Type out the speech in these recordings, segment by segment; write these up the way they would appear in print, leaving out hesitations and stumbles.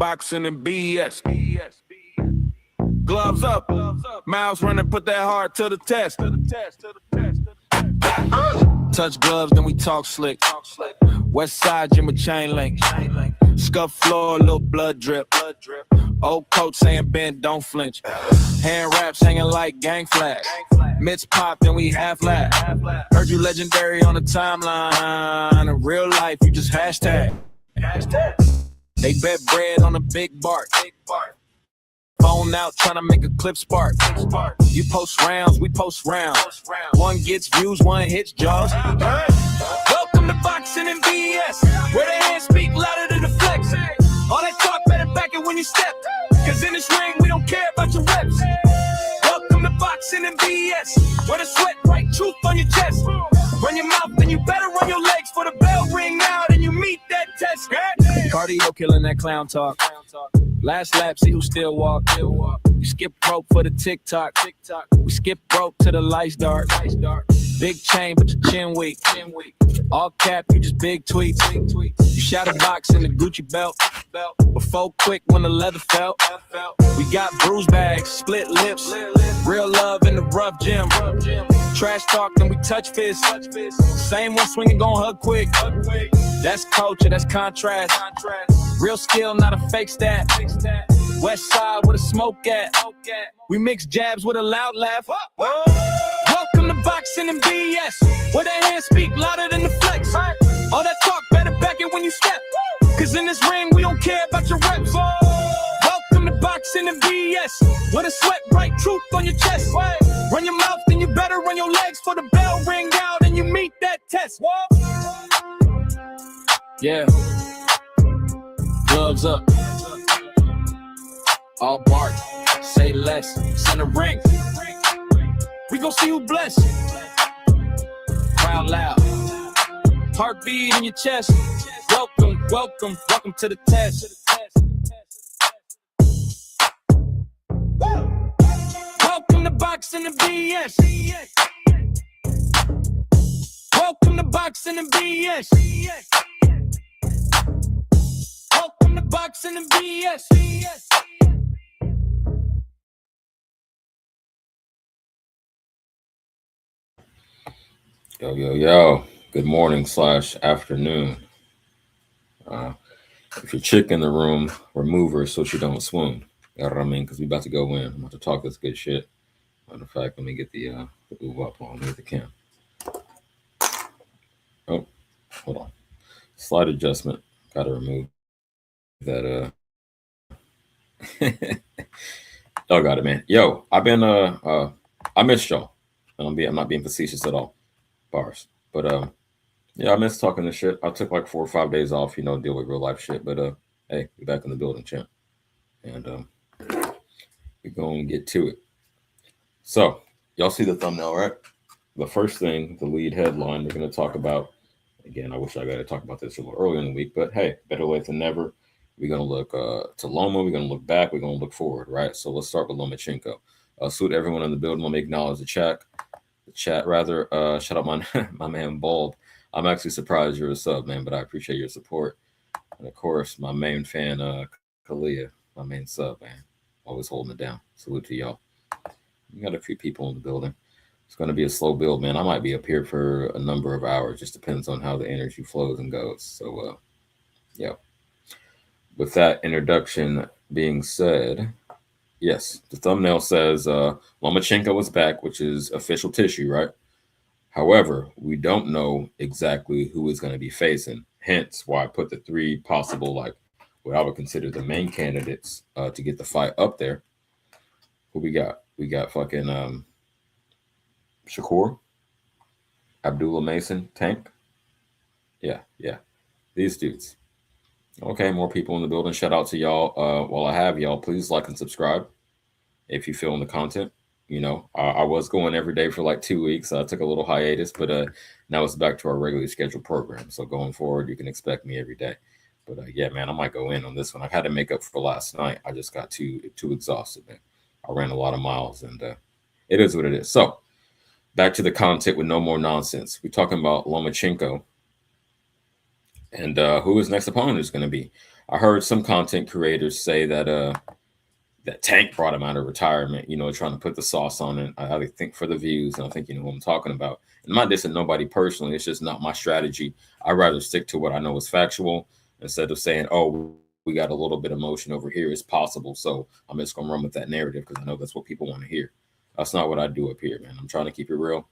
boxing and BS. Gloves up, mouths running, put that heart to the test. Touch gloves, then we talk slick. West side, gym with chain link. Scuff floor, little blood drip. Old coach saying bend, don't flinch. Hand wraps hanging like gang flags. Mitts pop, then we half laugh. Heard you legendary on the timeline. In real life, you just hashtag. They bet bread on a big bark. Phone out, trying to make a clip spark. You post rounds, we post rounds. One gets views, one hits jaws. Welcome to boxing and BS, where the hands speak louder than the flex. All that talk better back it when you step, cause in this ring we don't care about your reps. Welcome to boxing and BS, where the sweat write truth on your chest. Run your mouth, then you better run your legs for the bell ring out and you meet that test. Cardio killing that clown talk. Last lap, see who still walk. You skip rope for the TikTok. We skip rope to the lights dark. Big chain, but your chin weak. All cap, you just big tweets. You shadow box in the Gucci belt. Before quick when the leather felt. We got bruise bags, split lips. Real love in the rough gym. Trash talk, then we touch fists. Same one swinging, gon' hug quick. That's culture, that's contrast. Real skill, not a fake stat. West side with a smoke at. We mix jabs with a loud laugh. Welcome to boxing and BS, where the hands speak louder than the flex. All that talk better back it when you step, cause in this ring we don't care about your reps. Welcome to boxing and BS, where the sweat write truth on your chest. Run your mouth, then you better run your legs for the bell ring out and you meet that test. Yeah. Gloves up. All bark. Say less. Send a ring. We gon' see who blessed. Crowd loud. Heartbeat in your chest. Welcome, welcome, welcome to the test. Welcome to boxing and BS. Welcome to boxing and BS. Welcome to boxing and BS. Yo. Good morning / afternoon. If your chick in the room, remove her so she don't swoon. You know what I mean? Because we about to go in. I'm about to talk this good shit. Matter of fact, let me get the ooh up on with the cam. Oh, hold on. Slight adjustment. Gotta remove that. Oh, got it, man. Yo, I've been I missed y'all. I'm not being facetious at all. Bars. But yeah, I miss talking this shit. I took like 4 or 5 days off, deal with real life shit. But hey, we back in the building, champ. And we're gonna get to it. So, y'all see the thumbnail, right? The first thing, the lead headline, we're gonna talk about. Again, I wish I got to talk about this a little earlier in the week, but hey, better late than never. We're gonna look to Loma. We're gonna look back. We're gonna look forward, right? So let's start with Lomachenko. Salute everyone in the building. Let me acknowledge the chat. Shout out my man Bald. I'm actually surprised you're a sub, man, but I appreciate your support. And of course, my main fan, Kalia, my main sub, man, always holding it down. Salute to y'all. We got a few people in the building. It's going to be a slow build, man. I might be up here for a number of hours. Just depends on how the energy flows and goes. So, yeah. With that introduction being said, yes, the thumbnail says Lomachenko is back, which is official tissue, right? However, we don't know exactly who is going to be facing. Hence why I put the 3 possible, like, what I would consider the main candidates to get the fight up there. Who we got? We got fucking Shakur, Abdullah Mason, Tank. Yeah. These dudes. Okay, more people in the building. Shout out to y'all. While I have y'all, please like and subscribe if you feel in the content. I was going every day for like 2 weeks. I took a little hiatus, but now it's back to our regularly scheduled program. So going forward, you can expect me every day. But yeah, man, I might go in on this one. I had to make up for last night. I just got too exhausted, man. I ran a lot of miles, and it is what it is. So back to the content with no more nonsense. We're talking about Lomachenko and who his next opponent is going to be. I heard some content creators say that Tank brought him out of retirement, trying to put the sauce on it. I think for the views, and I think you know what I'm talking about. And I'm not dissing nobody personally. It's just not my strategy. I'd rather stick to what I know is factual instead of saying, oh, we got a little bit of motion over here. It's possible. So I'm just going to run with that narrative because I know that's what people want to hear. That's not what I do up here, man. I'm trying to keep it real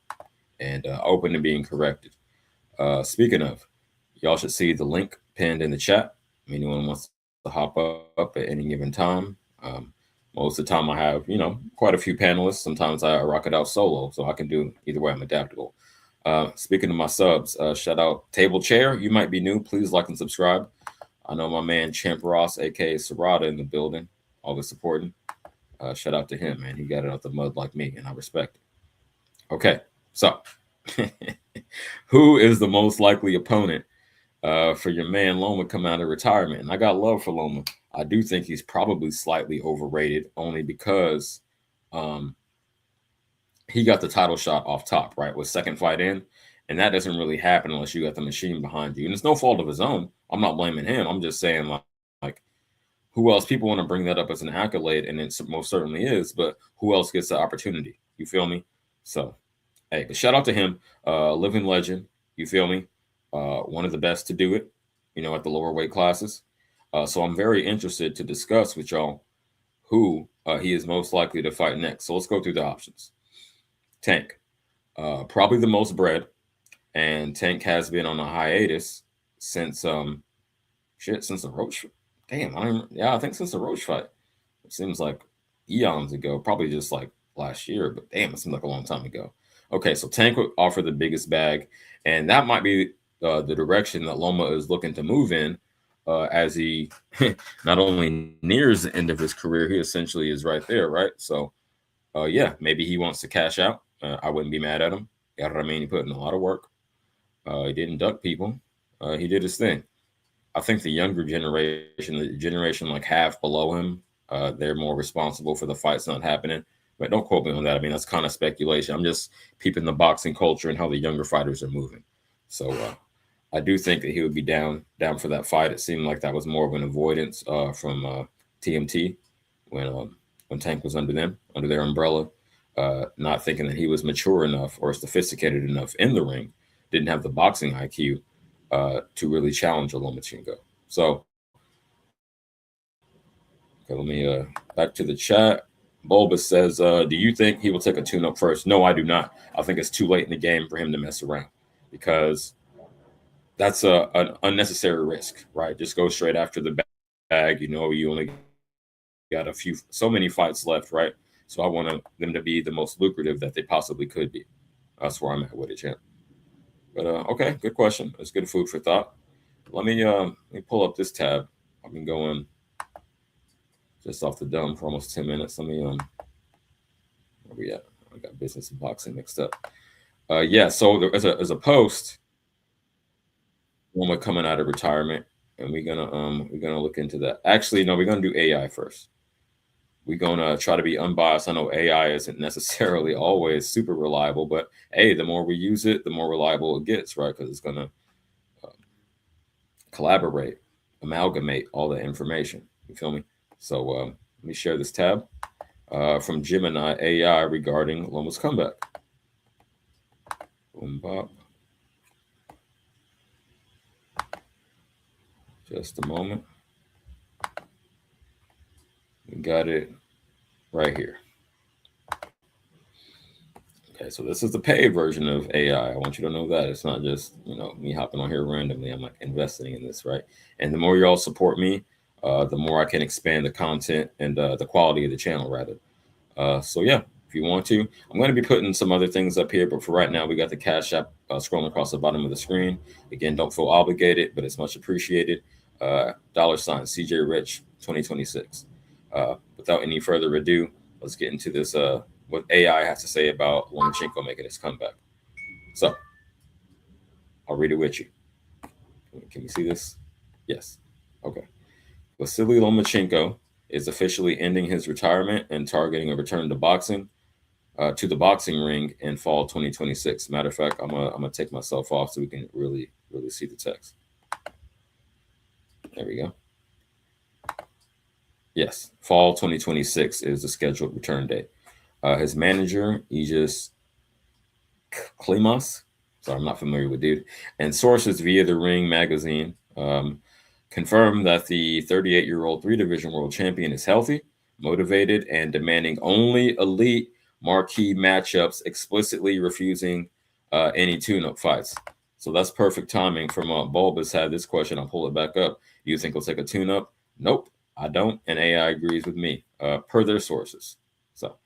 and open to being corrected. Speaking of, y'all should see the link pinned in the chat. Anyone wants to hop up at any given time. Most of the time, I have, quite a few panelists. Sometimes I rock it out solo, so I can do either way. I'm adaptable. Speaking of my subs, shout out Table Chair. You might be new. Please like and subscribe. I know my man Champ Ross, aka Serrata, in the building, always supporting. Shout out to him, man. He got it out the mud like me, and I respect it. Okay, so who is the most likely opponent for your man Loma come out of retirement? And I got love for Loma. I do think he's probably slightly overrated only because he got the title shot off top, right? With second fight in. And that doesn't really happen unless you got the machine behind you. And it's no fault of his own. I'm not blaming him. I'm just saying, like who else? People want to bring that up as an accolade, and it most certainly is. But who else gets the opportunity? You feel me? So, hey, but shout out to him. Living legend. You feel me? One of the best to do it, at the lower weight classes. So I'm very interested to discuss with y'all who he is most likely to fight next. So let's go through the options. Tank, probably the most bred, and Tank has been on a hiatus since since the Roach. Damn, I think since the Roach fight. It seems like eons ago, probably just like last year, but damn, it seems like a long time ago. Okay, so Tank would offer the biggest bag, and that might be the direction that Loma is looking to move in. As he not only nears the end of his career, he essentially is right there, right? So, yeah, maybe he wants to cash out. I wouldn't be mad at him. I mean, he put in a lot of work. He didn't duck people. He did his thing. I think the younger generation, the generation like half below him, they're more responsible for the fights not happening. But don't quote me on that. I mean, that's kind of speculation. I'm just peeping the boxing culture and how the younger fighters are moving. So, I do think that he would be down for that fight. It seemed like that was more of an avoidance from TMT when Tank was under their umbrella, not thinking that he was mature enough or sophisticated enough in the ring, didn't have the boxing IQ to really challenge a Lomachenko. So, okay, let me back to the chat. Bulbus says, do you think he will take a tune-up first? No, I do not. I think it's too late in the game for him to mess around because that's an unnecessary risk, right? Just go straight after the bag. You only got so many fights left, right? So I want them to be the most lucrative that they possibly could be. That's where I'm at with it, champ. But okay, good question. It's good food for thought. Let me pull up this tab. I've been going just off the dome for almost 10 minutes. Let me where we at? I got business and boxing mixed up. Yeah. So there, as a post. Loma coming out of retirement, and we're gonna look into that. Actually, no, we're gonna do AI first. We're gonna try to be unbiased. I know AI isn't necessarily always super reliable, but hey, the more we use it, the more reliable it gets, right? Because it's gonna collaborate, amalgamate all the information. You feel me? So let me share this tab from Gemini AI regarding Loma's comeback. Boom, bop. Just a moment. We got it right here. Okay, so this is the paid version of AI. I want you to know that it's not just me hopping on here randomly. I'm like investing in this, right? And the more you all support me, the more I can expand the content and the quality of the channel, rather. So yeah, if you want to, I'm going to be putting some other things up here, but for right now, we got the Cash App scrolling across the bottom of the screen. Again, don't feel obligated, but it's much appreciated. $ CJ Rich 2026. Without any further ado, let's get into this. What AI has to say about Lomachenko making his comeback. So I'll read it with you. Can you see this? Yes. Okay. Vasily Lomachenko is officially ending his retirement and targeting a return to boxing, to the boxing ring in fall 2026. Matter of fact, I'm gonna take myself off so we can really see the text. There we go. Yes, fall 2026 is the scheduled return date. His manager, Aegis Klimas, sorry, I'm not familiar with dude, and sources via the Ring magazine confirmed that the 38-year-old three-division world champion is healthy, motivated, and demanding only elite marquee matchups, explicitly refusing any tune-up fights. So that's perfect timing from Bulbous had this question. I'll pull it back up. Do you think he'll take a tune-up? Nope, I don't, and AI agrees with me, per their sources. So,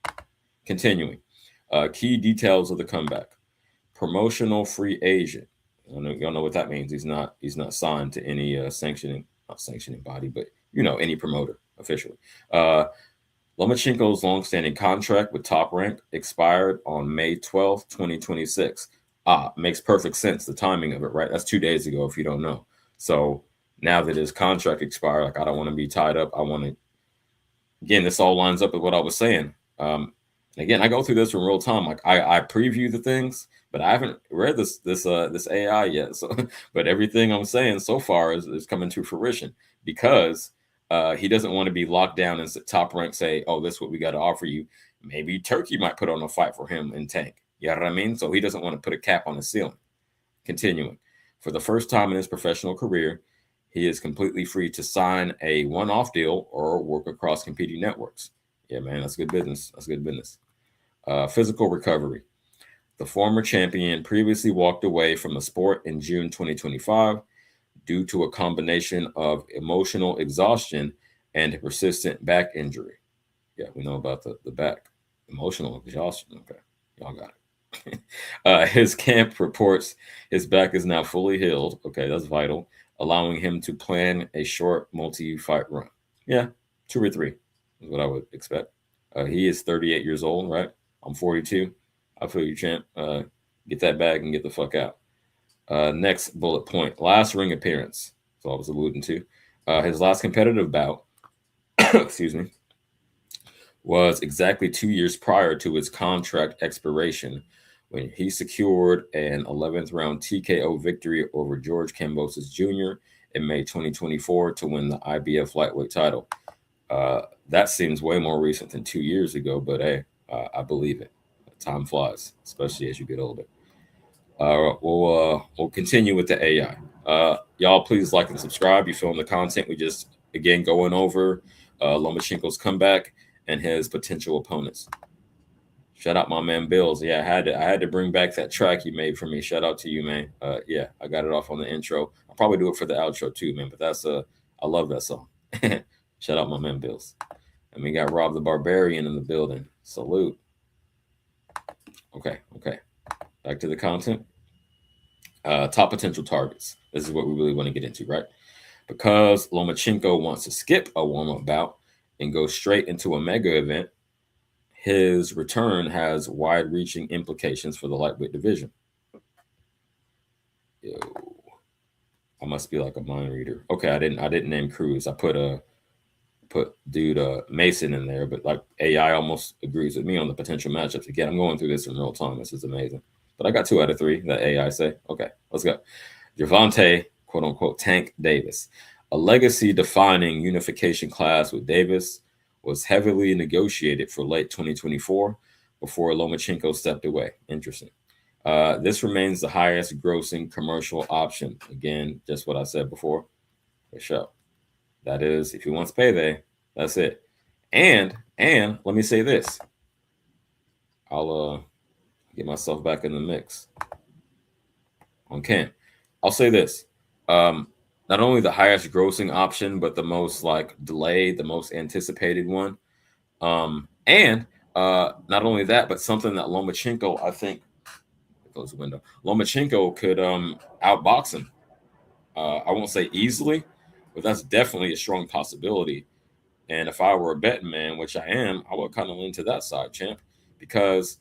continuing. Key details of the comeback. Promotional free agent. Y'all know what that means. He's not signed to any sanctioning, not sanctioning body, but any promoter officially. Uh, Lomachenko's longstanding contract with Top Rank expired on May 12th, 2026. Makes perfect sense. The timing of it, right? That's 2 days ago. If you don't know, so now that his contract expired, like I don't want to be tied up. I want to. Again, this all lines up with what I was saying. Again, I go through this in real time. Like I preview the things, but I haven't read this AI yet. So, but everything I'm saying so far is coming to fruition because he doesn't want to be locked down and Top Rank say, "Oh, this is what we got to offer you." Maybe Turkey might put on a fight for him in Tank. You know what I mean? So he doesn't want to put a cap on the ceiling. Continuing, for the first time in his professional career, he is completely free to sign a one-off deal or work across competing networks. Yeah, man, that's good business. That's good business. Physical recovery. The former champion previously walked away from the sport in June 2025 due to a combination of emotional exhaustion and a persistent back injury. Yeah, we know about the back. Emotional exhaustion. Okay, y'all got it. His camp reports his back is now fully healed. Okay, that's vital, allowing him to plan a short multi-fight run. Yeah, 2 or 3 is what I would expect. He is 38 years old, right? I'm 42. I feel you, champ. Get that bag and get the fuck out. Next bullet point: last ring appearance. So I was alluding to. His last competitive bout, excuse me, was exactly 2 years prior to his contract expiration when he secured an 11th round TKO victory over George Kambosos Jr. in May 2024 to win the IBF lightweight title. That seems way more recent than 2 years ago, but hey, I believe it. Time flies, especially as you get older. We'll continue with the AI. Y'all, please like and subscribe. You feeling the content? We just again going over Lomachenko's comeback and his potential opponents. Shout out my man Bills. Yeah, I had to bring back that track you made for me. Shout out to you, man. Yeah, I got it off on the intro. I'll probably do it for the outro too, man. But that's I love that song. Shout out my man Bills. And we got Rob the Barbarian in the building. Salute. Okay. Back to the content. Top potential targets. This is what we really want to get into, right? Because Lomachenko wants to skip a warm-up bout and go straight into a mega event, his return has wide-reaching implications for the lightweight division. Yo, I must be like a mind reader. Okay, I didn't name Cruz. I put dude Mason in there, but like AI almost agrees with me on the potential matchups. Again, I'm going through this in real time. This is amazing. But I got 2 out of 3 that AI say. Okay, let's go. Gervonta, quote unquote, Tank Davis. A legacy defining unification class with Davis was heavily negotiated for late 2024 before Lomachenko stepped away. Interesting. This remains the highest grossing commercial option. Again, just what I said before. For sure. That is, if he wants payday, that's it. And let me say this. I'll get myself back in the mix on Cam. I'll say this. Not only the highest grossing option, but the most like delayed, the most anticipated one. And not only that, but something that Lomachenko, I think, close the window. Lomachenko could outbox him. I won't say easily, but that's definitely a strong possibility. And if I were a betting man, which I am, I would kind of lean to that side, champ, because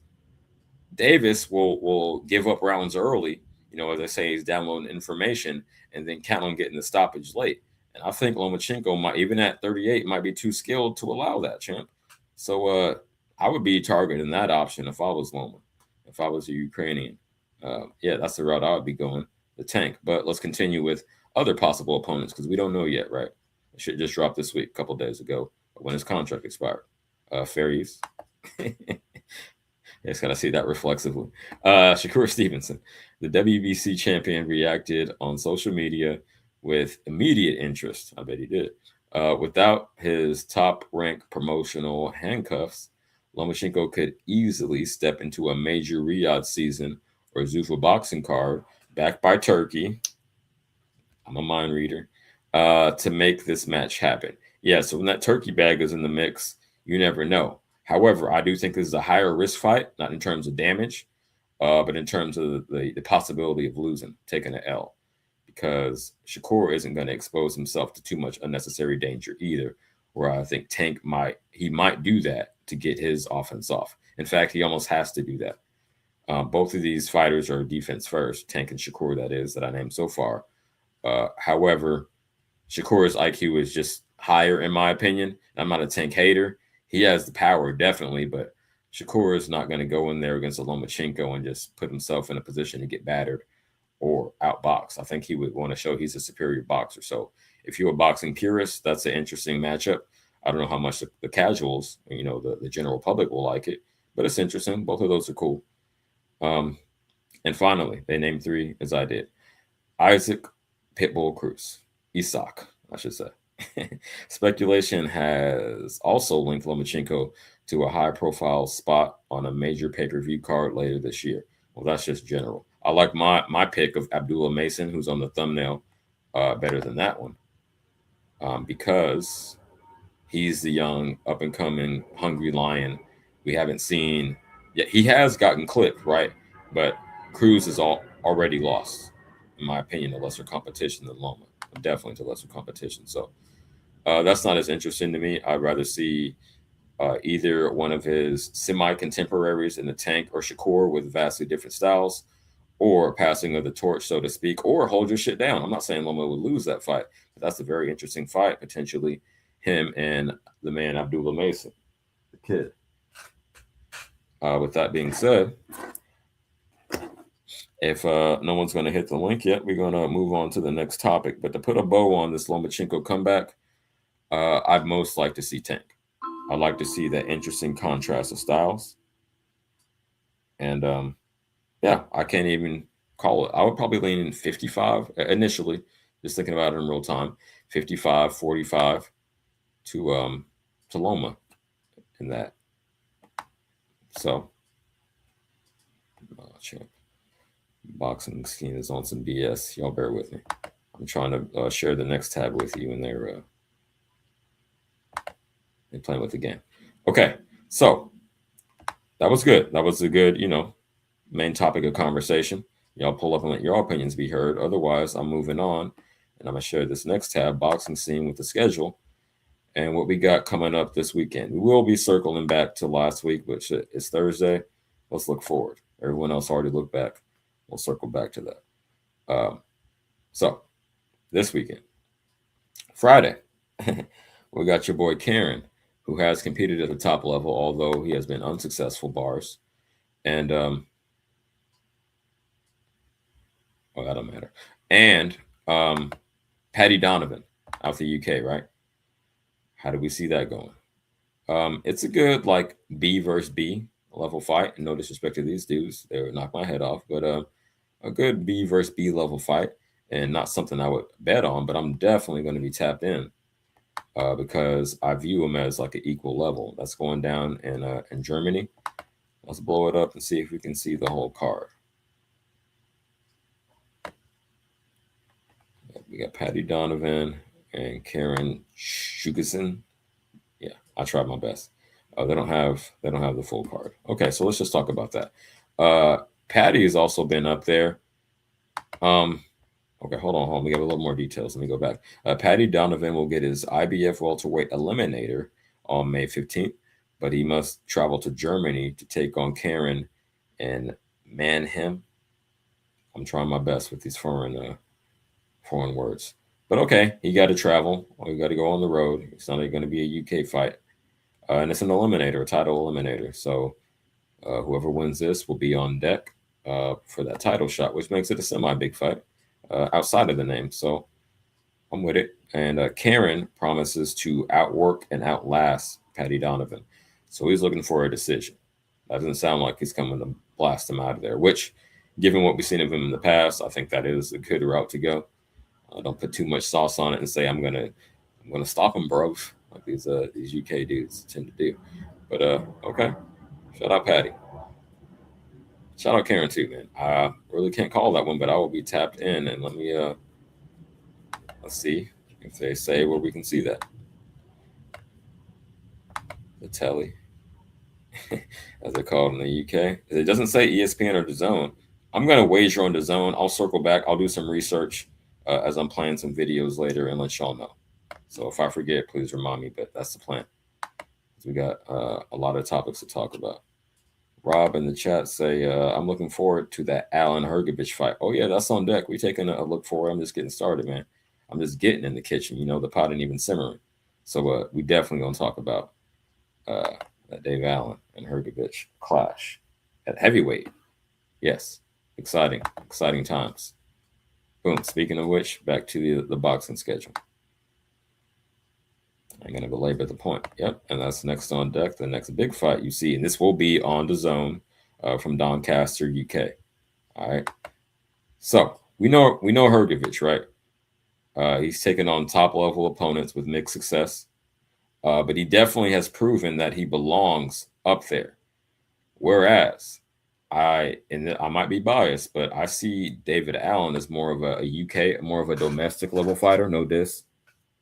Davis will give up rounds early. As I say, he's downloading information and then count on getting the stoppage late. And I think Lomachenko might, even at 38, might be too skilled to allow that, champ. So I would be targeting that option if I was Loma, if I was a Ukrainian. Yeah, that's the route I would be going, the Tank. But let's continue with other possible opponents because we don't know yet, right? It should just drop this week, a couple days ago, when his contract expired. Fair use. Just gotta see that reflexively. Shakur Stevenson, the WBC champion, reacted on social media with immediate interest. I bet he did. Without his top rank promotional handcuffs, Lomachenko could easily step into a major Riyadh season or Zuffa boxing card backed by Turkey. I'm a mind reader. To make this match happen. Yeah, so when that Turkey bag is in the mix, you never know. However, I do think this is a higher risk fight, not in terms of damage, but in terms of the possibility of losing, taking an L, because Shakur isn't going to expose himself to too much unnecessary danger either. Where I think Tank might do that to get his offense off. In fact, he almost has to do that. Both of these fighters are defense first, Tank and Shakur, that is, that I named so far. However, Shakur's IQ is just higher, in my opinion. I'm not a Tank hater. He has the power, definitely, but Shakur is not going to go in there against a Lomachenko and just put himself in a position to get battered or outboxed. I think he would want to show he's a superior boxer. So if you're a boxing purist, that's an interesting matchup. I don't know how much the casuals, the general public will like it, but it's interesting. Both of those are cool. And finally, they named three, as I did. Isaac Pitbull Cruz. Isak, I should say. Speculation has also linked Lomachenko to a high-profile spot on a major pay-per-view card later this year. Well, that's just general. I like my pick of Abdullah Mason, who's on the thumbnail, better than that one, because he's the young, up-and-coming, hungry lion we haven't seen yet. He has gotten clipped, right? But Cruz is already lost, in my opinion, to lesser competition than Loma. Definitely to lesser competition. So that's not as interesting to me. I'd rather see either one of his semi-contemporaries in the Tank or Shakur with vastly different styles, or passing of the torch, so to speak, or hold your shit down. I'm not saying Loma would lose that fight, but that's a very interesting fight, potentially him and the man Abdullah Mason, the kid. With that being said, if no one's going to hit the link yet, we're going to move on to the next topic. But to put a bow on this Lomachenko comeback, I'd most like to see Tank. I'd like to see that interesting contrast of styles. And yeah, I can't even call it. I would probably lean in 55 initially, just thinking about it in real time. 55, 45 to Loma in that. So, check. Boxing scene is on some BS. Y'all bear with me. I'm trying to share the next tab with you, and they're playing with the game. Okay, so that was good. That was a good, main topic of conversation. Y'all pull up and let your opinions be heard. Otherwise, I'm moving on, and I'm gonna share this next tab, boxing scene, with the schedule and what we got coming up this weekend. We will be circling back to last week, which is Thursday. Let's look forward. Everyone else already looked back. We'll circle back to that. So this weekend, Friday, we got your boy Karen, who has competed at the top level, although he has been unsuccessful, bars. And that don't matter. And Paddy Donovan out the UK, right? How do we see that going? It's a good B versus B level fight. No disrespect to these dudes, they would knock my head off, but a good B versus B level fight, and not something I would bet on, but I'm definitely going to be tapped in because I view them as like an equal level. That's going down in Germany. Let's blow it up and see if we can see the whole card. We got Paddy Donovan and Karen Shugason. Yeah, I tried my best. They don't have the full card. Okay, so let's just talk about that. Paddy has also been up there. Okay, hold on. We got a little more details. Let me go back. Paddy Donovan will get his IBF welterweight eliminator on May 15th, but he must travel to Germany to take on Karen and Mannheim. I'm trying my best with these foreign words. But okay, he got to travel. He got to go on the road. It's not going to be a UK fight. And it's an eliminator, a title eliminator. So whoever wins this will be on deck for that title shot, which makes it a semi-big fight outside of the name. So I'm with it. And Karen promises to outwork and outlast Patty Donovan. So he's looking for a decision. That doesn't sound like he's coming to blast him out of there, which, given what we've seen of him in the past, I think that is a good route to go. Don't put too much sauce on it and say I'm gonna stop him, bro, like these UK dudes tend to do. But okay. Shout out Patty. Shout out Karen too, man. I really can't call that one, but I will be tapped in and let me let's see if they say where we can see that. The telly, as they're called in the UK. It doesn't say ESPN or the Zone. I'm gonna wager on the Zone. I'll circle back. I'll do some research as I'm playing some videos later and let y'all know. So if I forget, please remind me. But that's the plan. We got a lot of topics to talk about. Rob in the chat say, I'm looking forward to that Allen Hergovich fight. Oh, yeah, that's on deck. We taking a look forward. I'm just getting started, man. I'm just getting in the kitchen. The pot ain't even simmering. So we definitely going to talk about uh, that Dave Allen and Hergovich clash at heavyweight. Yes, exciting times. Boom. Speaking of which, back to the boxing schedule. I'm going to belabor the point. Yep, and that's next on deck. The next big fight you see, and this will be on the Zone from Doncaster, UK. All right. So we know Hergovich, right? He's taken on top level opponents with mixed success, but he definitely has proven that he belongs up there. Whereas I might be biased, but I see David Allen as more of a UK, more of a domestic level fighter. No diss.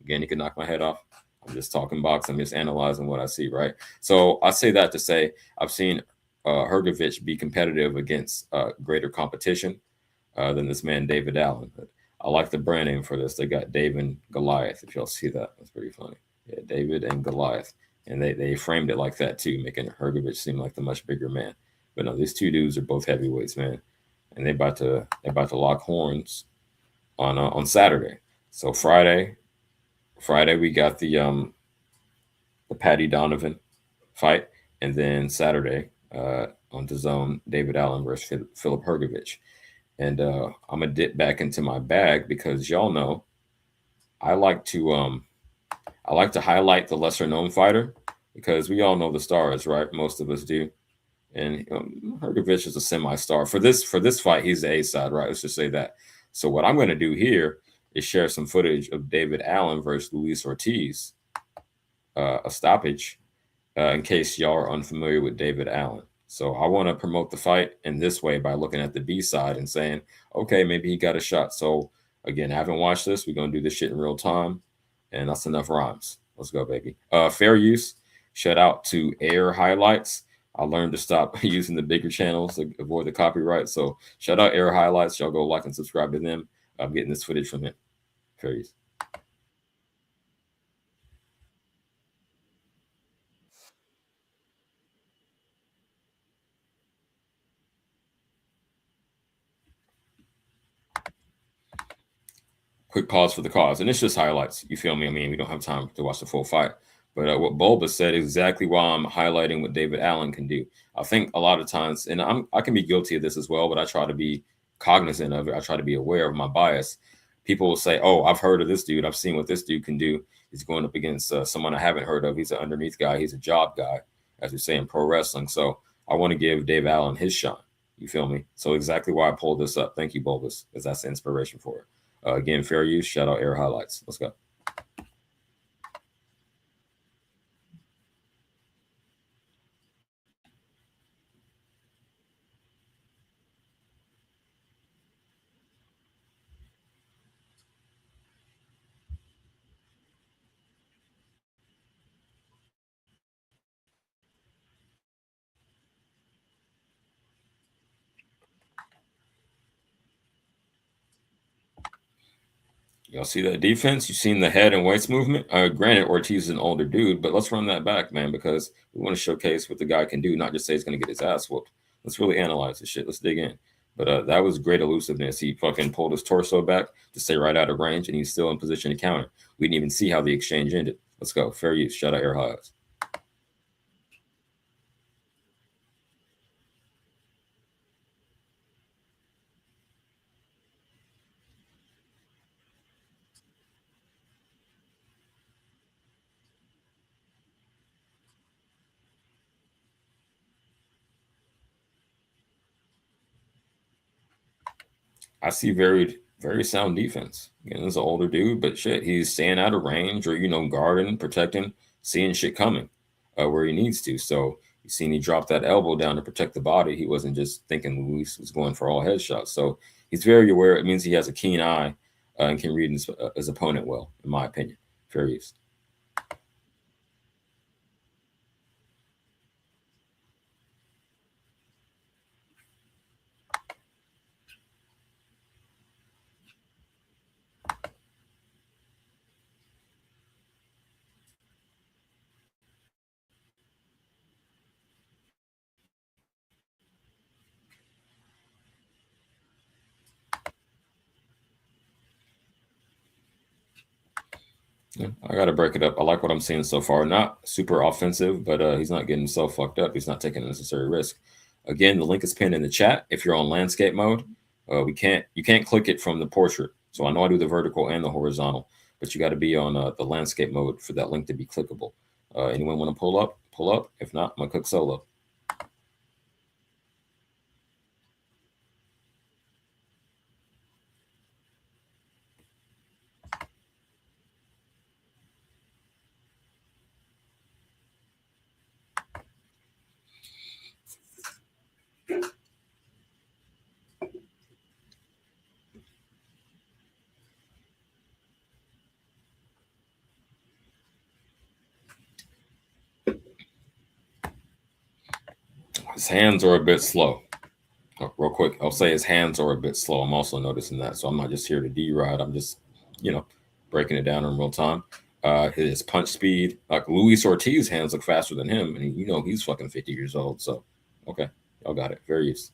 Again, he could knock my head off. I'm just talking box. I'm just analyzing what I see, right? So I say that to say I've seen Hergovich be competitive against greater competition than this man David Allen. But I like the brand name for this. They got David and Goliath. If y'all see that, that's pretty funny. Yeah, David and Goliath, and they framed it like that too, making Hergovich seem like the much bigger man. But no, these two dudes are both heavyweights, man, and they about to lock horns on Saturday. So Friday we got the Patty Donovan fight, and then Saturday on the Zone, David Allen versus Philip Hergovich. And I'm gonna dip back into my bag because y'all know I like to highlight the lesser known fighter because we all know the stars, right? Most of us do. And Hergovich is a semi-star for this fight. He's the A side, right? Let's just say that. So what I'm going to do here is share some footage of David Allen versus Luis Ortiz, a stoppage, in case y'all are unfamiliar with David Allen. So I want to promote the fight in this way by looking at the B side and saying, okay, maybe he got a shot. So again, I haven't watched this. We're gonna do this shit in real time, and that's enough rhymes. Let's go, baby. Fair use. Shout out to Air Highlights. I learned to stop using the bigger channels to avoid the copyright. So shout out Air Highlights. Y'all go like and subscribe to them. I'm getting this footage from him. Fair use. Quick pause for the cause, and it's just highlights. You feel me? I mean, we don't have time to watch the full fight, but what Bulba said is exactly why I'm highlighting what David Allen can do. I think a lot of times, and I can be guilty of this as well, but I try to be cognizant of it. I try to be aware of my bias. People will say, "Oh, I've heard of this dude. I've seen what this dude can do. He's going up against someone I haven't heard of. He's an underneath guy. He's a job guy, as we say in pro wrestling." So I want to give Dave Allen his shine. You feel me? So exactly why I pulled this up. Thank you, Bulbus, because that's the inspiration for it. Again, fair use. Shout out Air Highlights. Let's go. Y'all see that defense? You've seen the head and weights movement. Granted, Ortiz is an older dude, but let's run that back, man, because we want to showcase what the guy can do, not just say he's going to get his ass whooped. Let's really analyze this shit. Let's dig in. But that was great elusiveness. He fucking pulled his torso back to stay right out of range, and he's still in position to counter. We didn't even see how the exchange ended. Let's go. Fair use. Shout out Air Highlights. I see very sound defense. Again, this is an older dude, but shit, he's staying out of range or guarding, protecting, seeing shit coming where he needs to. So you seen he dropped that elbow down to protect the body. He wasn't just thinking Luis was going for all headshots. So he's very aware. It means he has a keen eye and can read his opponent well, in my opinion. Fair use. Yeah, I got to break it up. I like what I'm seeing so far. Not super offensive, but he's not getting himself fucked up. He's not taking unnecessary risk. Again, the link is pinned in the chat. If you're on landscape mode, you can't click it from the portrait. So I know I do the vertical and the horizontal, but you got to be on the landscape mode for that link to be clickable. Anyone want to pull up? Pull up. If not, I'm gonna cook solo. His hands are a bit slow. Real quick, I'll say his hands are a bit slow. I'm also noticing that, so I'm not just here to deride. I'm just, you know, breaking it down in real time. His punch speed, like Luis Ortiz's hands look faster than him, and he's fucking 50 years old. So, okay, y'all got it. Very used.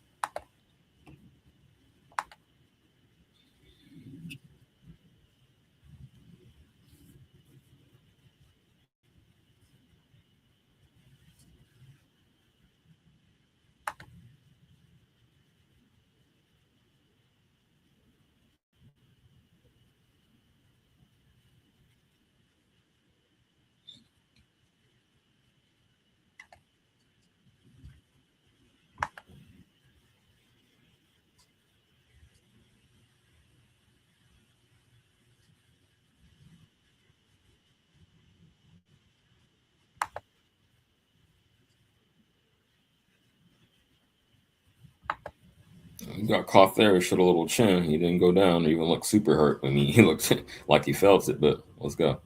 He got caught there. He showed a little chin. He didn't go down or even look super hurt. I mean, he looked like he felt it. But let's go.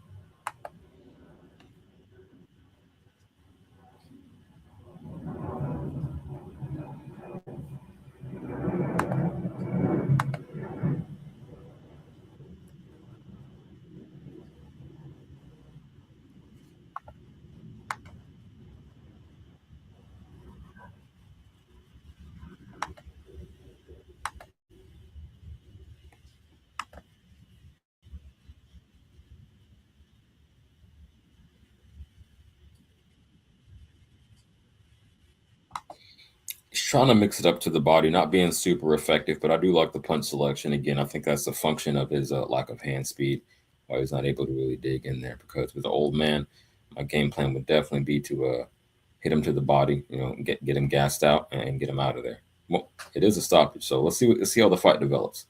He's trying to mix it up to the body, not being super effective, but I do like the punch selection. Again, I think that's a function of his lack of hand speed, why he's not able to really dig in there. Because with the old man, my game plan would definitely be to hit him to the body, get him gassed out and get him out of there. Well, it is a stoppage, so let's see how the fight develops.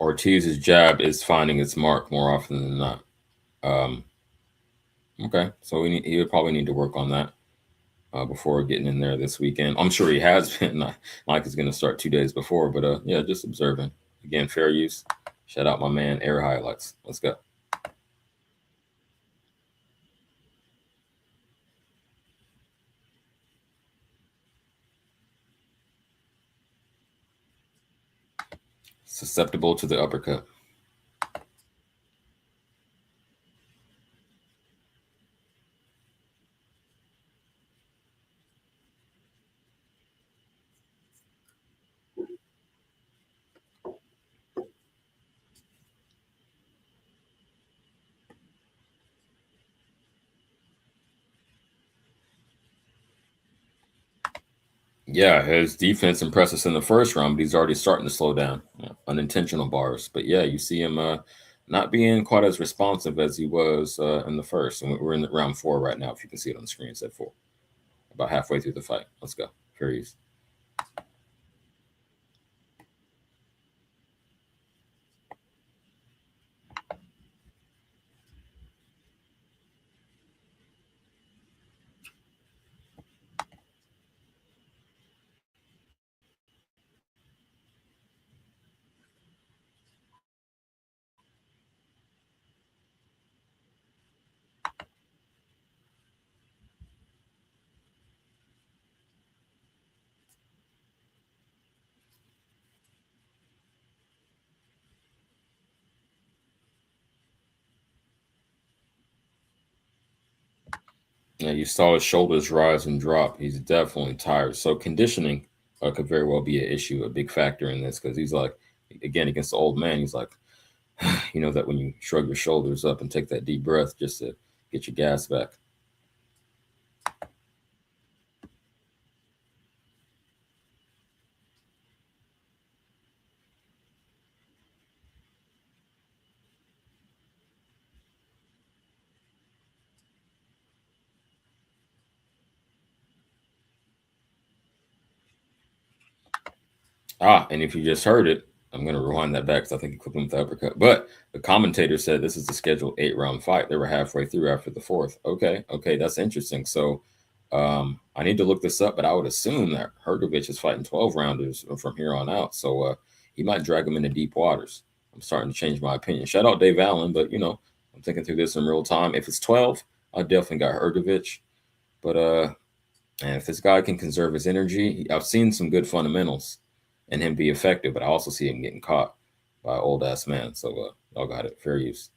Ortiz's jab is finding its mark more often than not. Um, okay, so he would probably need to work on that before getting in there this weekend. I'm sure he has been. Not like he's going to start 2 days before, but yeah, just observing. Again, fair use. Shout out my man, Air Highlights. Let's go. Susceptible to the uppercut. Yeah, his defense impressed us in the first round, but he's already starting to slow down. Unintentional bars. But yeah, you see him not being quite as responsive as he was in the first. And we're in round 4 right now, if you can see it on the screen. It's at 4. About halfway through the fight. Let's go. Furious. Yeah, you saw his shoulders rise and drop. He's definitely tired. So conditioning could very well be an issue, a big factor in this, because he's like, again, against the old man, he's like, you know, that when you shrug your shoulders up and take that deep breath just to get your gas back. And if you just heard it, I'm going to rewind that back because I think he clipped him with the uppercut. But the commentator said this is the scheduled 8-round fight. They were halfway through after the fourth. Okay, that's interesting. So I need to look this up, but I would assume that Hergovich is fighting 12 rounders from here on out. So he might drag him into deep waters. I'm starting to change my opinion. Shout out Dave Allen, but I'm thinking through this in real time. If it's 12, I definitely got Hergovich. But and if this guy can conserve his energy, I've seen some good fundamentals and him be effective, but I also see him getting caught by an old ass man. So y'all got it. Fair use.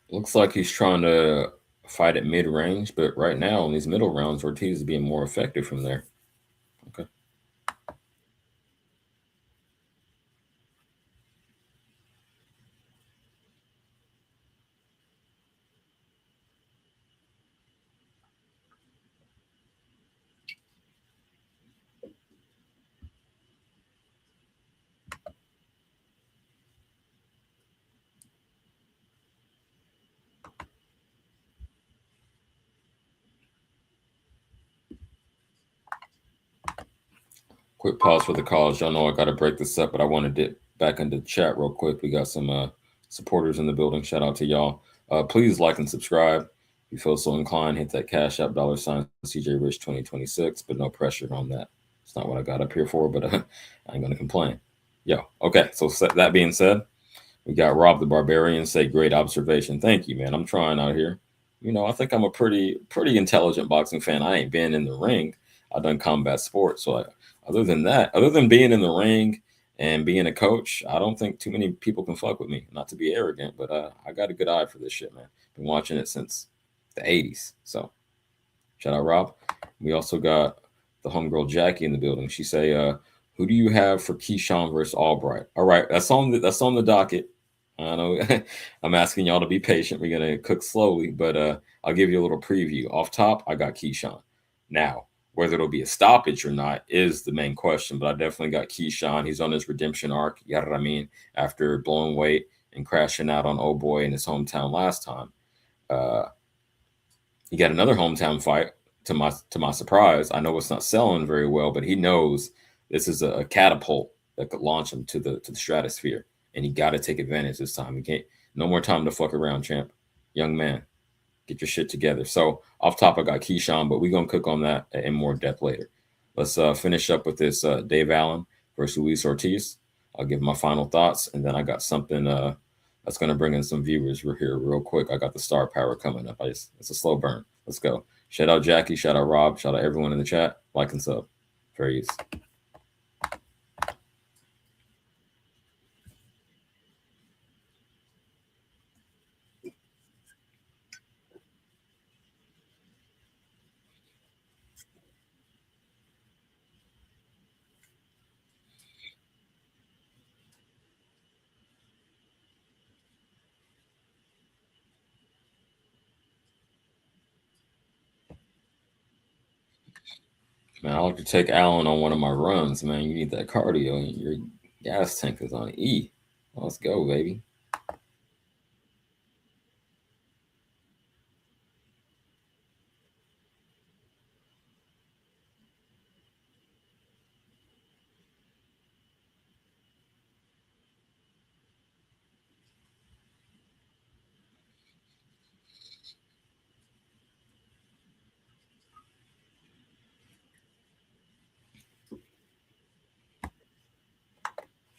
Looks like he's trying to fight at mid range, but right now in these middle rounds, Ortiz is being more effective from there. Okay. Quick pause for the calls. Y'all know I got to break this up, but I want to dip back into the chat real quick. We got some supporters in the building. Shout out to y'all. Please like and subscribe. If you feel so inclined, hit that Cash App $ CJ Rich 2026, but no pressure on that. It's not what I got up here for, but I ain't gonna complain. Yo, okay. So that being said, we got Rob the Barbarian say great observation. Thank you, man. I'm trying out here. I think I'm a pretty intelligent boxing fan. I ain't been in the ring. I've done combat sports, so other than that, other than being in the ring and being a coach, I don't think too many people can fuck with me. Not to be arrogant, but I got a good eye for this shit, man. Been watching it since the '80s. So shout out Rob. We also got the homegirl Jackie in the building. She say, "Who do you have for Keyshawn versus Albright?" All right, that's on the docket. I know I'm asking y'all to be patient. We're gonna cook slowly, but I'll give you a little preview. Off top, I got Keyshawn. Now, whether it'll be a stoppage or not is the main question, but I definitely got Keyshawn. He's on his redemption arc, you know what I mean, after blowing weight and crashing out on Oh Boy in his hometown last time. Uh, he got another hometown fight to my surprise. I know it's not selling very well, but he knows this is a catapult that could launch him to the stratosphere, and he got to take advantage this time. He can't. No more time to fuck around, champ. Young man, get your shit together. So off top, I got Keyshawn, but we're gonna cook on that in more depth later. Let's finish up with this Dave Allen versus Luis Ortiz. I'll give my final thoughts, and then I got something That's gonna bring in some viewers. We're here real quick. I got the star power coming up. It's a slow burn. Let's go. Shout out Jackie. Shout out Rob. Shout out everyone in the chat. Like and sub. Fair use. Man, I like to take Alan on one of my runs, man. You need that cardio, and your gas tank is on E. Let's go, baby.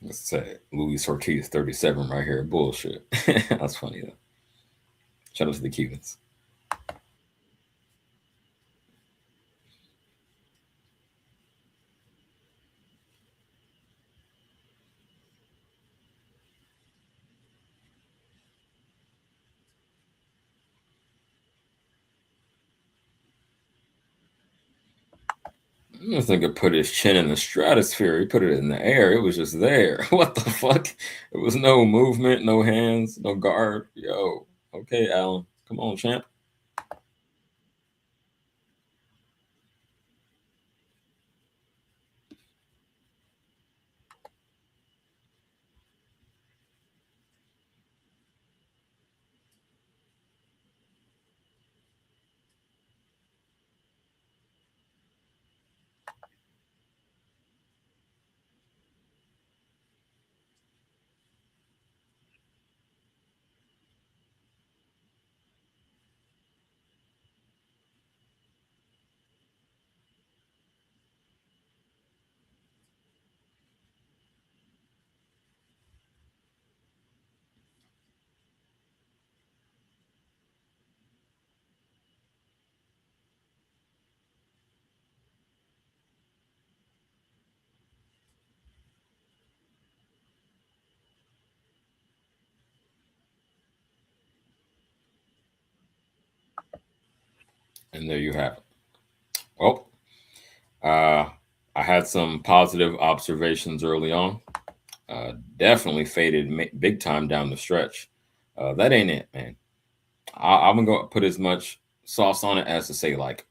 Let's say Luis Ortiz 37 right here. Bullshit. That's funny though. Shout out to the Cubans. This nigga put his chin in the stratosphere. He put it in the air. It was just there. What the fuck? It was no movement, no hands, no guard. Yo. Okay, Alan. Come on, champ. And there you have it. Well, uh, I had some positive observations early on. Definitely faded big time down the stretch. That ain't it, man. I'm gonna go put as much sauce on it as to say like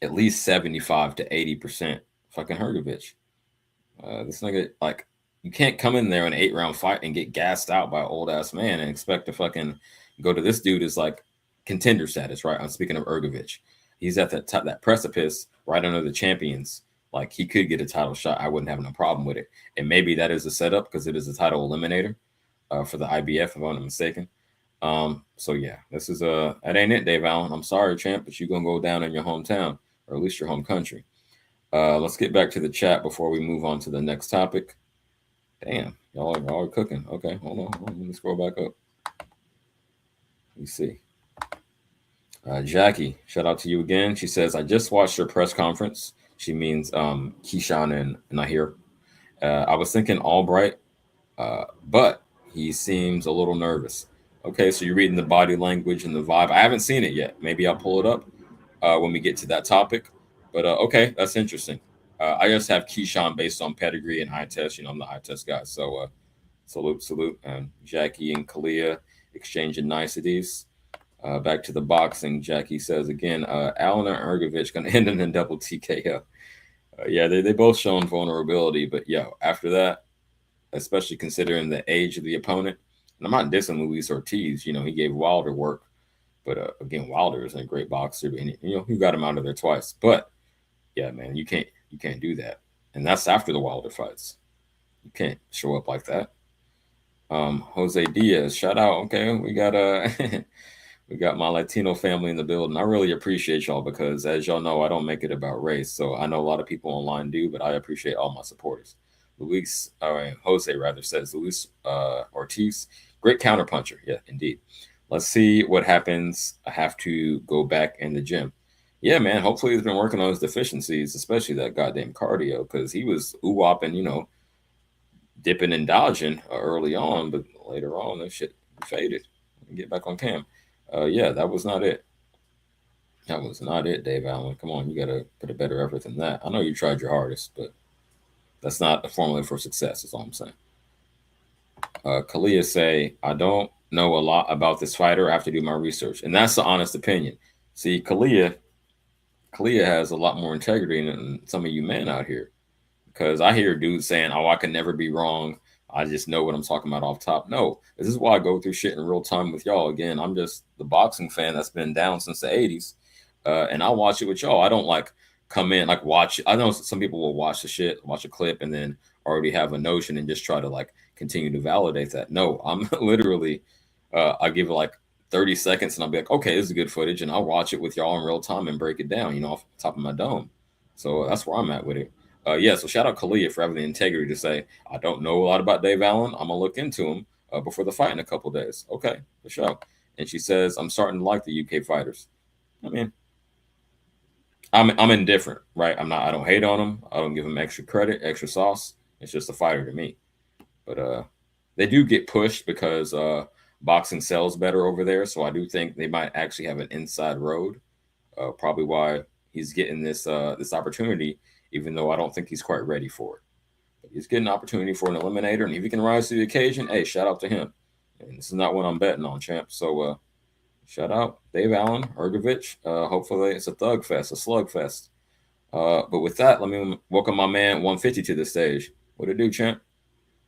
at least 75 to 80% fucking Hergovich. This nigga, like, you can't come in there in an 8 round fight and get gassed out by an old ass man and expect to fucking go to this dude is like contender status, right? I'm speaking of Ergovich. He's at that precipice right under the champions. Like, he could get a title shot. I wouldn't have no problem with it. And maybe that is a setup because it is a title eliminator for the IBF, if I'm not mistaken. So yeah, this is that ain't it, Dave Allen. I'm sorry, champ, but you're gonna go down in your hometown, or at least your home country. Let's get back to the chat before we move on to the next topic. Damn, y'all are cooking. Okay, hold on. Let me scroll back up. Let me see. Jackie, shout out to you again. She says, I just watched her press conference. She means Keyshawn and Nahir. I was thinking Albright, but he seems a little nervous. Okay, so you're reading the body language and the vibe. I haven't seen it yet. Maybe I'll pull it up when we get to that topic. But okay, that's interesting. I just have Keyshawn based on pedigree and eye test. You know, I'm the eye test guy. So salute. And Jackie and Kalia exchanging niceties. Back to the boxing. Jackie says again, Allen and Ergovich going to end in double TKO. Yeah, they both shown vulnerability. But after that, especially considering the age of the opponent, and I'm not dissing Luis Ortiz. You know, he gave Wilder work. But again, Wilder is a great boxer. And, he got him out of there twice. But yeah, man, you can't do that. And that's after the Wilder fights. You can't show up like that. Jose Diaz, shout out. Okay, we got we got my Latino family in the building. I really appreciate y'all because, as y'all know, I don't make it about race. So I know a lot of people online do, but I appreciate all my supporters. Jose rather says Luis Ortiz Great counterpuncher. Yeah, indeed. Let's see what happens. I have to go back in the gym. Yeah, man. Hopefully, he's been working on his deficiencies, especially that goddamn cardio, because he was ooh whopping, dipping and dodging early on, but later on, that shit faded. Get back on cam. Yeah, that was not it. That was not it, Dave Allen. Come on, you gotta put a better effort than that. I know you tried your hardest, but that's not a formula for success. Is all I'm saying. Kalia say, I don't know a lot about this fighter. I have to do my research, and that's the honest opinion. See, Kalia has a lot more integrity than some of you men out here. Because I hear dudes saying, "Oh, I can never be wrong. I just know what I'm talking about off top." No, this is why I go through shit in real time with y'all. Again, I'm just the boxing fan that's been down since the '80s, and I watch it with y'all. I don't like come in like watch. I know some people will watch the shit, watch a clip, and then already have a notion and just try to like continue to validate that. No, I'm literally, I give it like 30 seconds and I'll be like, okay, this is good footage, and I'll watch it with y'all in real time and break it down, off the top of my dome. So that's where I'm at with it. Yeah, so shout out Kalia for having the integrity to say, I don't know a lot about Dave Allen. I'm gonna look into him before the fight in a couple days. Okay, for sure. And she says, I'm starting to like the UK fighters. I mean, I'm indifferent, right? I'm not. I don't hate on them. I don't give them extra credit, extra sauce. It's just a fighter to me. But they do get pushed because boxing sells better over there. So I do think they might actually have an inside road. Probably why he's getting this opportunity, even though I don't think he's quite ready for it. But he's getting an opportunity for an eliminator, and if he can rise to the occasion, hey, shout out to him. And this is not what I'm betting on, champ. So shout out Dave Allen, Ergovich. Hopefully it's a thug fest, a slug fest. But with that, let me welcome my man 150 to the stage. What it do, champ?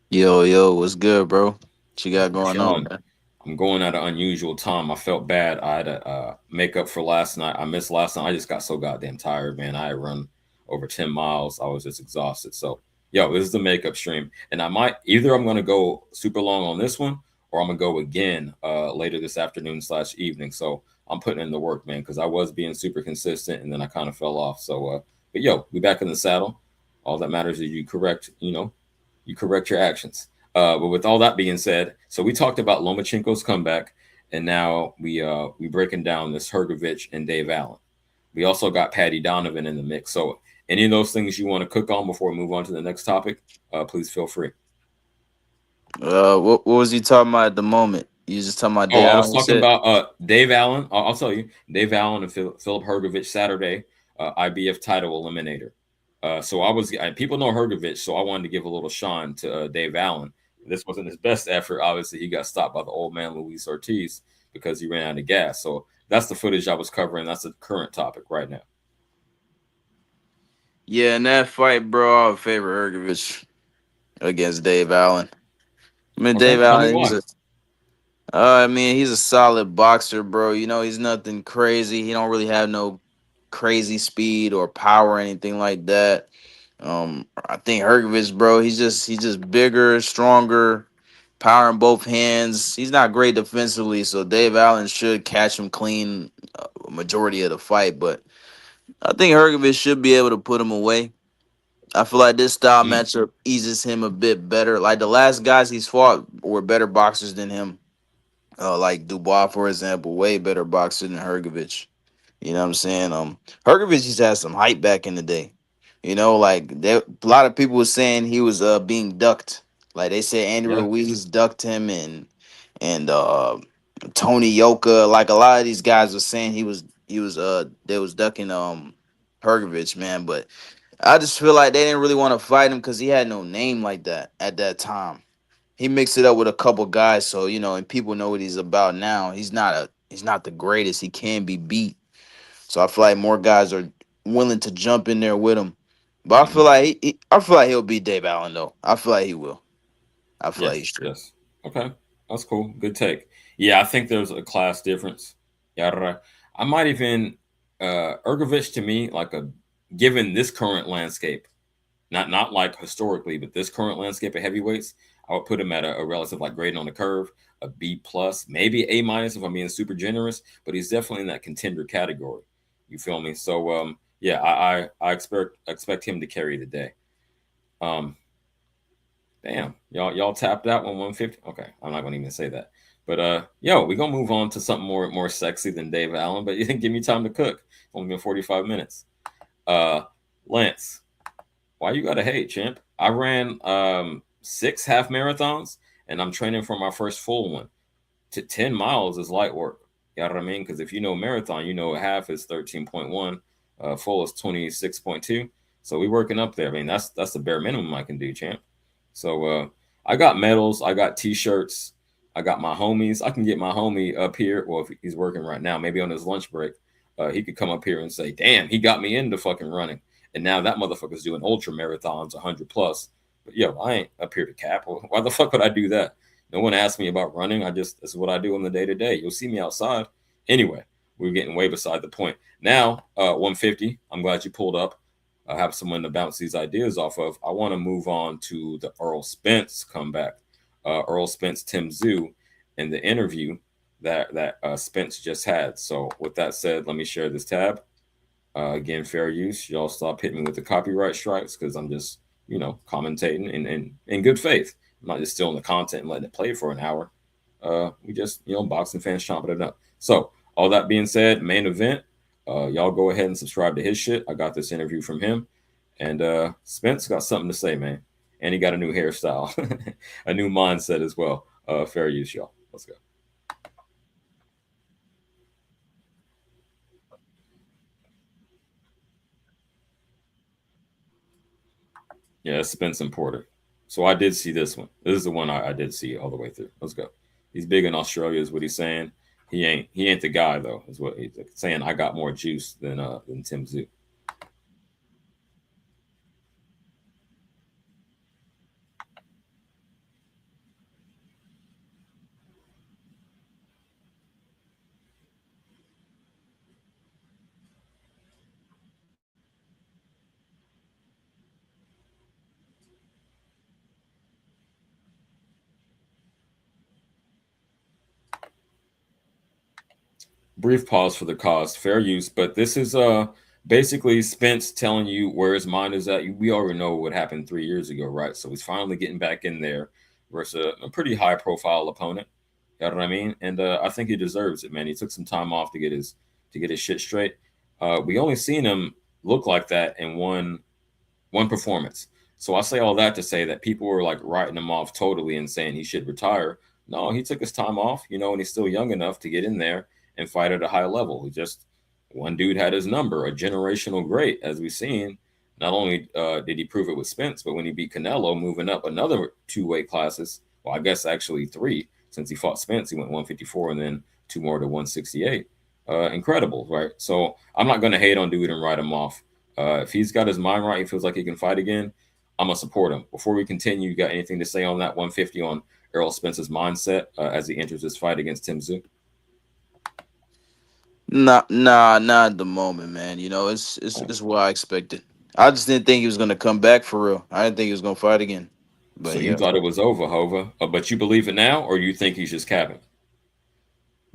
Yo, yo, what's good, bro? What you got I'm going on, chilling. man? I'm going at an unusual time. I felt bad. I had to make up for last night. I missed last night. I just got so goddamn tired, man. I had run over 10 miles. I was just exhausted. So, yo, this is the makeup stream. And I might either I'm going to go super long on this one or I'm going to go again later this afternoon / evening. So I'm putting in the work, man, because I was being super consistent and then I kind of fell off. So, but yo, we back in the saddle. All that matters is you correct your actions. But with all that being said, so we talked about Lomachenko's comeback, and now we breaking down this Hergovich and Dave Allen. We also got Patty Donovan in the mix. So any of those things you want to cook on before we move on to the next topic, please feel free. What was you talking about at the moment? You just talking about Oh, Dave I was Allen talking shit? about Dave Allen. I'll tell you, Dave Allen and Philip Hergovich Saturday, IBF title eliminator. So people know Hergovich, so I wanted to give a little shine to Dave Allen. This wasn't his best effort. Obviously, he got stopped by the old man Luis Ortiz because he ran out of gas. So that's the footage I was covering. That's the current topic right now. Yeah, in that fight, bro, I would favor Ergovich against Dave Allen. I mean, Okay, Dave tell me Allen, why. he's a solid boxer, bro. He's nothing crazy. He don't really have no crazy speed or power or anything like that. I think Hergovich, bro, he's just bigger, stronger, power in both hands. He's not great defensively, so Dave Allen should catch him clean majority of the fight. But I think Hergovich should be able to put him away. I feel like this style Mm, matchup eases him a bit better. Like the last guys he's fought were better boxers than him. Like Dubois, for example, way better boxer than Hergovich. You know what I'm saying? Hergovich just had some hype back in the day. A lot of people were saying he was being ducked. Like they said Andy yeah. Ruiz ducked him and Tony Yoka. Like a lot of these guys were saying he was they was ducking Hergovich, man. But I just feel like they didn't really want to fight him because he had no name like that at that time. He mixed it up with a couple guys, so and people know what he's about now. He's not the greatest. He can be beat. So I feel like more guys are willing to jump in there with him. But I Hmm. feel like I feel like he'll beat Dave Allen though. I feel like he will. I feel like he Yes, should. yes. Okay, that's cool. Good take. Yeah, I think there's a class difference. Yada. I might even Ergovich to me like a given this current landscape, not like historically, but this current landscape of heavyweights, I would put him at a relative like grading on the curve, a B plus, maybe A minus if I'm being super generous, but he's definitely in that contender category. You feel me? So yeah, I expect him to carry the day. Um, Damn, y'all tapped out 150. Okay, I'm not gonna even say that. But yo, we gonna move on to something more sexy than Dave Allen. But you didn't give me time to cook. It's only been 45 minutes. Uh, Lance, why you gotta hate, champ? I ran 6 half marathons, and I'm training for my first full one. To 10 miles is light work. You know what I mean? Because if you know marathon, you know half is 13.1, full is 26.2. So we working up there. I mean, that's the bare minimum I can do, champ. So I got medals, I got t-shirts, I got my homies. I can get my homie up here. Well, if he's working right now, maybe on his lunch break, he could come up here and say, "Damn, he got me into fucking running." And now that motherfucker's doing ultra marathons, 100 plus. But yo, I ain't up here to cap. Why the fuck would I do that? No one asked me about running. This is what I do on the day to day. You'll see me outside. Anyway, we're getting way beside the point. Now, 150. I'm glad you pulled up. I have someone to bounce these ideas off of. I want to move on to the Earl Spence comeback. Earl Spence, Tim Zoo, and the interview that Spence just had. So, with that said, let me share this tab. Again, fair use. Y'all stop hitting me with the copyright strikes because I'm just, commentating in good faith. I'm not just stealing the content and letting it play for an hour. We just, boxing fans chomping it up. So, all that being said, main event. Y'all go ahead and subscribe to his shit. I got this interview from him. And Spence got something to say, man. And he got a new hairstyle, a new mindset as well. Fair use, y'all. Let's go. Yeah, it's Spence and Porter. So I did see this one. This is the one I did see all the way through. Let's go. He's big in Australia, is what he's saying. He ain't the guy though, is what he's saying. I got more juice than Tim Zoo. Brief pause for the cause, fair use. But this is basically Spence telling you where his mind is at. We already know what happened 3 years ago, right? So he's finally getting back in there versus a pretty high profile opponent. You know what I mean? And I think he deserves it, man. He took some time off to get his shit straight. We only seen him look like that in one performance. So I say all that to say that people were like writing him off totally and saying he should retire. No, he took his time off, and he's still young enough to get in there and fight at a high level. He just one dude had his number, a generational great, as we've seen. Not only did he prove it with Spence, but when he beat Canelo, moving up another 2 weight classes. Well, I guess actually 3, since he fought Spence, he went 154 and then 2 more to 168. Incredible, right? So I'm not going to hate on dude and write him off. If he's got his mind right, he feels like he can fight again. I'm gonna support him. Before we continue, you got anything to say on that 150 on Errol Spence's mindset as he enters this fight against Tim Zoo? Not at the moment, man. It's what I expected. I just didn't think he was gonna come back for real. I didn't think he was gonna fight again. So But you yeah. thought it was over, Hova, but you believe it now, or you think he's just capping?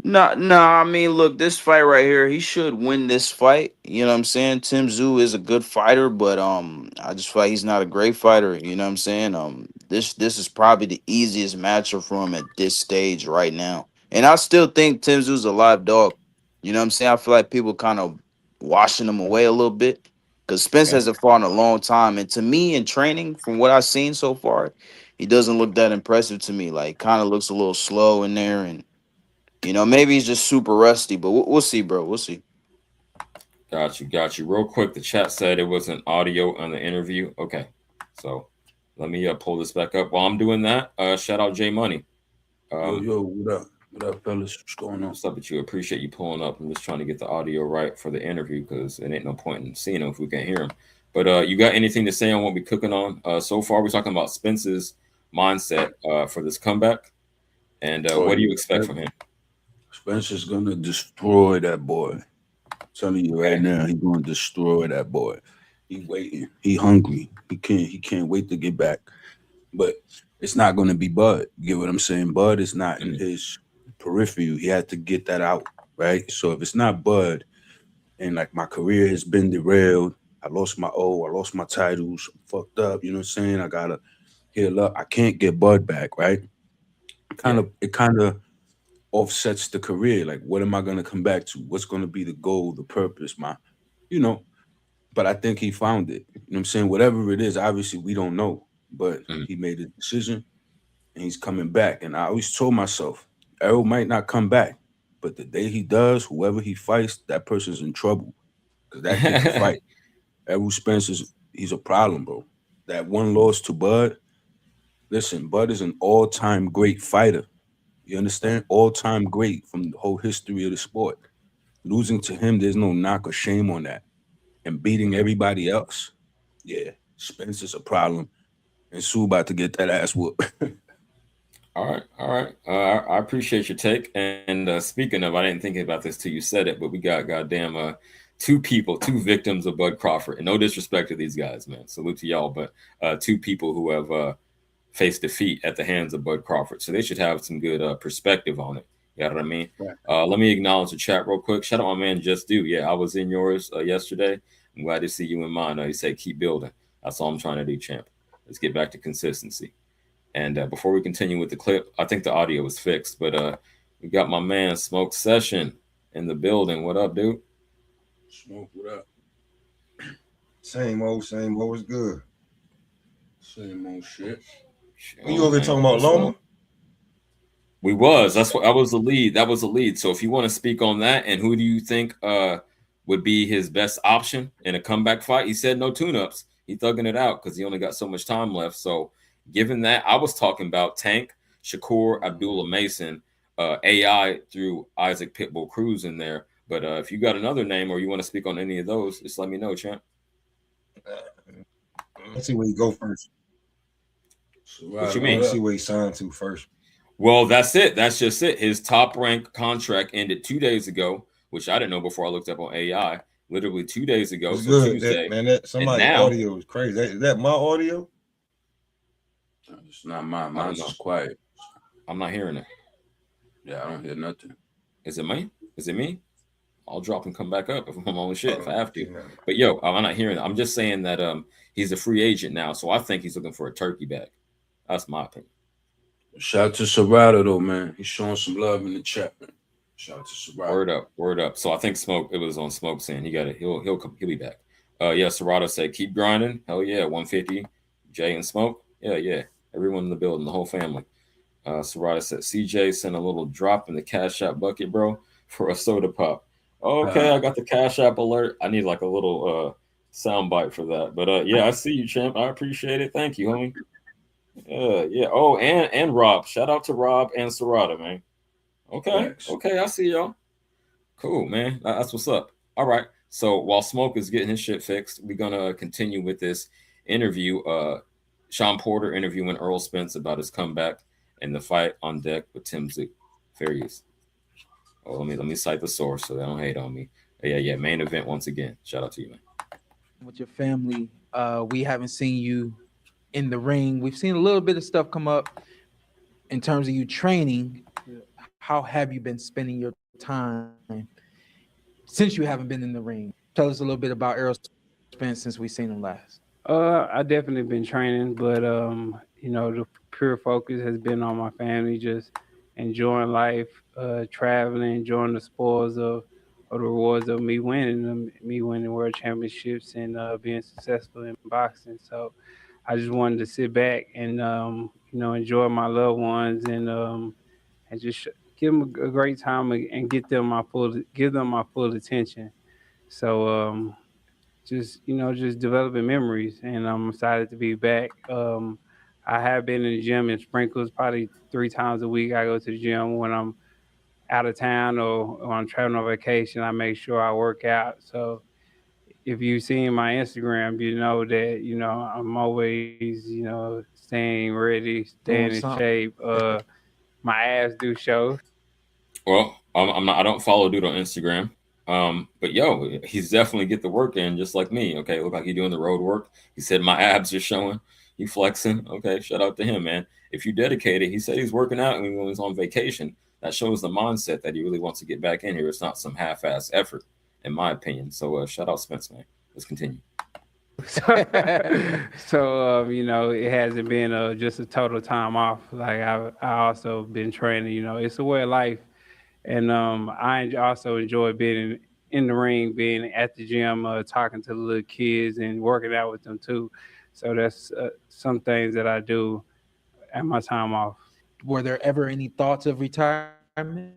No. I mean, look, this fight right here, he should win this fight. You know what I'm saying? Tim Zoo is a good fighter, but I just feel like he's not a great fighter. You know what I'm saying? This is probably the easiest matchup for him at this stage right now, and I still think Tim Zoo's a live dog. You know what I'm saying? I feel like people kind of washing him away a little bit because Spence Okay, hasn't fought in a long time, and to me, in training, from what I've seen so far, he doesn't look that impressive to me. Like, kind of looks a little slow in there and. Maybe he's just super rusty, but we'll see, bro. We'll see. got you. Real quick, the chat said it was an audio on the interview. Okay, so let me pull this back up. While I'm doing that, shout out J Money. Yo, Um, yo, what up? What up, fellas? What's going on? What's up with you? Appreciate you pulling up. I'm just trying to get the audio right for the interview because it ain't no point in seeing him if we can't hear him. But you got anything to say on what we cooking on so far? We're talking about Spence's mindset for this comeback, and Oh, what do you yeah. expect from him? Spencer's gonna destroy that boy. I'm telling you right Okay, now, he's gonna destroy that boy. He waiting. He hungry. He can't wait to get back. But it's not gonna be Bud. You get what I'm saying? Bud is not in Mhm. his periphery. He had to get that out, right? So if it's not Bud, and like my career has been derailed, I lost my titles, I'm fucked up, you know what I'm saying? I gotta heal up. I can't get Bud back, right? Yeah. It kind of offsets the career. Like, what am I gonna come back to? What's gonna be the goal, the purpose, my, you know? But I think he found it. You know what I'm saying? Whatever it is, obviously we don't know, but Mm. he made a decision and he's coming back. And I always told myself, Errol might not come back, but the day he does, whoever he fights, that person's in trouble because that kid could fight. Errol Spence is he's a problem, bro. That one loss to Bud. Listen, Bud is an all-time great fighter. You understand? All-time great from the whole history of the sport. Losing to him, there's no knock or shame on that. And beating everybody else, yeah, Spence is a problem. And Sue about to get that ass whooped. All right, all right. I appreciate your take. And speaking of, I didn't think about this till you said it, but we got goddamn two people, two victims of Bud Crawford. And no disrespect to these guys, man. Salute to y'all, but two people who have faced defeat at the hands of Bud Crawford. So they should have some good perspective on it. You know what I mean? Right. Let me acknowledge the chat real quick. Shout out my man Just Do. Yeah, I was in yours yesterday. I'm glad to see you in mine. He said keep building. That's all I'm trying to do, champ. Let's get back to consistency. And before we continue with the clip, I think the audio was fixed, but we got my man Smoke Session in the building. What up, dude? Smoke, what up? Same old, it's good. Same old shit. When you over here talking about Loma? We was. That's what I was the lead. That was the lead. So if you want to speak on that, and who do you think would be his best option in a comeback fight? He said no tune-ups. He thugging it out because he only got so much time left. So given that, I was talking about Tank, Shakur, Abdullah Mason, AI through Isaac Pitbull Cruz in there. But if you got another name or you want to speak on any of those, just let me know, champ. Let's see where you go first. So, What you mean? Let's see where he signed to first. Well, that's it. That's just it. His top rank contract ended 2 days ago, which I didn't know before I looked up on AI. Literally 2 days ago, It's so good, Tuesday. that somebody's now, audio is crazy. Is that my audio? It's not mine. Mine's just quiet. I'm not hearing it. Yeah, I don't hear nothing. Is it me? Is it me? I'll drop and come back up if I'm on shit if I have to. Yeah. But yo, I'm not hearing it. I'm just saying that he's a free agent now, so I think he's looking for a turkey bag. That's my opinion. Shout out to Serrata though, man. He's showing some love in the chat, man. Shout out to Serrata. Word up, word up. So I think Smoke. It was on Smoke saying he got it. He'll be back. Yeah, Serrata said keep grinding. Hell yeah, 150. Jay and Smoke. Yeah. Everyone in the building, the whole family. Serrata said CJ sent a little drop in the Cash App bucket, bro, for a soda pop. Okay, I got the Cash App alert. I need like a little sound bite for that. But yeah, I see you, champ. I appreciate it. Thank you, homie. Yeah. Oh, and Rob. Shout out to Rob and Serrata, man. Okay. Thanks. Okay, I see y'all. Cool, man. That's what's up. All right. So while Smoke is getting his shit fixed, we're gonna continue with this interview. Sean Porter interviewing Earl Spence about his comeback and the fight on deck with Tim Zook. Fair use. Oh, let me cite the source so they don't hate on me. Yeah. Main event once again. Shout out to you, man. With your family, we haven't seen you in the ring. We've seen a little bit of stuff come up in terms of you training. How have you been spending your time since you haven't been in the ring? Tell us a little bit about Errol Spence since we've seen him last. I definitely been training, but the pure focus has been on my family, just enjoying life, traveling, enjoying the spoils of the rewards of me winning world championships and being successful in boxing. So I just wanted to sit back and enjoy my loved ones and just give them a great time and give them my full attention. So just developing memories, and I'm excited to be back. I have been in the gym in Sprinkles probably 3 times a week. I go to the gym when I'm out of town or when I'm traveling on vacation. I make sure I work out. So if you've seen my Instagram, you know that I'm always staying ready, staying in shape. My abs do show. Well, I'm not. I don't follow dude on Instagram. But yo, he's definitely get the work in just like me. Okay, look like he's doing the road work. He said my abs are showing. He flexing. Okay, shout out to him, man. If you dedicated, he said he's working out when he's on vacation. That shows the mindset that he really wants to get back in here. It's not some half-ass effort, in my opinion. So shout out Spence, man. Let's continue. You know, it hasn't been just a total time off. Like I also been training. You know, it's a way of life, and also enjoy being in the ring, being at the gym, talking to the little kids and working out with them too. So that's some things that I do at my time off. Were there ever any thoughts of retirement?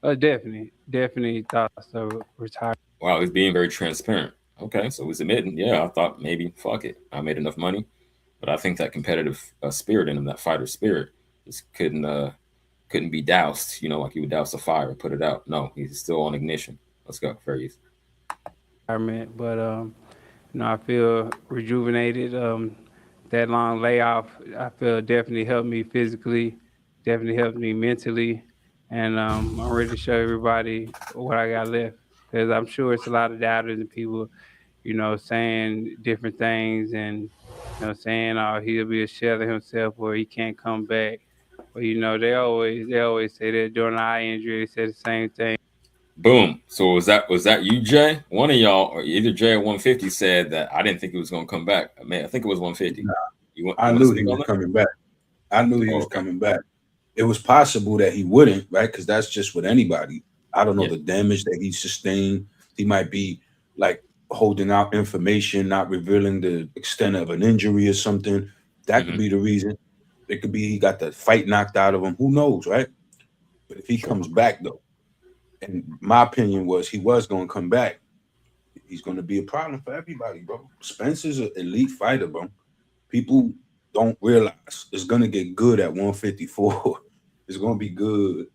Definitely thoughts of retiring. Wow, he's being very transparent. Okay, so he's admitting, yeah, I thought maybe fuck it, I made enough money, but I think that competitive spirit in him, that fighter spirit, just couldn't be doused. You know, like you would douse a fire and put it out. No, he's still on ignition. Let's go, fair use. Retirement, but you know, I feel rejuvenated. That long layoff, I feel definitely helped me physically, definitely helped me mentally, and I'm ready to show everybody what I got left. Because I'm sure it's a lot of doubters and people, you know, saying different things and you know saying, "Oh, he'll be a shell of himself," or he can't come back. But you know, they always say that during the eye injury, they say the same thing. Boom. So was that you, Jay? One of y'all, or either Jay or 150, said that I didn't think he was going to come back. I mean, I think it was 150. I You want to knew he speak was on that? coming back. I knew he Oh, was okay. coming back. It was possible that he wouldn't, right? Because that's just with anybody. I don't know Yeah. the damage that he sustained. He might be like holding out information, not revealing the extent of an injury or something. That could Hmm. be the reason. It could be he got the fight knocked out of him. Who knows, right? But if he Sure. comes back though, and my opinion was he was going to come back, he's going to be a problem for everybody, bro. Spencer's an elite fighter, bro. People don't realize it's going to get good at 154. It's going to be good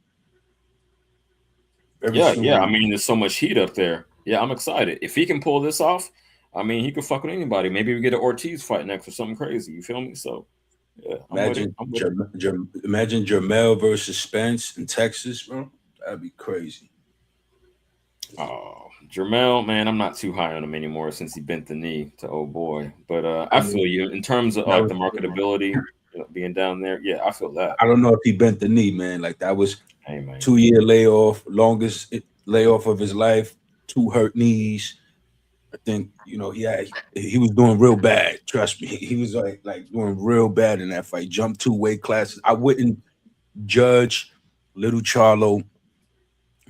very Yeah, yeah. I soon. mean, there's so much heat up there. Yeah, I'm excited. If he can pull this off, I mean, he could fuck with anybody. Maybe we get an Ortiz fight next or something crazy. You feel me? So, yeah, I'm with it. Imagine, I'm with it. imagine Jermel versus Spence in Texas, bro. That'd be crazy. Oh, Jermel, man, I'm not too high on him anymore since he bent the knee to old boy. But I I mean, feel you in terms of that like was. the marketability, being down there. Yeah, I feel that. I don't know if he bent the knee, man. Like that was Hey, man. 2 year layoff, longest layoff of his life. Two hurt knees. I think he was doing real bad. Trust me, he was like doing real bad in that fight. Jumped 2 weight classes. I wouldn't judge Little Charlo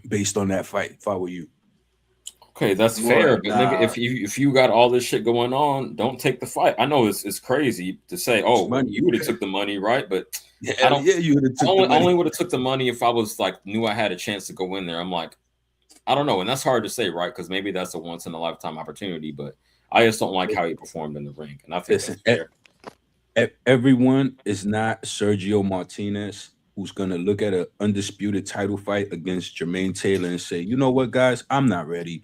based on that fight if I were you. Okay, that's fair, What? but nigga, Nah. if you got all this shit going on, don't take the fight. I know it's crazy to say, It's oh, well, money. you would have took the money, right? But I Hell don't. yeah, you would have I took the only money. would have took the money if I was like knew I had a chance to go in there. I'm like, I don't know, and that's hard to say, right? Because maybe that's a once in a lifetime opportunity, but I just don't like how he performed in the ring, and I think Listen, that's fair. everyone is not Sergio Martinez who's gonna look at an undisputed title fight against Jermaine Taylor and say, you know what, guys, I'm not ready.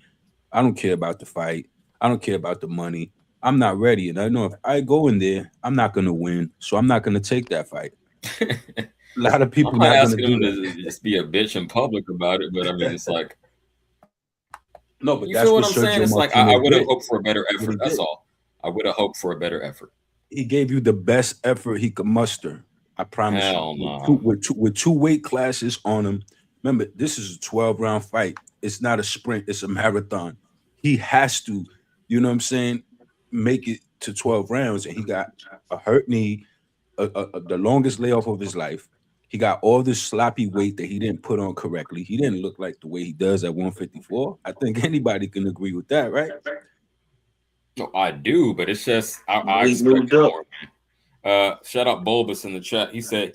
I don't care about the fight. I don't care about the money. I'm not ready. And I know if I go in there, I'm not gonna win. So I'm not gonna take that fight. A lot of I'm people not not gonna asking do him to just be a bitch in public about it, but I mean, it's like, no, but you feel that's what what I'm saying? Sergio It's like I Martinez would have did. hoped for a better What he effort. That's did. all. I would have hoped for a better effort. He gave you the best effort he could muster. I promise you. Hell With two no. with two with 2 weight classes on him. Remember, this is a 12 round fight. It's not a sprint, it's a marathon. He has to, you know what I'm saying, make it to 12 rounds. And he got a hurt knee, the longest layoff of his life. He got all this sloppy weight that he didn't put on correctly. He didn't look like the way he does at 154. I think anybody can agree with that, right? No, I do, but it's just I We expect moved up. more. Shout out Bulbus in the chat. He said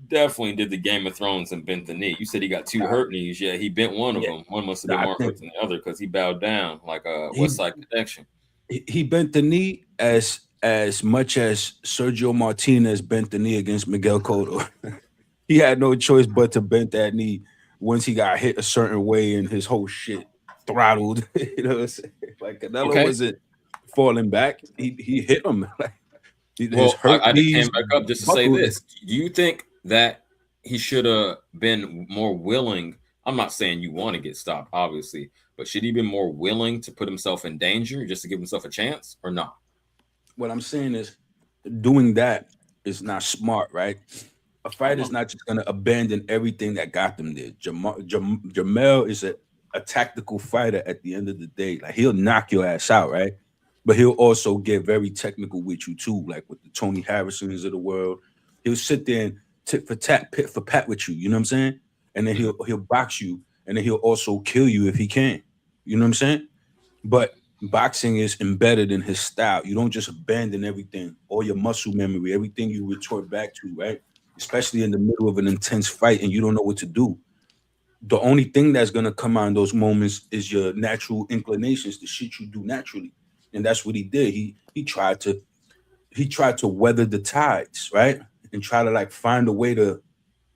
definitely did the Game of Thrones and bent the knee. You said he got two Nah, hurt knees. Yeah, he bent one of yeah, them. One must have nah, been I more think hurt than the other because he bowed down like a he West Side Connection. he bent the knee as much as Sergio Martinez bent the knee against Miguel Cotto. He had no choice but to bend that knee once he got hit a certain way and his whole shit throttled. You know what I'm saying? Like Canelo Okay. wasn't falling back. He hit him. Like his Well, hurt I just knees came back up just to say buckled. this. Do you think that he should have been more willing? I'm not saying you want to get stopped, obviously, but should he been more willing to put himself in danger just to give himself a chance or not? What I'm saying is doing that is not smart, right? A I don't fighter's know. not just gonna abandon everything that got them there. Jamel is a a tactical fighter at the end of the day. Like he'll knock your ass out, right? But he'll also get very technical with you too, like with the Tony Harrisons of the world. He'll sit there and tit for tat, pit for pat with you. You know what I'm saying? And then Mhm. he'll box you, and then he'll also kill you if he can. You know what I'm saying? But boxing is embedded in his style. You don't just abandon everything, all your muscle memory, everything you retort back to, right? Especially in the middle of an intense fight and you don't know what to do. The only thing that's gonna come out in those moments is your natural inclinations, the shit you do naturally. And that's what he did. He tried to weather the tides, right? And try to like find a way to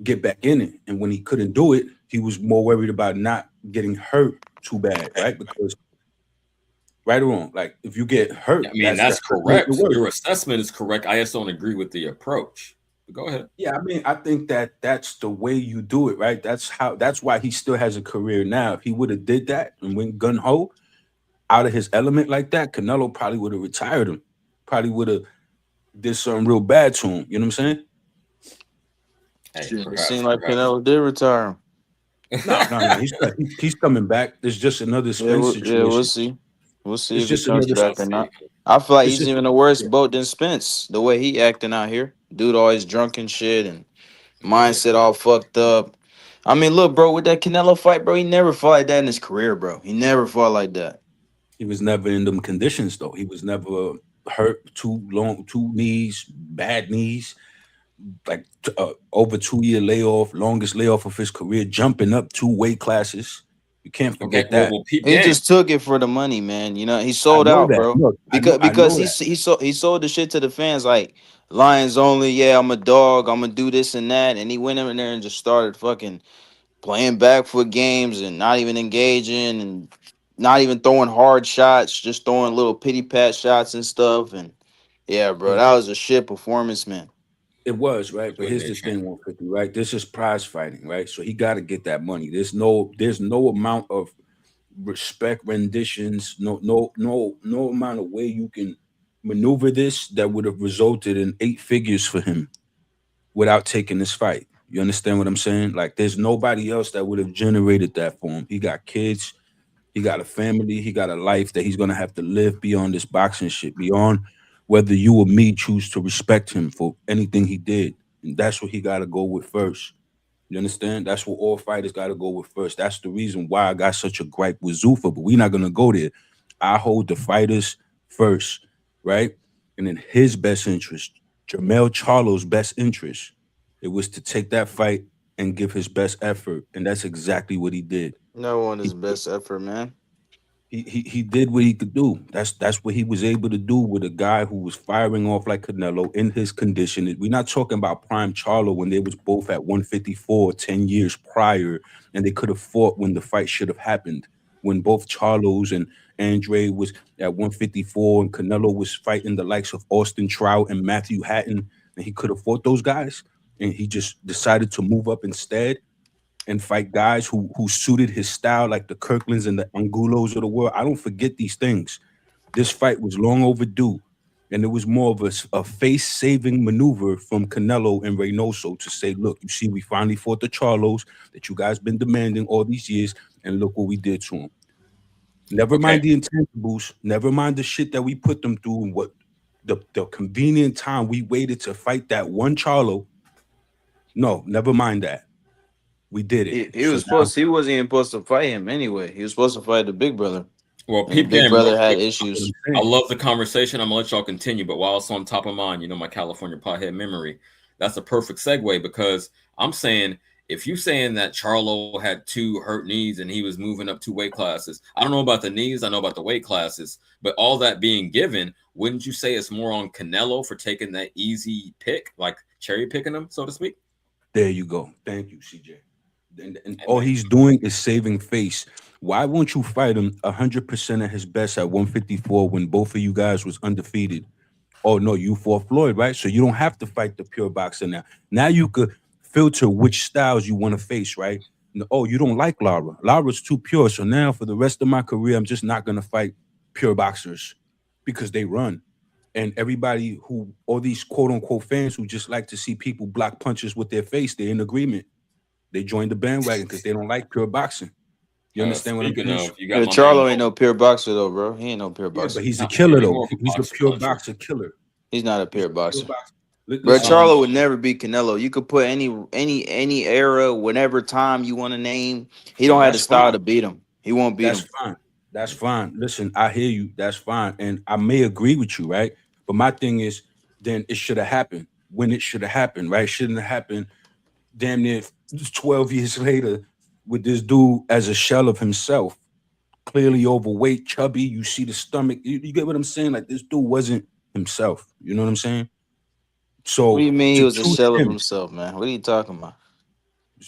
get back in it. And when he couldn't do it, he was more worried about not getting hurt too bad, right? Because right or wrong, like if you get hurt, I mean, that's that's gonna make it correct. worse. Your assessment is correct. I just don't agree with the approach. But go ahead. Yeah, I mean, I think that that's the way you do it, right? That's why he still has a career now. If he would have did that and went gun ho out of his element like that, Canelo probably would have retired him. Probably would have did something real bad to him. You know what I'm saying? Hey, Shit, it perhaps, seemed like perhaps. Canelo did retire him. No, no, no. He's coming back. There's just another Yeah, Spence we'll situation. see. We'll see It's if he just comes another. Shall back or see. not. I feel like It's he's just even a worse yeah. boat than Spence. The way he acting out here, dude, always drunk and shit, and Yeah. mindset all fucked up. I mean, look, bro, with that Canelo fight, bro, he never fought like that in his career, bro. He never fought like that. He was never in them conditions though. He was never hurt too long, two knees, bad knees, like over 2 year layoff, longest layoff of his career, jumping up two weight classes. You can't Okay. forget Well, that. well, peep He game. just took it for the money, man. You know, he I sold know out, that. bro. Look, I Because know that. he sold the shit to the fans like Lions only. Yeah, I'm a dog. I'm gonna do this and that. And he went in there and just started fucking playing back foot games and not even engaging and not even throwing hard shots, just throwing little pity pat shots and stuff. And yeah, bro, He, that was a shit performance, man. it was right, That's but what he here's made the champ. thing, 150, right? This is prize fighting, right? So he got to get that money. There's no amount of respect renditions, no amount of way you can maneuver this that would have resulted in 8 figures for him without taking this fight. You understand what I'm saying? Like there's nobody else that would have generated that for him. He got kids, he got a family, he got a life that he's gonna have to live beyond this boxing shit, beyond whether you or me choose to respect him for anything he did. And that's what he gotta go with first. You understand? That's what all fighters gotta go with first. That's the reason why I got such a gripe with Zufa, but we're not gonna go there. I hold the fighters first, right? And in his best interest, Jamel Charlo's best interest, it was to take that fight and give his best effort. And that's exactly what he did. No one He his best effort, man. he did what he could do. That's what he was able to do with a guy who was firing off like Canelo in his condition. We're not talking about prime Charlo when they was both at 154 10 years prior, and they could have fought when the fight should have happened. When both Charlos and Andre was at 154 and Canelo was fighting the likes of Austin Trout and Matthew Hatton, and he could have fought those guys, and he just decided to move up instead and fight guys who suited his style, like the Kirklands and the Angulos of the world. I don't forget these things. This fight was long overdue, and it was more of a face-saving maneuver from Canelo and Reynoso to say, "Look, you see, we finally fought the Charlos that you guys been demanding all these years, and look what we did to them. Never Okay. mind the intangibles, never mind the shit that we put them through, and what the convenient time we waited to fight that one Charlo. No, never mind that. We did it. So now He wasn't even supposed to fight him anyway. He was supposed to fight the big brother. Well, And the peep big game, real brother had quick. that's what I'm issues. I saying. love the conversation. I'm gonna let y'all continue, but while it's on top of mind, my California pothead memory, that's a perfect segue because I'm saying if you saying that Charlo had two hurt knees and he was moving up two weight classes, I don't know about the knees, I know about the weight classes, but all that being given, wouldn't you say it's more on Canelo for taking that easy pick, like cherry picking them, so to speak? There you go. Thank you, CJ. And Hey, all man. he's doing is saving face. Why won't you fight him 100% at his best at 154 when both of you guys was undefeated? Oh no, you fought Floyd, right? So you don't have to fight the pure boxer now. Now you could filter which styles you want to face, right? Oh, you don't like Lara. Lara's too pure. So now for the rest of my career, I'm just not gonna fight pure boxers because they run. And everybody who, all these quote unquote fans who just like to see people block punches with their face, they're in agreement. They joined the bandwagon because they don't like pure boxing. You understand what I'm Speaking saying? of, you got Yeah, my man. Charlo ain't no pure boxer though, bro. He ain't no pure Yeah, but boxer. he's a Not killer pure. He's though. more of a He's a boxer pure puncher. boxer killer. He's not a He's pure a pure boxer. boxer. Bro, Listen, Charlo would never beat Canelo. You could put any era, whatever time you want to name. He don't have the that's style fine. to beat him. He won't beat That's him. fine. That's fine. Listen, I hear you. That's fine. And I may agree with you, right? But my thing is, then it should have happened when it should have happened, right? Shouldn't have happened damn near 12 years later with this dude as a shell of himself, clearly overweight, chubby. You see the stomach. You get what I'm saying? Like this dude wasn't himself. You know what I'm saying? What do So you mean he to was a choose shell of him, himself, man? What are you talking about?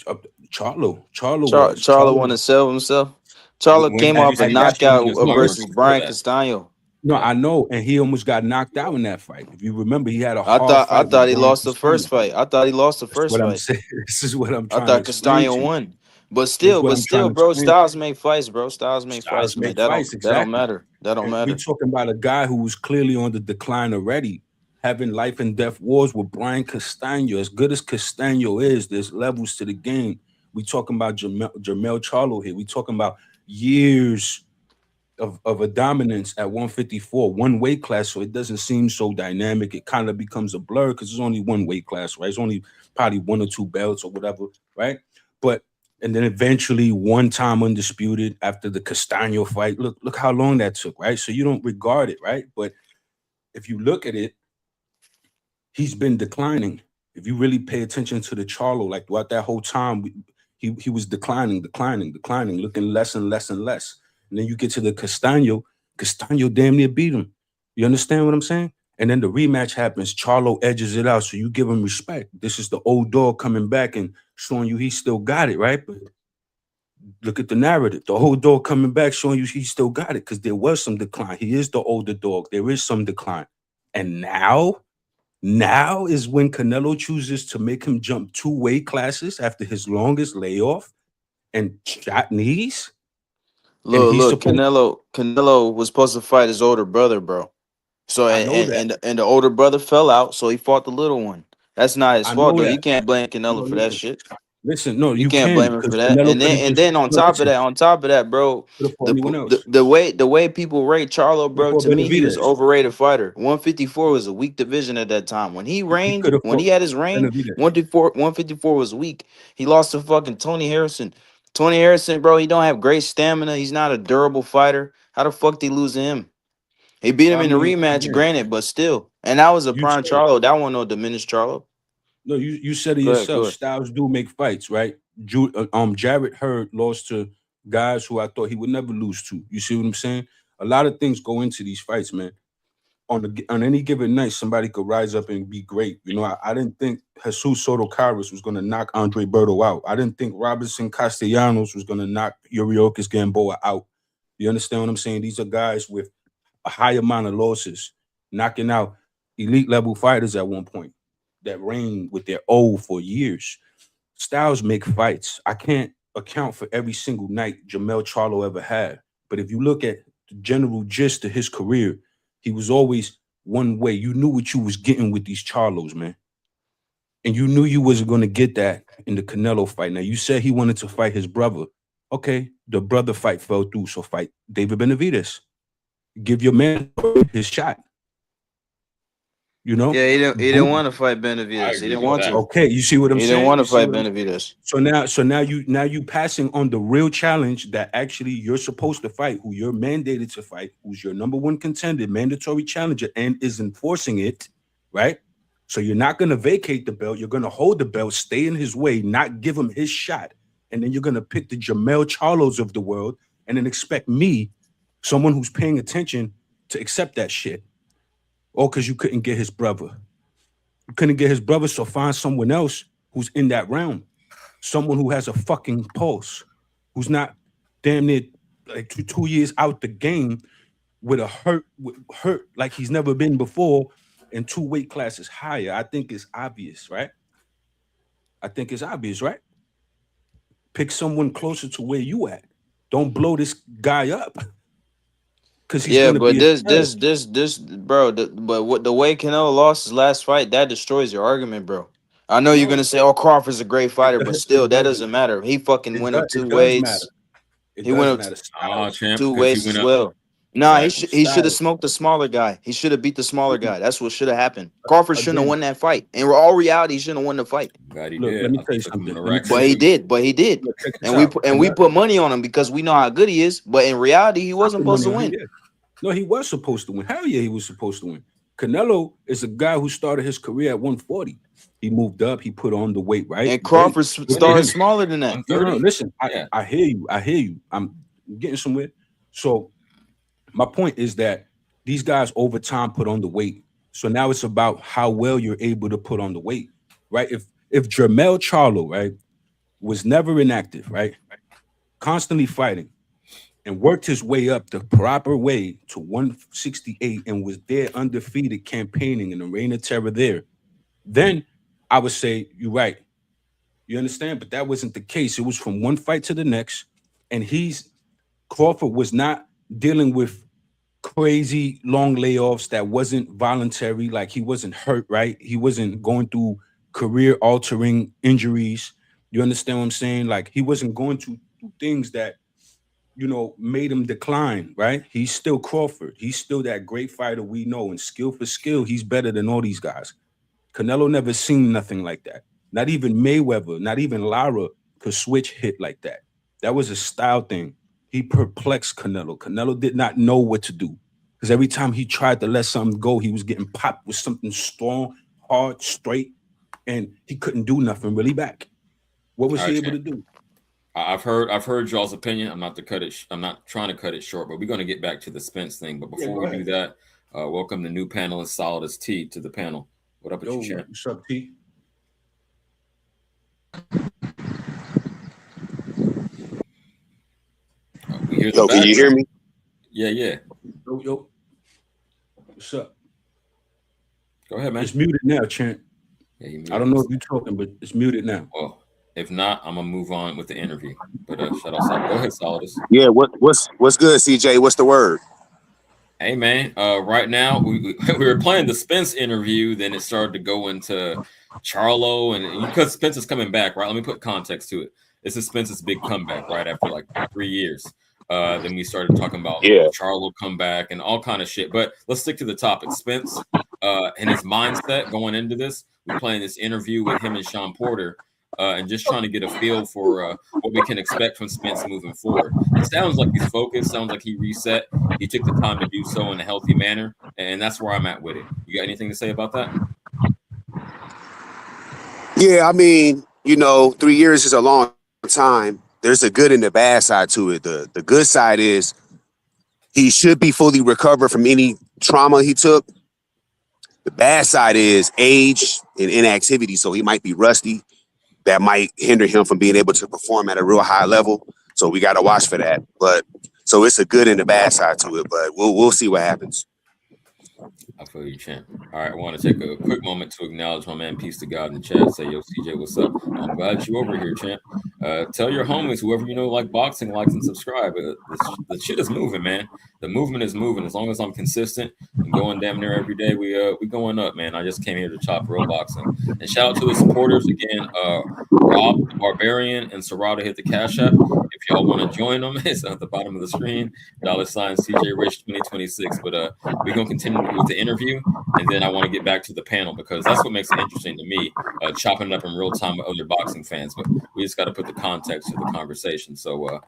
uh, Charlo was. Charlo Charlo want was. to sell himself. Charlo When came Have off you a seen him exactly. knockout in his No, numbers versus listen. before Brian that? Castano. No, Yeah. I know, and he almost got knocked out in that fight. If you remember, he had a I hard thought I fight with thought he Brian lost the Castano. first fight. I thought he lost the That's first what I'm fight. saying. This is what I'm I trying to thought explain Castano to you. won. But This is still, what but I'm trying still, to bro, explain to you. Styles make fights, bro. Styles make Styles fights, man. make fights, That don't exactly. matter. That don't And we matter. talking about a guy who was clearly on the decline already, having life and death wars with Brian Castano. As good as Castano is, there's levels to the game. We talking about Jermell Charlo here. We talking about years of a dominance at 154, one weight class, so it doesn't seem so dynamic. It kind of becomes a blur because it's only one weight class, right? It's only probably one or two belts or whatever, right? But and then eventually one time undisputed after the Castano fight. Look how long that took, right? So you don't regard it, right? But if you look at it, he's been declining. If you really pay attention to the Charlo, like throughout that whole time, he was declining, looking less and less and less. And then you get to the Castano damn near beat him. You understand what I'm saying? And then the rematch happens. Charlo edges it out, so you give him respect. This is the old dog coming back and showing you he still got it, right? But look at the narrative. The old dog coming back, showing you he still got it because there was some decline. He is the older dog. There is some decline. And now is when Canelo chooses to make him jump two weight classes after his longest layoff and shot knees. And he's Look, supposed, Canelo was supposed to fight his older brother, bro. So I know that. and the older brother fell out, so he fought the little one. That's not his I fault know though. that. You can't blame No, Canelo for that listen. shit. Listen, no, You you can't can blame him because for that. Canelo could have And just then no, listen, on top of that, bro, could have fought anyone else. the way people rate Charlo, Could have bro, fought to me he was Benavidez. overrated fighter. 154 was a weak division at that time. He could have When fought he had his reign, Benavidez. 154 was weak. He lost to fucking Tony Harrison. Tony Harrison, bro, he don't have great stamina. He's not a durable fighter. How the fuck did he lose to him? He beat him I in the mean, rematch, again, granted, but still. And that was a you prime said it. Charlo. That one no diminished Charlo. No, you said it Go ahead, go yourself. ahead. Styles do make fights, right? Jarrett Hurd lost to guys who I thought he would never lose to. You see what I'm saying? A lot of things go into these fights, man. On any given night, somebody could rise up and be great. You know, I didn't think Jesus Soto Kairos was going to knock Andre Berto out. I didn't think Robinson Castellanos was going to knock Yuriorkis Gamboa out. You understand what I'm saying? These are guys with a high amount of losses, knocking out elite level fighters at one point that reigned with their O for years. Styles make fights. I can't account for every single night Jamel Charlo ever had. But if you look at the general gist of his career, he was always one way. You knew what you was getting with these Charlos, man. And you knew you wasn't going to get that in the Canelo fight. Now, you said he wanted to fight his brother. Okay, the brother fight fell through, so fight David Benavidez. Give your man his shot. You know? Yeah, he didn't Boom. want to fight I Benavidez. He agree didn't with want that. to. Okay, you see what I'm He didn't saying? want You to see fight what I'm Benavidez. so now you passing on the real challenge that actually you're supposed to fight, who you're mandated to fight, who's your number one contender, mandatory challenger, and is enforcing it, right? So you're not gonna vacate the belt, you're gonna hold the belt, stay in his way, not give him his shot, and then you're gonna pick the Jamel Charlos of the world and then expect me, someone who's paying attention, to accept that shit. All because you couldn't get his brother. You couldn't get his brother, so find someone else who's in that realm. Someone who has a fucking pulse, who's not damn near like 2 years out the game with a hurt like he's never been before and two weight classes higher. I think it's obvious, right? I think it's obvious, right? Pick someone closer to where you at. Don't blow this guy up because he's Yeah, gonna but be a threat. bro. But what the way Canelo lost his last fight, that destroys your argument, bro. I know you're No, gonna say, "Oh, Crawford's a great it fighter," but does. still, It that doesn't. doesn't matter. He fucking It went does. up two It does matter. weights. It He went doesn't up matter. Oh, Styles. champ, two because he weights went as up. well. Nah, Exactly. he should have Styles. smoked the smaller guy. He should have beat the smaller guy. That's what should have happened. Crawford shouldn't have Again, won that fight. In all reality, he shouldn't have won the fight. Glad he look, did. let me I tell you took him on something. the Let me tell record you But he too. something. did. But he did. Look, check this And we out. put and we put money on him because we know how good he is. But in reality, he I wasn't put supposed money to on him. win. Yeah. No, he was supposed to win. Hell yeah, he was supposed to win. Canelo is a guy who started his career at 140. He moved up. He put on the weight, right? And Great. Crawford Good for started him. smaller than that. No, no, no. 130. Listen, Yeah. I hear you. I hear you. I'm getting somewhere. So my point is that these guys over time put on the weight. So now it's about how well you're able to put on the weight, right? If Jermel Charlo, right, was never inactive, right, constantly fighting and worked his way up the proper way to 168 and was there undefeated campaigning in the reign of terror there, then I would say you're right. You understand? But that wasn't the case. It was from one fight to the next, and Crawford was not dealing with crazy long layoffs that wasn't voluntary, like he wasn't hurt, right? He wasn't going through career altering injuries. You understand what I'm saying? Like he wasn't going through things that made him decline, right? He's still Crawford. He's still that great fighter we know, and skill for skill, he's better than all these guys. Canelo never seen nothing like that. Not even Mayweather, not even Lara could switch hit like that. That was a style thing. He perplexed Canelo. Canelo did not know what to do because every time he tried to let something go, he was getting popped with something strong, hard, straight, and he couldn't do nothing really back. What was All he right, able to champ. do? I've heard y'all's opinion. I'm not trying to cut it short, but we're going to get back to the Spence thing. But Yeah, before go we do ahead. that, welcome the new panelist, Solid as T, to the panel. What up with Yo, you, champ? what's up, T? We hear the Yo, can you hear background. me? Yeah, yeah. Yo, what's up? Go ahead, man. It's muted now, Chant. Yeah, you I don't know muted. if you're talking, but it's muted now. Well, if not, I'm gonna move on with the interview. But shout out, Solid. Go ahead, Solidus. Yeah, what's good, CJ? What's the word? Hey, man. Right now we were playing the Spence interview. Then it started to go into Charlo, and because Spence is coming back, right? Let me put context to it. This is Spence's big comeback, right after like 3 years. Then we started talking about Yeah. the Charlo comeback and all kind of shit. But let's stick to the topic. Spence and his mindset going into this. We're playing this interview with him and Sean Porter, and just trying to get a feel for what we can expect from Spence moving forward. It sounds like he's focused. Sounds like he reset. He took the time to do so in a healthy manner, and that's where I'm at with it. You got anything to say about that? Yeah, I mean, 3 years is a long time. There's a good and the bad side to it. The good side is he should be fully recovered from any trauma he took. The bad side is age and inactivity. So he might be rusty. That might hinder him from being able to perform at a real high level. So we got to watch for that. But so it's a good and a bad side to it. But we'll see what happens. I feel you, champ. All right, I want to take a quick moment to acknowledge my man, Peace to God in the chat. Say, yo, CJ, what's up? I'm glad you over here, champ. Tell your homies, whoever you know like boxing, likes and subscribe. The shit is moving, man. The movement is moving. As long as I'm consistent and going damn near every day, we going up, man. I just came here to chop real boxing. And shout out to the supporters again. Rob the Barbarian and Serrata hit the cash app. If y'all want to join them, it's at the bottom of the screen. $ CJ Rich 2026. But we're gonna continue with the interview, and then I want to get back to the panel because that's what makes it interesting to me, chopping it up in real time with other boxing fans. But we just got to put the context to the conversation. So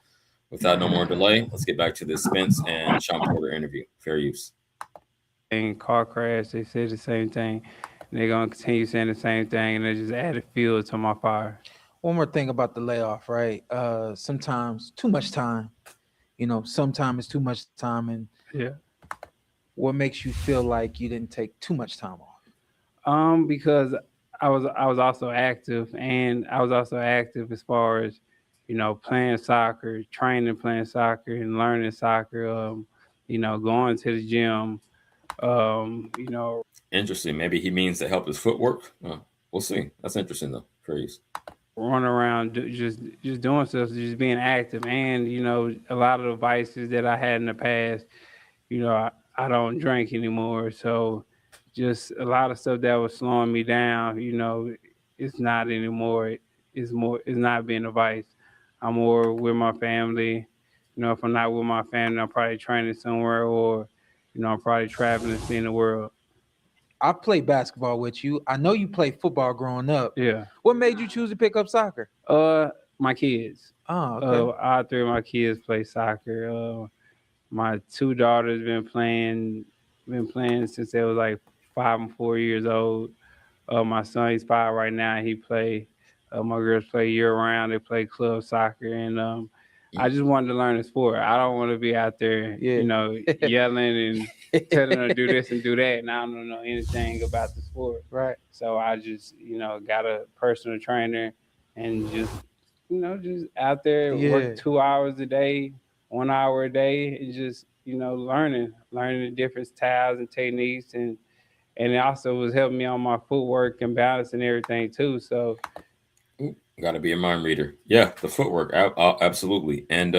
without no more delay, let's get back to the Spence and Sean Porter interview. Fair use. And car crash, they said the same thing. And they're gonna continue saying the same thing, and they just added fuel to my fire. One more thing about the layoff, right? Sometimes too much time. Sometimes it's too much time, and Yeah. what makes you feel like you didn't take too much time off? Because I was also active, and I was also active as far as playing soccer, training, playing soccer, and learning soccer. Going to the gym. Interesting. Maybe he means to help his footwork. We'll see. That's interesting though. Fair use. Run around, just doing stuff, just being active, and a lot of the vices that I had in the past. I don't drink anymore, so just a lot of stuff that was slowing me down. It's not anymore. It's not being a vice. I'm more with my family, if I'm not with my family, I'm probably training somewhere, or I'm probably traveling, seeing the world. I played basketball with you. I know you played football growing up. Yeah. What made you choose to pick up soccer? My kids. Oh, okay. All three of my kids play soccer. My two daughters been playing since they was like 5 and 4 years old. My son, he's 5 right now. He play. My girls play year round. They play club soccer, and I just wanted to learn the sport. I don't want to be out there, Yeah. yelling and telling them to do this and do that, and I don't know anything about the sport. Right. So I just, got a personal trainer, and just out there Yeah. work 2 hours a day, 1 hour a day, and just, learning the different styles and techniques, and it also was helping me on my footwork and balance and everything too. So Got to be a mind reader. Yeah, the footwork, absolutely. And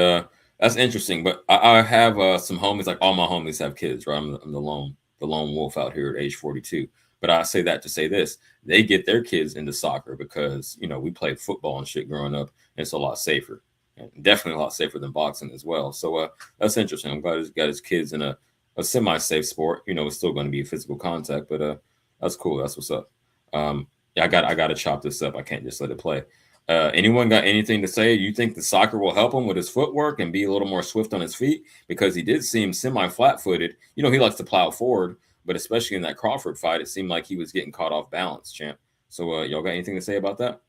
that's interesting. But I have some homies, like all my homies have kids, right? I'm the lone wolf out here at age 42. But I say that to say this: they get their kids into soccer because we played football and shit growing up, and it's a lot safer, and definitely a lot safer than boxing as well. So that's interesting. I'm glad he's got his kids in a semi-safe sport. It's still going to be physical contact, but that's cool. That's what's up. Yeah, I got to chop this up. I can't just let it play. Anyone got anything to say? You think the soccer will help him with his footwork and be a little more swift on his feet? Because he did seem semi-flat-footed. He likes to plow forward, but especially in that Crawford fight, it seemed like he was getting caught off balance, champ. So y'all got anything to say about that?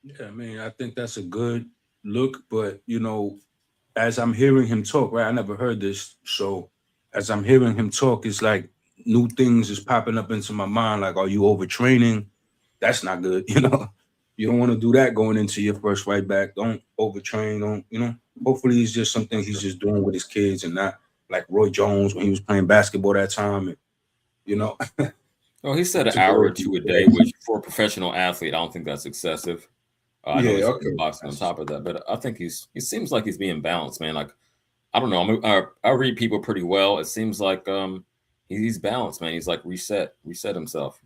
Yeah, I mean, I think that's a good look, but as I'm hearing him talk, right? I never heard this, so as I'm hearing him talk, it's like new things is popping up into my mind. Like, are you overtraining? That's not good, You don't want to do that going into your first fight back. Don't overtrain. Don't. Hopefully, it's just something he's just doing with his kids and not like Roy Jones when he was playing basketball that time. And, Well, he said an to hour go or two a day, which for a professional athlete, I don't think that's excessive. I know yeah, he's okay. boxing on top of that, but I think he seems like he's being balanced, man. Like, I don't know. I read people pretty well. It seems like he's balanced, man. He's like reset himself,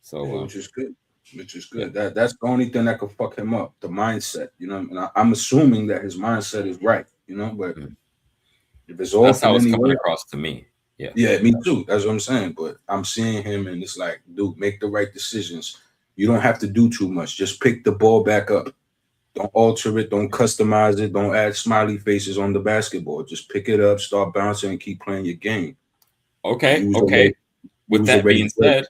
So Yeah, which is good. Which is yeah. good. That's the only thing that could fuck him up. The mindset, And I'm assuming that his mindset is right, But Mhm. if it's That's off in how it's any coming way, across to me. Yeah. yeah, me too. That's what I'm saying. But I'm seeing him, and it's like, dude, make the right decisions. You don't have to do too much. Just pick the ball back up. Don't alter it. Don't customize it. Don't add smiley faces on the basketball. Just pick it up, start bouncing, and keep playing your game. And Okay. Okay. he With was that already being great. said,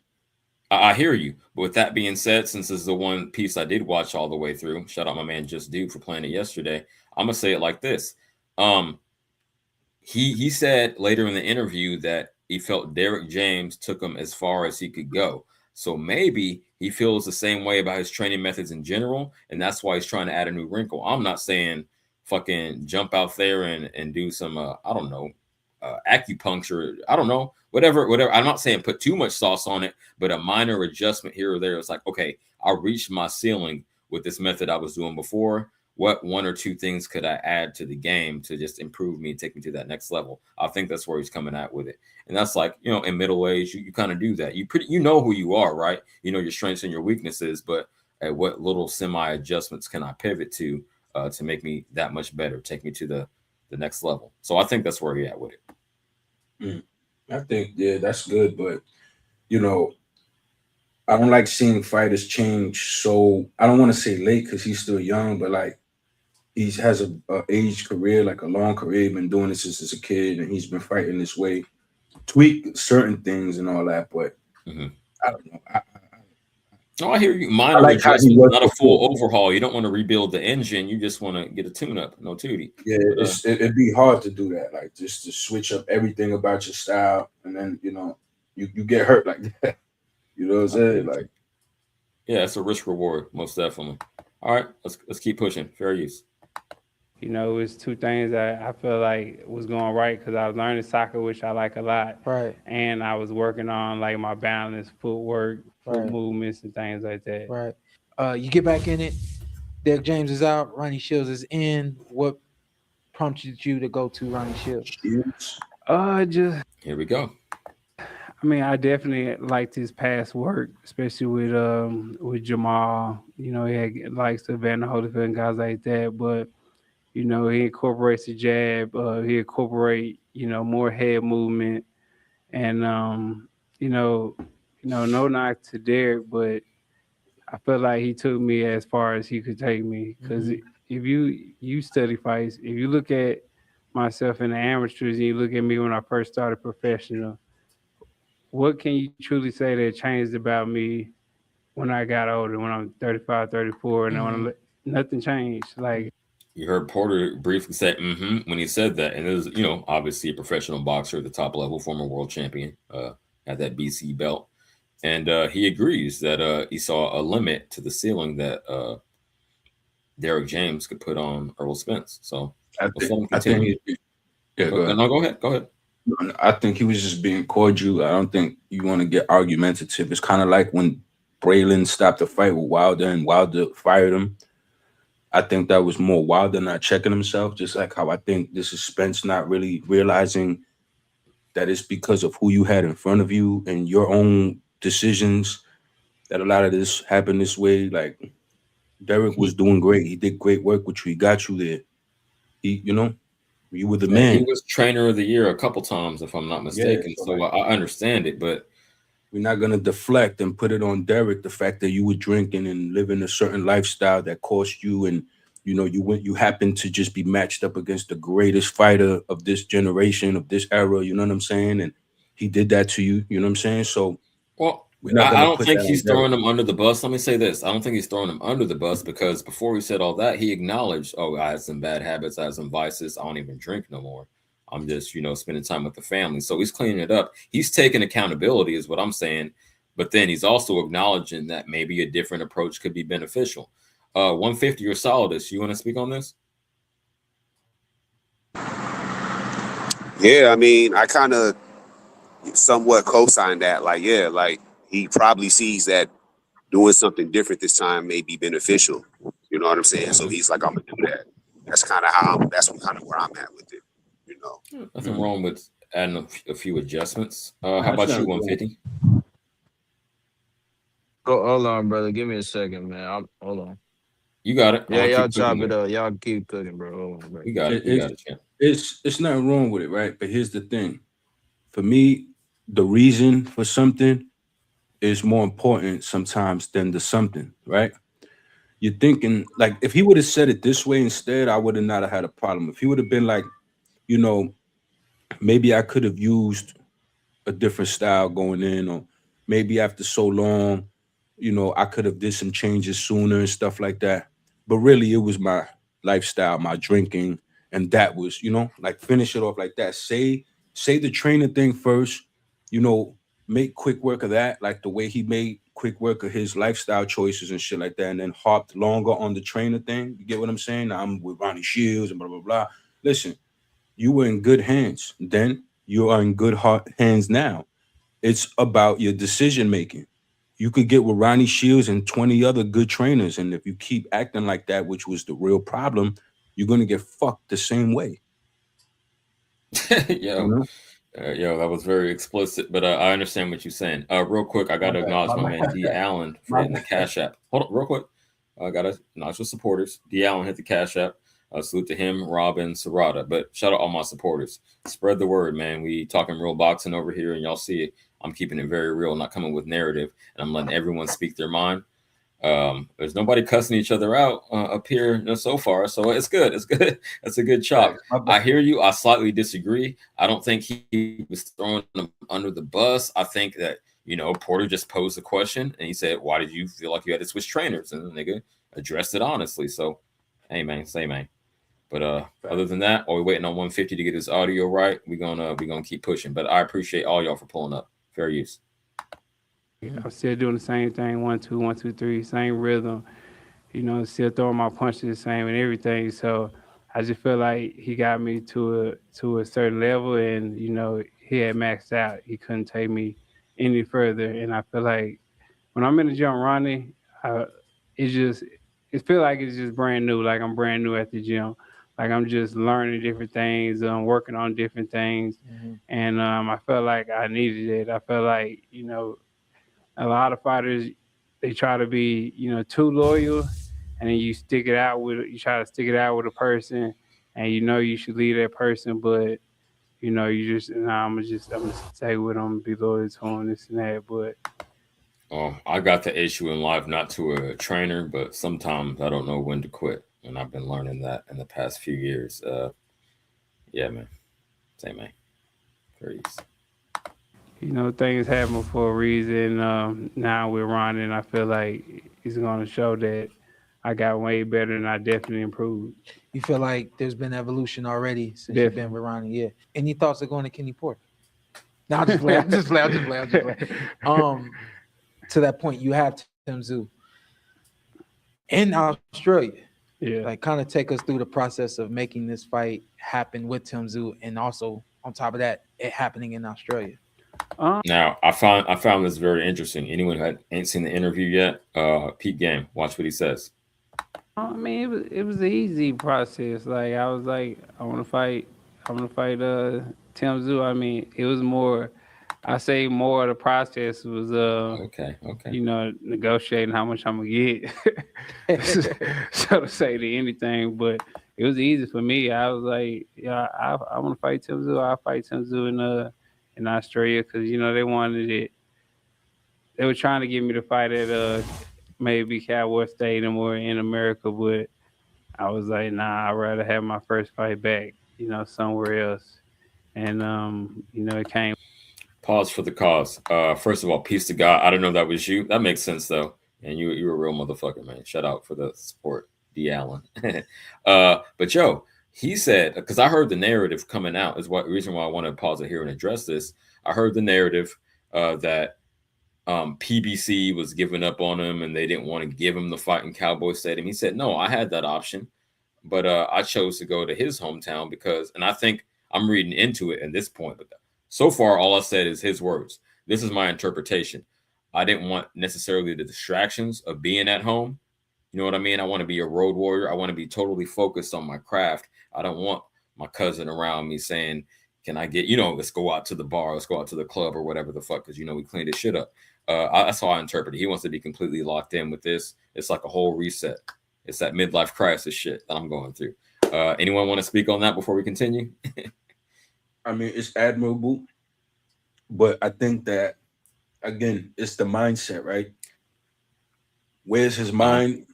I hear you. But with that being said, since this is the one piece I did watch all the way through, shout out my man Just Dude for playing it yesterday. I'm gonna say it like this. Um, he said later in the interview that he felt Derek James took him as far as he could go. So maybe he feels the same way about his training methods in general, and that's why he's trying to add a new wrinkle. I'm not saying fucking jump out there and do some I don't know acupuncture. I don't know whatever. I'm not saying put too much sauce on it, but a minor adjustment here or there. It's like, okay, I reached my ceiling with this method I was doing before. What one or two things could I add to the game to just improve me and take me to that next level? I think that's where he's coming at with it. And that's like, in middle age, you kind of do that. You know who you are, right? You know your strengths and your weaknesses, but at what little semi adjustments can I pivot to make me that much better, take me to the next level? So I think that's where he's at with it. I think, yeah, that's good. But, I don't like seeing fighters change. So I don't want to say late because he's still young, but like he has a age career, like a long career. Been doing this since a kid, and he's been fighting this way. Tweak certain things and all that, but Mm-hmm. I don't know. Oh, I hear you. I Minor like how he adjustment, was not a before. full overhaul. You don't want to rebuild the engine. You just want to get a tune-up, no tootie. Yeah, But, it'd be hard to do that, like just to switch up everything about your style, and then you get hurt like that. You know what I'm saying? Like, yeah, it's a risk reward, most definitely. All right, let's keep pushing. Fair use. It's two things that I feel like was going right because I was learning soccer, which I like a lot, Right. and I was working on like my balance, footwork, foot Right. movements, and things like that. Right. You get back in it. Derek James is out. Ronnie Shields is in. What prompted you to go to Ronnie Shields? Just Here we go. I mean, I definitely liked his past work, especially with Jamal. He had likes Savannah Holyfield and guys like that. But He incorporates the jab. He incorporate more head movement, and you know, no knock to Derek, but I feel like he took me as far as he could take me. Because if you study fights, if you look at myself in the amateurs and you look at me when I first started professional, what can you truly say that changed about me when I got older, when I'm 35, 34, and nothing changed? Like, You heard Porter briefly say when he said that, and it was obviously a professional boxer at the top level, former world champion, had that BC belt, and he agrees that he saw a limit to the ceiling that Derek James could put on Earl Spence. So I let's think let him I think continue. yeah, go ahead. No, go ahead. Go ahead. I think he was just being cordial. I don't think you want to get argumentative. It's kind of like when Braylon stopped the fight with Wilder and Wilder fired him. I think that was more Wilder not checking himself, just like how I think this is Spence not really realizing that it's because of who you had in front of you and your own decisions that a lot of this happened this way. Like Derek was doing great. He did great work with you. He got you there. You were the He man. was trainer of the year a couple times, if I'm not Yeah. mistaken. So So like, I understand it, but we're not gonna deflect and put it on Derek the fact that you were drinking and living a certain lifestyle that cost you, and you happened to just be matched up against the greatest fighter of this generation of this era. You know what I'm saying? And he did that to you. You know what I'm saying? So well, we're not I gonna don't put that think on he's Derek. throwing him under the bus. Let me say this: I don't think he's throwing him under the bus because before he said all that, he acknowledged, "Oh, I had some bad habits, I had some vices. I don't even drink no more. I'm just, spending time with the family." So he's cleaning it up. He's taking accountability, is what I'm saying. But then he's also acknowledging that maybe a different approach could be beneficial. 150 or solidus. You want to speak on this? Yeah, I mean, I kind of somewhat co-sign that. Like, yeah, like he probably sees that doing something different this time may be beneficial. You know what I'm saying? So he's like, I'm gonna do that. That's kind of that's kind of where I'm at with it. You know. Nothing Mhm. wrong with adding a few adjustments. How Nah, it's about not you, wrong. 150? Oh, hold on, brother. Give me a second, man. Hold on. You got it. I'm Yeah, gonna y'all keep chop cooking it with it. up. Y'all keep cooking, bro. Hold on, bro. We got it. It- We got it's it, champ. it's nothing wrong with it, right? But here's the thing: for me, the reason for something is more important sometimes than the something, right? You're thinking like if he would have said it this way instead, I would have not have had a problem. If he would have been like, you know, maybe I could have used a different style going in, or maybe after so long, I could have did some changes sooner and stuff like that. But really, it was my lifestyle, my drinking, and that was, like finish it off like that. Say the trainer thing first, you know, make quick work of that, like the way he made quick work of his lifestyle choices and shit like that, and then harped longer on the trainer thing. You get what I'm saying? Now I'm with Ronnie Shields and blah blah blah. Listen, you were in good hands then. You are in good hands now. It's about your decision making. You could get with Ronnie Shields and 20 other good trainers, and if you keep acting like that, which was the real problem, you're gonna get fucked the same way. You yo, know? yo, that was very explicit, but I understand what you're saying. Real quick, I My gotta bad. acknowledge My my man bad. D Allen for My hitting the bad. Cash App. Hold on, real quick. I gotta acknowledge the supporters. D Allen hit the Cash App. Salute to him, Robin, Serrata. But shout out all my supporters. Spread the word, man. We talking real boxing over here, and y'all see it. I'm keeping it very real, not coming with narrative, and I'm letting everyone speak their mind. There's nobody cussing each other out up here so far, so it's good. It's good. That's a good chop. Facts. My bad. I hear you. I slightly disagree. I don't think he was throwing them under the bus. I think that Porter just posed a question and he said, "Why did you feel like you had to switch trainers?" And the nigga addressed it honestly. So, hey man, say man. But other Facts. than that, are we waiting on 150 to get his audio right? We're gonna keep pushing. But I appreciate all y'all for pulling up. Fair use. I'm still doing the same thing, 1 2 1 2 3, same rhythm. Still throwing my punches the same and everything. So I just feel like he got me to a certain level, and he had maxed out. He couldn't take me any further, and I feel like when I'm in the gym running, it just it feel like it's just brand new. Like I'm brand new at the gym. Like I'm just learning different things, working on different things, and I felt like I needed it. I felt like a lot of fighters they try to be too loyal, and then you try to stick it out with a person, and you know you should leave that person, but you know you just nah, I'm gonna stay with them, be loyal to them, this and that. But I got the issue in life not to a trainer, but sometimes I don't know when to quit, and I've been learning that in the past few years. Yeah, man. Same man. Crazy. you know things happen for a reason. Now with Ron, and I feel like he's gonna show that I got way better and I definitely improved. You feel like there's been evolution already since you've been Definitely. with Ronnie? Yeah. Any thoughts of going to Kenny Pork? No, I'll just play. I'll just play. I'll just play. I'll just play. Um, to that point, you have Tim Zoo in Australia. Yeah. Like, kind of take us through the process of making this fight happen with Tim Zoo, and also on top of that, it happening in Australia. Now I found this very interesting. Anyone who ain't seen the interview yet, Pete Game, watch what he says. I mean, it was an easy process. Like I was like, I want to fight Tim Zoo. I mean, it was more. I say more of the process was Okay, okay. you know, negotiating how much I'm gonna get, so to say to anything. But it was easy for me. I was like, yeah, I want to fight Tim Zoo. I'll fight Tim Zoo in Australia because you know they wanted it. They were trying to get me to fight at maybe Cowboy Stadium or in America, but I was like, nah, I'd rather have my first fight back, you know, somewhere else. And you know, it came. Pause for the cause. First of all, peace to God. I don't know if that was you. That makes sense though. And you're a real motherfucker, man. Shout out for the support, D. Allen. But yo, he said, because I heard the narrative coming out is what reason why I want to pause it here and address this. I heard the narrative that PBC was giving up on him and they didn't want to give him the fight in Cowboy Stadium. He said, no, I had that option, but I chose to go to his hometown because, and I think I'm reading into it at this point, but so far, all I said is his words. This is my interpretation. I didn't want necessarily the distractions of being at home. You know what I mean? I want to be a road warrior. I want to be totally focused on my craft. I don't want my cousin around me saying, can I get, let's go out to the bar, let's go out to the club or whatever the fuck, because, we cleaned this shit up. That's how I interpret it. He wants to be completely locked in with this. It's like a whole reset. It's that midlife crisis shit that I'm going through. Anyone want to speak on that before we continue? I mean, it's admirable, but I think that again, it's the mindset, right? Where's his mind?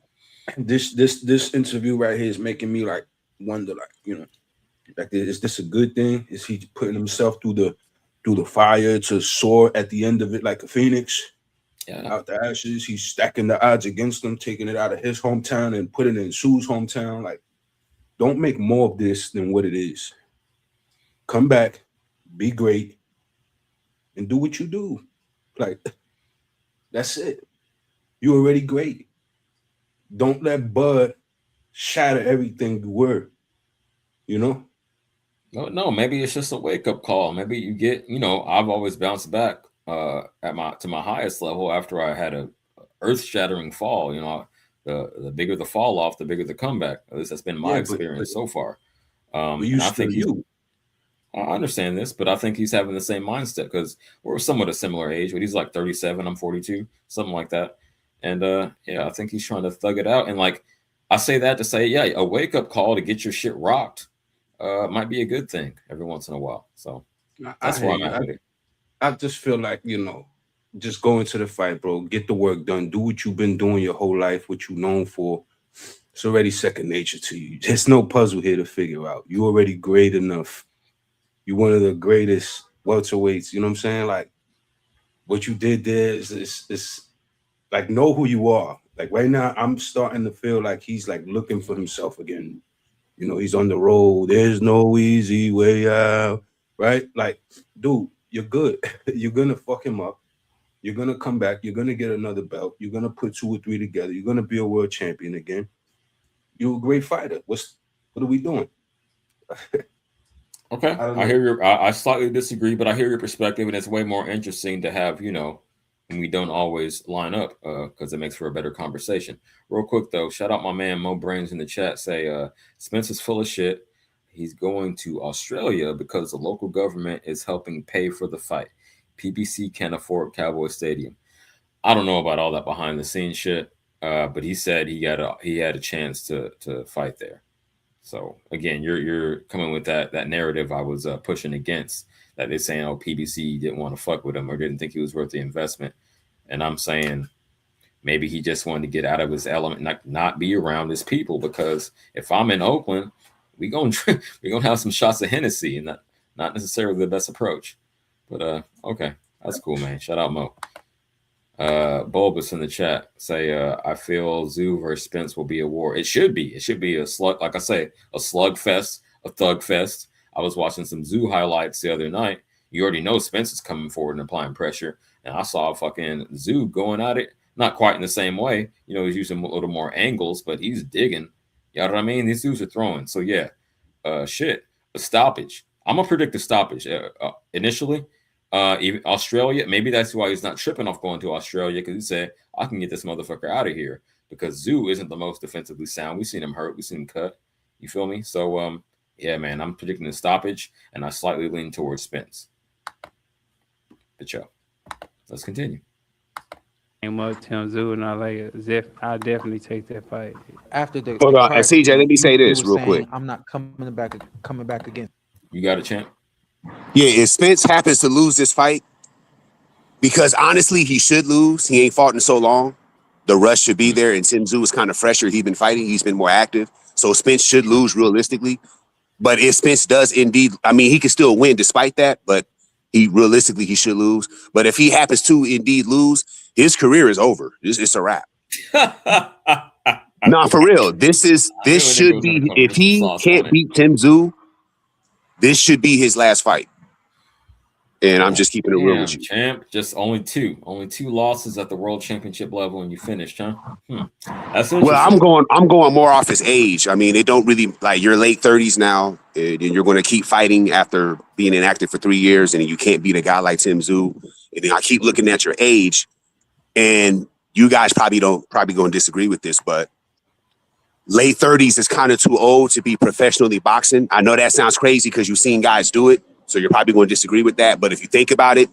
This interview right here is making me like wonder, like is this a good thing? Is he putting himself through the fire to soar at the end of it like a phoenix? Yeah. Out the ashes, he's stacking the odds against him, taking it out of his hometown and putting it in Sue's hometown. Like, don't make more of this than what it is. Come back, be great, and do what you do. Like, that's it. You're already great. Don't let Bud shatter everything you were. No, maybe it's just a wake up call. Maybe you get, I've always bounced back to my highest level after I had a earth shattering fall. The bigger the fall off, the bigger the comeback. At least that's been my experience so far. But you still you. I understand this, but I think he's having the same mindset because we're somewhat a similar age. But he's like 37, I'm 42, something like that. And yeah, I think he's trying to thug it out. And like I say that to say, yeah, a wake up call to get your shit rocked might be a good thing every once in a while. So that's where I'm at with it. I just feel like, just go into the fight, bro. Get the work done. Do what you've been doing your whole life, what you're known for. It's already second nature to you. There's no puzzle here to figure out. You're already great enough. You're one of the greatest welterweights. You know what I'm saying? Like, what you did there is like, know who you are. Like, right now, I'm starting to feel like he's, like, looking for himself again. He's on the road. There's no easy way out, right? Like, dude, you're good. You're going to fuck him up. You're going to come back. You're going to get another belt. You're going to put 2 or 3 together. You're going to be a world champion again. You're a great fighter. What are we doing? Okay, I hear I slightly disagree, but I hear your perspective, and it's way more interesting to have, when we don't always line up, because it makes for a better conversation. Real quick though, shout out my man Mo Brains in the chat. Say Spencer's full of shit. He's going to Australia because the local government is helping pay for the fight. PBC can't afford Cowboy Stadium. I don't know about all that behind the scenes shit, but he said he had a chance to fight there. So again, you're coming with that narrative I was pushing against, that they're saying, oh, PBC didn't want to fuck with him or didn't think he was worth the investment, and I'm saying maybe he just wanted to get out of his element, not be around his people, because if I'm in Oakland, we gonna have some shots of Hennessy, and not necessarily the best approach. But okay, that's cool, man. Shout out Mo. Bulbous in the chat say, I feel Zoo versus Spence will be a war. It should be. It should be a slug, like I say, a slug fest, a thug fest. I was watching some Zoo highlights the other night. You already know Spence is coming forward and applying pressure, and I saw fucking Zoo going at it, not quite in the same way. You know, he's using a little more angles, but he's digging. You know what I mean? These dudes are throwing. So yeah, shit, a stoppage. I'm gonna predict a stoppage initially. Even Australia, maybe that's why he's not tripping off going to Australia, because he said, I can get this motherfucker out of here, because Zoo isn't the most defensively sound. We've seen him hurt, we've seen him cut. You feel me? So yeah, man, I'm predicting a stoppage, and I slightly lean towards Spence. But yo, let's continue. Came up Tim Zoo, and I definitely take that fight. After the Hold on, card, CJ, let me say you this were real quick. saying, I'm not coming back again. You got a champ? Yeah, if Spence happens to lose this fight, because honestly, he should lose. He ain't fought in so long. The rush should be there, and Tim Tszyu is kind of fresher. He's been fighting. He's been more active. So Spence should lose realistically. But if Spence does indeed, I mean, he can still win despite that, but realistically, he should lose. But if he happens to indeed lose, his career is over. It's a wrap. No, for real. This should be, if he can't beat Tim Tszyu, this should be his last fight. And I'm just keeping it real with you. Champ, just only two losses at the world championship level, and you finished, huh? That's interesting. Well, I'm going more off his age. I mean, it don't really, like, you're late 30s now, and you're going to keep fighting after being inactive for 3 years, and you can't beat a guy like Tim Tszyu. And then I keep looking at your age, and you guys probably going to disagree with this, but late 30s is kind of too old to be professionally boxing. I know that sounds crazy because you've seen guys do it, so you're probably going to disagree with that. But if you think about it,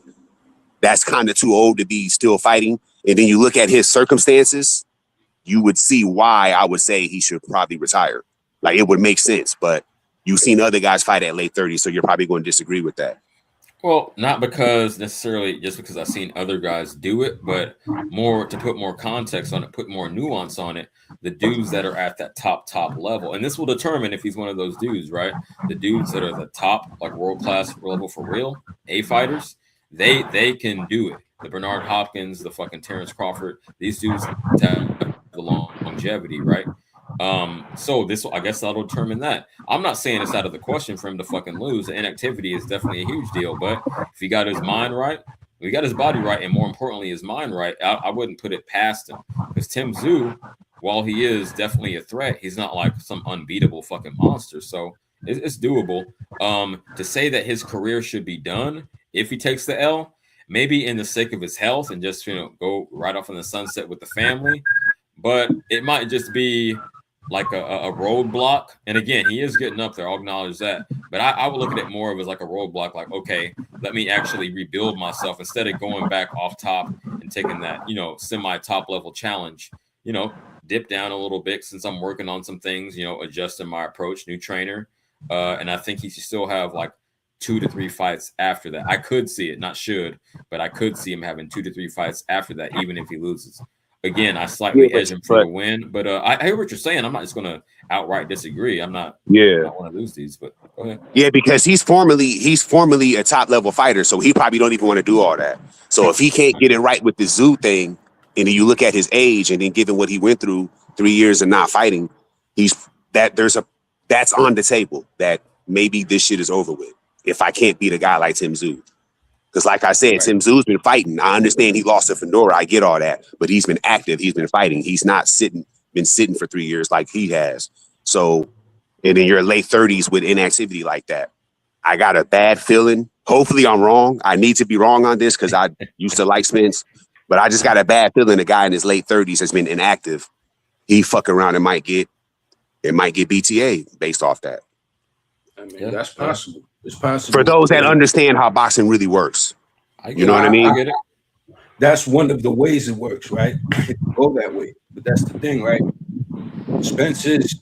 that's kind of too old to be still fighting. And then you look at his circumstances, you would see why I would say he should probably retire. Like, it would make sense. But you've seen other guys fight at late 30s, so you're probably going to disagree with that. Well, not because necessarily just because I've seen other guys do it, but more to put more context on it, put more nuance on it. The dudes that are at that top level, and this will determine if he's one of those dudes, right? The dudes that are the top, like world-class level for real, A fighters, they can do it. The Bernard Hopkins, the fucking Terrence Crawford, these dudes have the longevity, right? So I guess that'll determine that. I'm not saying it's out of the question for him to fucking lose. The inactivity is definitely a huge deal, but if he got his mind right, he got his body right, and more importantly, his mind right, I wouldn't put it past him. Because Tim Tszyu, while he is definitely a threat, he's not like some unbeatable fucking monster. So it's doable. To say that his career should be done if he takes the L, maybe in the sake of his health and just, go right off in the sunset with the family, but it might just be like a roadblock. And again, he is getting up there. I'll acknowledge that. But I would look at it more of as like a roadblock, like, okay, let me actually rebuild myself instead of going back off top and taking that, semi-top level challenge, dip down a little bit since I'm working on some things, adjusting my approach, new trainer. And I think he should still have like 2 to 3 fights after that. I could see it, not should, but I could see him having 2 to 3 fights after that, even if he loses. Again, I slightly edge him for the win, but I hear what you're saying. I'm not just going to outright disagree. I'm not. I don't want to lose these, but go ahead. Yeah, because he's formerly a top level fighter, so he probably don't even want to do all that. So if he can't get it right with the Zoo thing, and then you look at his age, and then given what he went through 3 years of not fighting, that's on the table that maybe this shit is over with if I can't beat a guy like Tim Tszyu. Because like I said, right. Tim Tszyu's been fighting. I understand he lost to Fedora. I get all that. But he's been active. He's been fighting. He's not been sitting for 3 years like he has. So, and in your late 30s with inactivity like that, I got a bad feeling. Hopefully I'm wrong. I need to be wrong on this because I used to like Spence. But I just got a bad feeling a guy in his late 30s has been inactive. He fuck around and might get BTA based off that. I mean, that's possible. It's possible. For those that understand how boxing really works. You know what I mean? I get it. That's one of the ways it works, right? It can go that way. But that's the thing, right? Spence is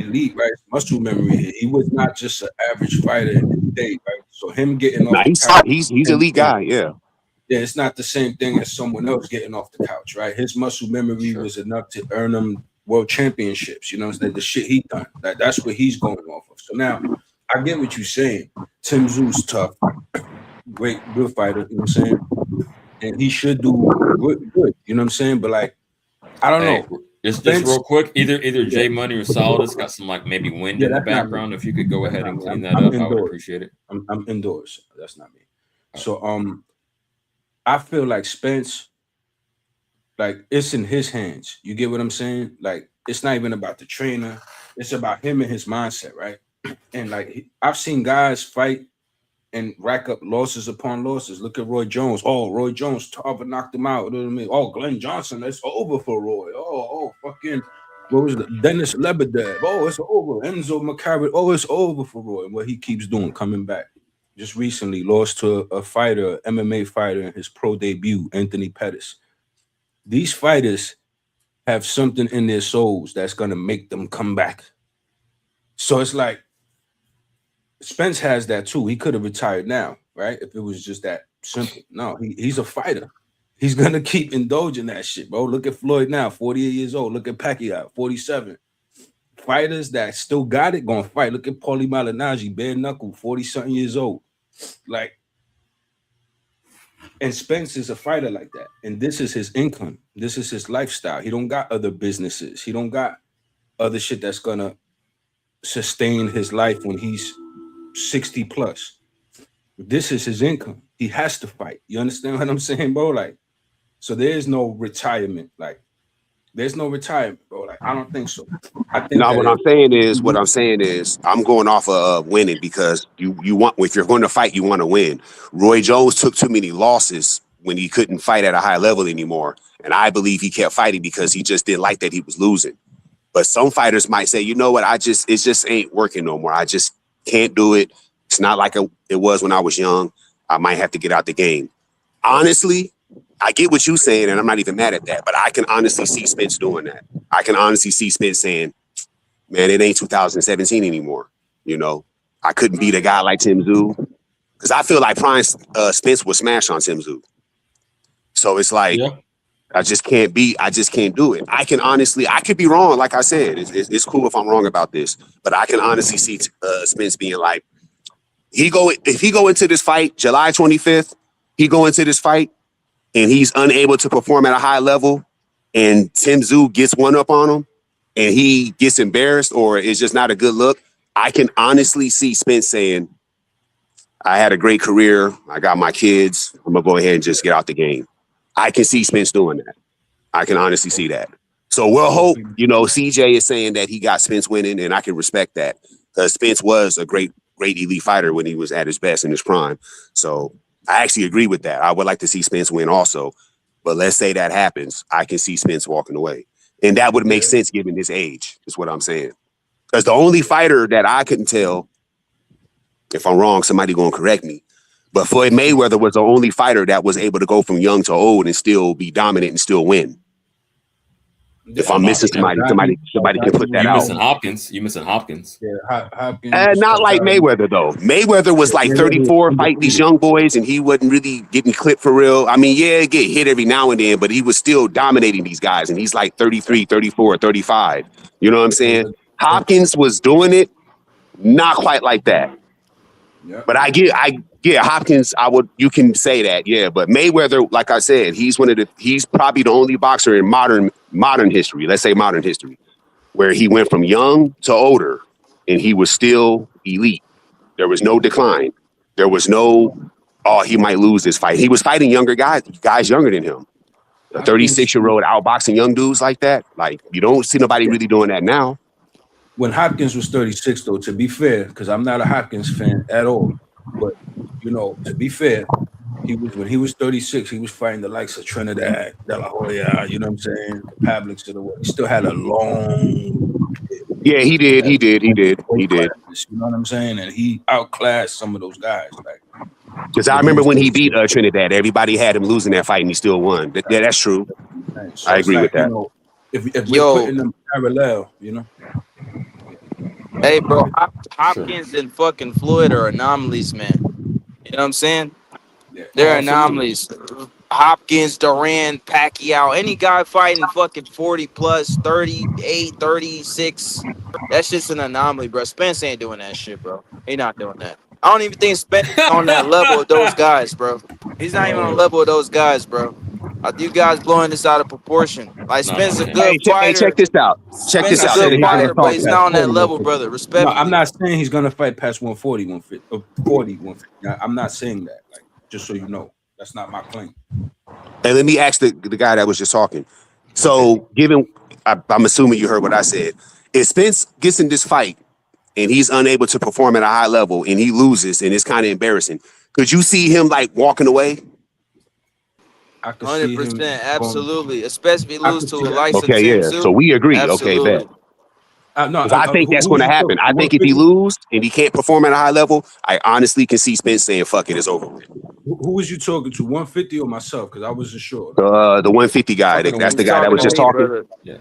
elite, right? Muscle memory. He was not just an average fighter in his day, right? So him getting off Nah, the he's couch, he's elite guy. Yeah. yeah, it's not the same thing as someone else getting off the couch, right? His muscle memory was enough to earn him world championships. You know what I'm saying? The shit he done. That's what he's going off of. So now I get what you're saying. Tim Tszú's tough, great, good fighter, you know what I'm saying? And he should do good, you know what I'm saying? But like, I don't Hey, know. just Spence- real quick, either Yeah. J Money or Solidus got some like maybe wind Yeah, in the that's not me. background. If you could go That's ahead not and me. clean I'm that up, I would indoors. appreciate it. I'm indoors. That's not me. So I feel like Spence, like it's in his hands. You get what I'm saying? Like it's not even about the trainer. It's about him and his mindset, right? And like I've seen guys fight and rack up losses upon losses. Look at Roy Jones. Oh, Roy Jones, Tarver knocked him out. You know what I mean? Oh, Glenn Johnson, it's over for Roy. Oh, fucking what was it? Dennis Lebedev. Oh, it's over. Enzo McCarry. Oh, it's over for Roy. What he keeps doing, coming back. Just recently lost to a fighter, MMA fighter, in his pro debut, Anthony Pettis. These fighters have something in their souls that's gonna make them come back. So it's like Spence has that too. He could have retired now, right? If it was just that simple. No, he's a fighter. He's gonna keep indulging that shit, bro. Look at Floyd now, 48 years old. Look at Pacquiao, 47. Fighters that still got it gonna fight. Look at Paulie Malignaggi, bare knuckle, 40-something years old. Like, and Spence is a fighter like that. And this is his income. This is his lifestyle. He don't got other businesses. He don't got other shit that's gonna sustain his life when he's 60 plus. This is his income. He has to fight. You understand what I'm saying, bro? Like, so there's no retirement. Like, there's no retirement, bro. Like, I don't think so. I think No, that what I'm saying is I'm going off of winning because you want, if you're going to fight, you want to win. Roy Jones took too many losses when he couldn't fight at a high level anymore. And I believe he kept fighting because he just didn't like that he was losing. But some fighters might say, you know what, it just ain't working no more. I just can't do it. It's not like it was when I was young. I might have to get out the game. Honestly, I get what you're saying, and I'm not even mad at that. But I can honestly see Spence doing that. I can honestly see Spence saying, man, it ain't 2017 anymore. You know, I couldn't beat a guy like Tim Tszú because I feel like Prime Spence was smashed on Tim Tszú. So it's like, Yeah. I just can't do it. I could be wrong. Like I said, it's cool if I'm wrong about this, but I can honestly see Spence being like, if he go into this fight July 25th, he go into this fight and he's unable to perform at a high level and Tim Tszú gets one up on him and he gets embarrassed or it's just not a good look. I can honestly see Spence saying, I had a great career. I got my kids. I'm going to go ahead and just get out the game. I can see Spence doing that. I can honestly see that. So we'll hope, CJ is saying that he got Spence winning, and I can respect that because Spence was a great elite fighter when he was at his best in his prime. So I actually agree with that. I would like to see Spence win also. But let's say that happens. I can see Spence walking away. And that would make sense given his age, is what I'm saying. Because the only fighter that I couldn't tell, if I'm wrong, somebody going to correct me, but Floyd Mayweather was the only fighter that was able to go from young to old and still be dominant and still win. If I'm missing somebody can put that You out. You missing Hopkins. Yeah, Hopkins. Not like Mayweather, though. Mayweather was like 34 fighting these young boys, and he wasn't really getting clipped for real. I mean, yeah, get hit every now and then, but he was still dominating these guys, and he's like 33, 34, 35. You know what I'm saying? Hopkins was doing it, not quite like that. Yeah. But Hopkins, you can say that, yeah. But Mayweather, like I said, he's probably the only boxer in modern history, let's say modern history, where he went from young to older and he was still elite. There was no decline. There was no, he might lose this fight. He was fighting younger guys younger than him. A 36-year-old outboxing young dudes like that. Like, you don't see nobody really doing that now. When Hopkins was 36, though, to be fair, because I'm not a Hopkins fan at all, but to be fair, when he was 36, he was fighting the likes of Trinidad, De La Hoya, you know what I'm saying, the Pavliks of the world. He still had a long. Yeah, he did. You know what I'm saying? And he outclassed some of those guys. Like, because I remember when he beat Trinidad, everybody had him losing that fight, and he still won. Yeah, that's true. So I agree with that. If we're putting them parallel, Hey, bro, Sure. Hopkins and fucking Floyd are anomalies, man. You know what I'm saying? Yeah. Oh, They're absolutely. anomalies. Hopkins, Durant, Pacquiao, any guy fighting fucking 40 plus, 38, 36. That's just an anomaly, bro. Spence ain't doing that shit, bro. He not doing that. I don't even think Spence is on that level with those guys, bro. He's not even on the Oh, level with those guys, bro. You guys blowing this out of proportion. Like no, Spence is a man. good Hey, check fighter. this out. Check I'm Spence this a not out. Let good a saying he's guy gonna that's fighter, but fight he's talking. past not on that 40, level, 150. brother. No, I'm Respectfully. not saying he's gonna fight past 140, 150, 40, 150. I'm not saying that. Like, just so you know, that's not my claim. And let me ask the guy that was just talking. 150. So, I'm assuming you heard what I said. If Spence gets in this fight and he's unable to perform at a high level and he loses and it's kind of embarrassing, could you see him like walking away? I could see him 100%, going. absolutely. Especially if he I lose could to see a that. licensed Okay, Tim yeah. So Zoo. we agree. Okay, bet. Absolutely. No, Because I think that's going who's to you happen. talking? I think if he 150? loses and he can't perform at a high level, I honestly can see Spence saying, "Fuck it, it's over with." Who was you talking to? 150 or myself? Because I wasn't sure. Like, The 150 guy. Talking to That's He's the guy that talking was to 154. just me, talking. brother. Yeah.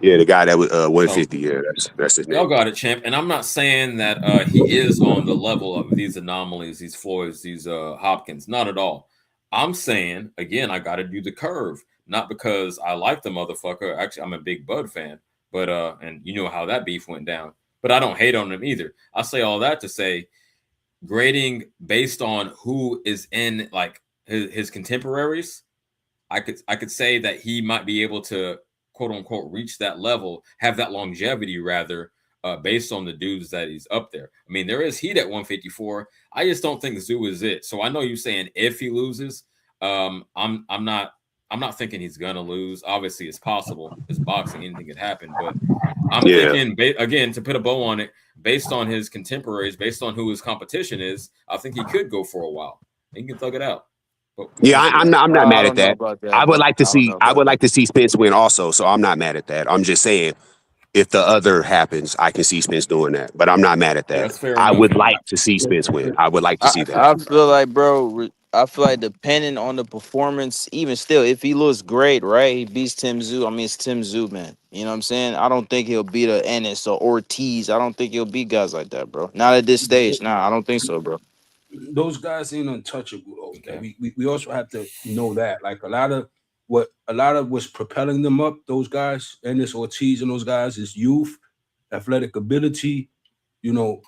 Yeah, the guy that was So 150. Yeah, that's his y'all name. got it, champ. And I'm not saying that he is on the level of these anomalies, these Floyds, these Hopkins. Not at all. I'm saying again, I got to do the curve, not because I like the motherfucker. Actually, I'm a big Bud fan, but and you know how that beef went down. But I don't hate on him either. I say all that to say grading based on who is in like his contemporaries. I could say that he might be able to quote unquote reach that level, have that longevity rather, based on the dudes that he's up there. I mean, there is heat at 154. I just don't think Zoo is it. So I know you're saying if he loses, I'm not thinking he's gonna lose. Obviously, it's possible. It's boxing, anything could happen. But I'm Yeah. thinking again to put a bow on it, based on his contemporaries, based on who his competition is, I think he could go for a while. He can thug it out. But Yeah, we'll see. I'm not I mad at don't know that. about that, I would bro. like to I don't see know about that. Spence win also, so I'm not mad at that. I'm just saying if the other happens, I can see Spence doing that, but I'm not mad at Yeah, that. that's fair I enough, would man. like to see Spence win. yeah, I would like to see that. could I see feel like, bro, I feel like depending on the performance, even still, if he looks great, right, he beats Tim Zoo. I mean, it's Tim Zoo, man. You know what I'm saying? I don't think he'll beat a Ennis or Ortiz. I don't think he'll beat guys like that, bro. Not at this stage. Nah, I don't think so, bro. those guys ain't untouchable though. Like Okay. we also have to know that. Like a lot of what's propelling them up, those guys, Ennis Ortiz and those guys, is youth, athletic ability, you know,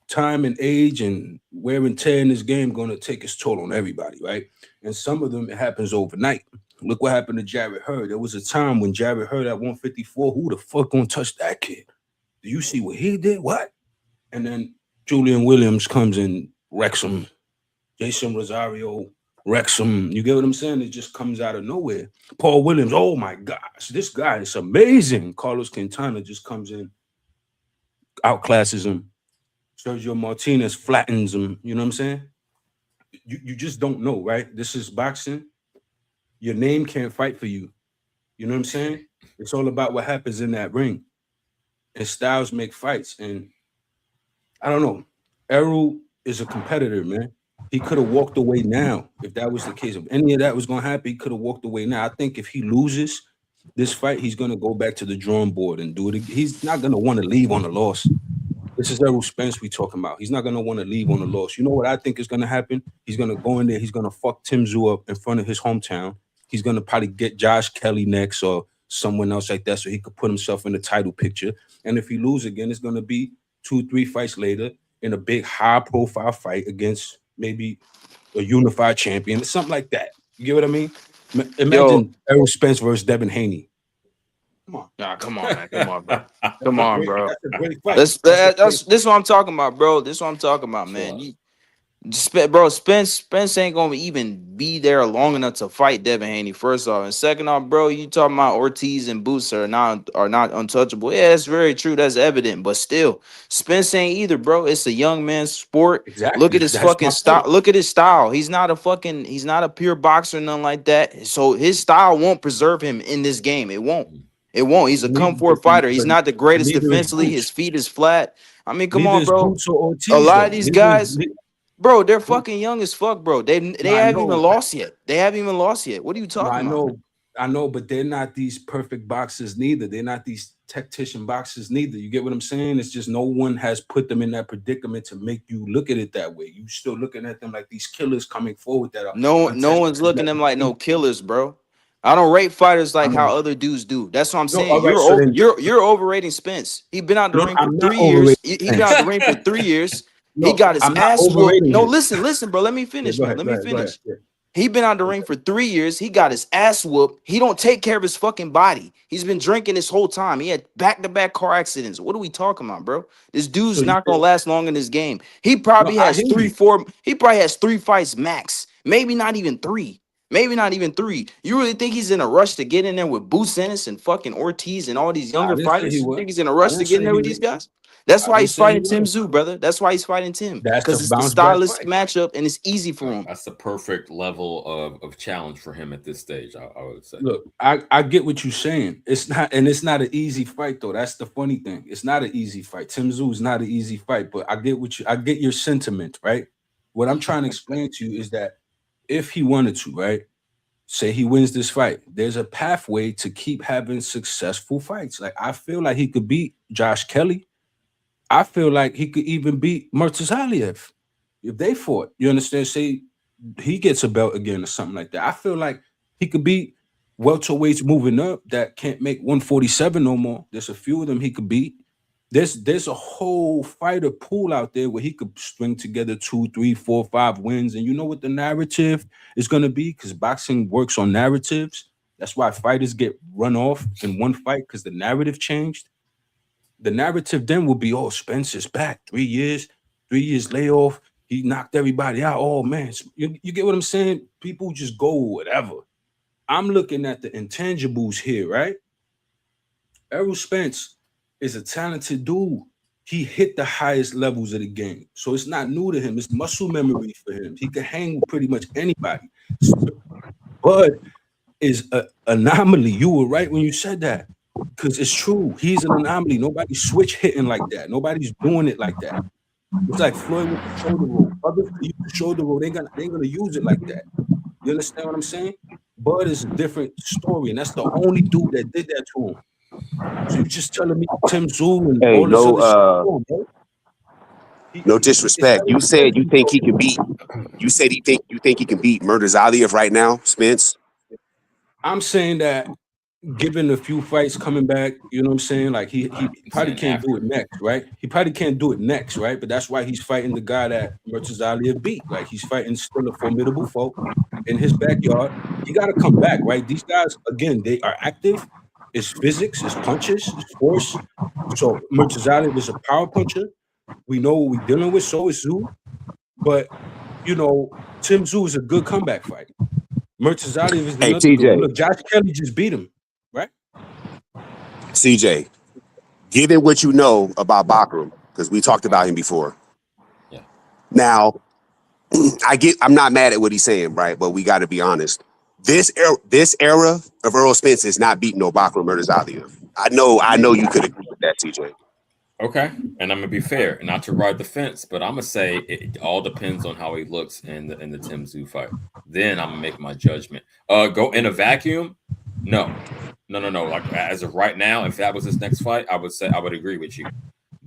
time and age and wear and tear in this game gonna take its toll on everybody, right? And some of them it happens overnight. Look what happened to Jared Hurd. There was a time when Jared Hurd at 154, who the fuck gonna touch that kid? Do you see what he did? What? And then Julian Williams comes and wrecks him. Jason Rosario wrecks him. You get what I'm saying? It just comes out of nowhere. Paul Williams, oh my gosh, this guy is amazing. Carlos Quintana just comes in, outclasses him. Sergio Martinez flattens him. You know what I'm saying? You just don't know, right? This is boxing. Your name can't fight for you. You know what I'm saying? It's all about what happens in that ring. And styles make fights. And I don't know. Errol is a competitor, man. He could have walked away now if that was the case. If any of that was going to happen, he could have walked away now. I think if he loses this fight, he's going to go back to the drawing board and do it. He's not going to want to leave on a loss. This is Errol Spence we talking about. He's not going to want to leave on a loss. You know what I think is going to happen? He's going to go in there. He's going to fuck Tim Zoo up in front of his hometown. He's going to probably get Josh Kelly next or someone else like that so he could put himself in the title picture. And if he loses again, it's going to be 2-3 fights later in a big high-profile fight against maybe a unified champion or something like that. You get what I mean? Yo, Imagine Errol Spence versus Devin Haney. Come on. nah, come on, man. Come on, bro. Come on, bro. That's a great fight. That's this what I'm talking about, bro. This what I'm talking about, man. Sure. Bro, Spence ain't gonna even be there long enough to fight Devin Haney. First off, and second off, bro, you talking about Ortiz and Boots are not untouchable. Yeah, that's very true. That's evident. But still, Spence ain't either, bro. It's a young man's sport. Look Exactly. at his That's fucking my style. point. Look at his style. He's not a pure boxer, nothing like that. So his style won't preserve him in this game. It won't. It won't. He's a comfort fighter. He's not the But greatest neither is defensively. His Boots. feet is flat. I mean, come Neither on, is bro. Boots or A Ortiz lot of though. these guys. Bro, they're Boots. fucking young as fuck, bro. They No, I haven't even know. lost yet. They haven't even lost yet. What are you No, I talking about, man? know. I know, but they're not these perfect boxers neither. They're not these tactician boxers neither. You get what I'm saying? It's just no one has put them in that predicament to make you look at it that way. You still looking at them like these killers coming forward that are No untested. one's looking at them like no killers, bro. I don't rate fighters like how other dudes do. That's what I'm No, saying. all right. So then, You're overrating Spence. He been out the no, ring for I'm not 3 years. overrating. He been out the ring for 3 years. He No, got his I'm not ass whooped. overrating No, him. listen, bro. Let me Yeah, finish, go man. ahead, Let go me ahead, go ahead. finish. Yeah. He been out the ring for 3 years. He got his ass whooped. He don't take care of his fucking body. He's been drinking this whole time. He had back-to-back car accidents. What are we talking about, bro? This dude's So you not gonna said, last long in this game. He no, probably I has hear three, you. four. He probably has 3 fights max. Maybe not even 3. Maybe not even 3. You really think he's in a rush to get in there with Bout and fucking Ortiz and all these I younger didn't say he fighters? You was. think he's in a I rush to didn't get in say there he with was. these guys? That's I why didn't he's say he fighting Tim was. Tszyu, brother. That's why he's fighting Tim. That's Because a it's the bounce back stylistic fight. matchup and it's easy for him. That's the perfect level of challenge for him at this stage, I would say. Look, I get what you're saying. It's not, and it's not an easy fight though. That's the funny thing. It's not an easy fight. Tim Tszyu is not an easy fight, but I get your sentiment, right? What I'm trying to explain to you is that if he wanted to, right? Say he wins this fight, there's a pathway to keep having successful fights. Like I feel like he could beat Josh Kelly. I feel like he could even beat Murtazaliev if they fought. You understand? Say he gets a belt again or something like that. I feel like he could beat welterweights moving up that can't make 147 no more. There's a few of them he could beat. There's a whole fighter pool out there where he could string together 2, 3, 4, 5 wins. And you know what the narrative is gonna be? Because boxing works on narratives. That's why fighters get run off in one fight because the narrative changed. The narrative then will be, oh, Spencer's back 3 years, 3 years layoff. He knocked everybody out. Oh man, you get what I'm saying? People just go whatever. I'm looking at the intangibles here, right? Errol Spence is a talented dude. He hit the highest levels of the game. So it's not new to him. It's muscle memory for him. He can hang with pretty much anybody. Bud is an anomaly. You were right when you said that. Because it's true. He's an anomaly. Nobody's switch hitting like that. Nobody's doing it like that. It's like Floyd with the shoulder roll. Others use the shoulder roll. They ain't gonna use it like that. You understand what I'm saying? Bud is a different story, and that's the only dude that did that to him. So you just telling me Tim Tszyu and Hey, all this other shit? no, Come on, bro. no It's disrespect. Errol You said Spence, you think bro. he can beat. You said you think he can beat Murtazaliev right now, Spence. I'm saying that given a few fights coming back, you know what I'm saying? Like he I'm probably saying can't do it after. next, right? He probably can't do it next, right? But that's why he's fighting the guy that Murtazaliev beat. Like he's fighting still a formidable foe in his backyard. He got to come back, right? These guys, again, they are active. It's physics, it's punches, it's force. So Murtazaliev is a power puncher. We know what we're dealing with. So is Zoo. But you know, Tim Zoo is a good comeback fight. Murtazaliev is Hey, another good one. TJ, Look, Josh Kelly just beat him, right? CJ, given what you know about Bakram, because we talked about him before. Yeah. Now, I'm not mad at what he's saying, right? But we got to be honest. This era of Earl Spence is not beating no Bakram Murtazaliev. I know you could agree with that, TJ. Okay, and I'm gonna be fair, and not to ride the fence, but I'm gonna say it all depends on how he looks in the Tim Tszyu fight. Then I'm gonna make my judgment. Go in a vacuum? No. Like as of right now, if that was his next fight, I would agree with you.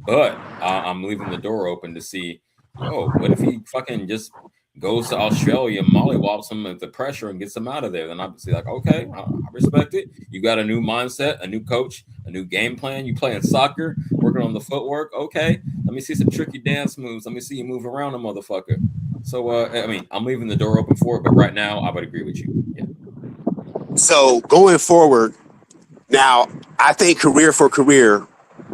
But I'm leaving the door open to see, yo, what if he fucking just goes to Australia and mollywops him at the pressure and gets him out of there? Then I'd be like, okay, I respect it. You got a new mindset, a new coach, a new game plan. You playing soccer, working on the footwork. Okay, let me see some tricky dance moves. Let me see you move around a motherfucker. So, I mean, I'm leaving the door open for it, but right now, I would agree with you. Yeah. So going forward, now I think career for career,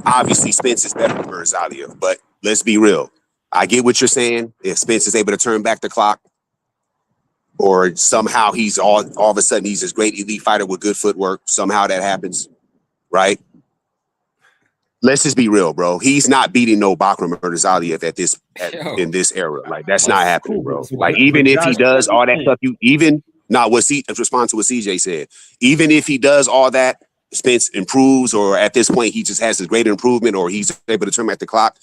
obviously Spence is better than Murtazaliev. But let's be real. I get what you're saying. If Spence is able to turn back the clock, or somehow he's all of a sudden he's this great elite fighter with good footwork, somehow that happens, right? Let's just be real, bro. He's not beating no Bakram Murtazaliev in this era. Like that's not happening, Cool, bro. but, Like but even if he Josh does Kelly all that can't. stuff, in response to what CJ said, even if he does all that, Spence improves, or at this point he just has a greater improvement, or he's able to turn back the clock.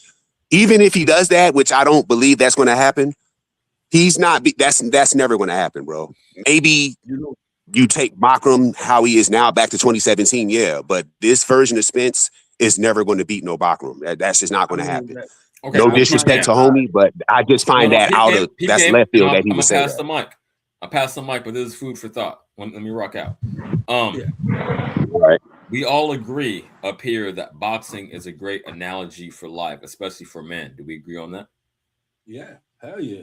Even if he does that, which I don't believe that's going to happen, he's not. That's never going to happen, bro. Maybe You know, you take Bakram how he is now back to 2017, yeah, but this version of Spence is never going to beat no Bakram. That's just not I going to mean, happen. Okay, No I'm well, trying to disrespect to peep game. homie, but I just No, find no, that peep out game, of peep that's game, left and field that he I'm would gonna say pass that. the mic. I pass the mic, but this is food for thought. Let me rock out. yeah. All right. We all agree up here that boxing is a great analogy for life, especially for men. Do we agree on that? Yeah, hell yeah.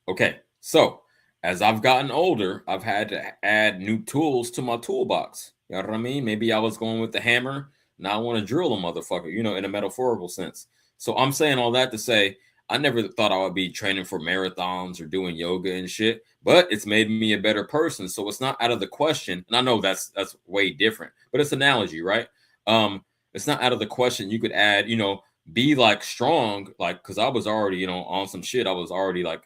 Okay, so as I've gotten older, I've had to add new tools to my toolbox. You know what I mean? Maybe I was going with the hammer. Now I want to drill a motherfucker, in a metaphorical sense. So I'm saying all that to say, I never thought I would be training for marathons or doing yoga and shit, but it's made me a better person. So it's not out of the question. And I know that's way different, but it's analogy, right? It's not out of the question. You could add, be like strong, like, because I was already, on some shit. I was already like,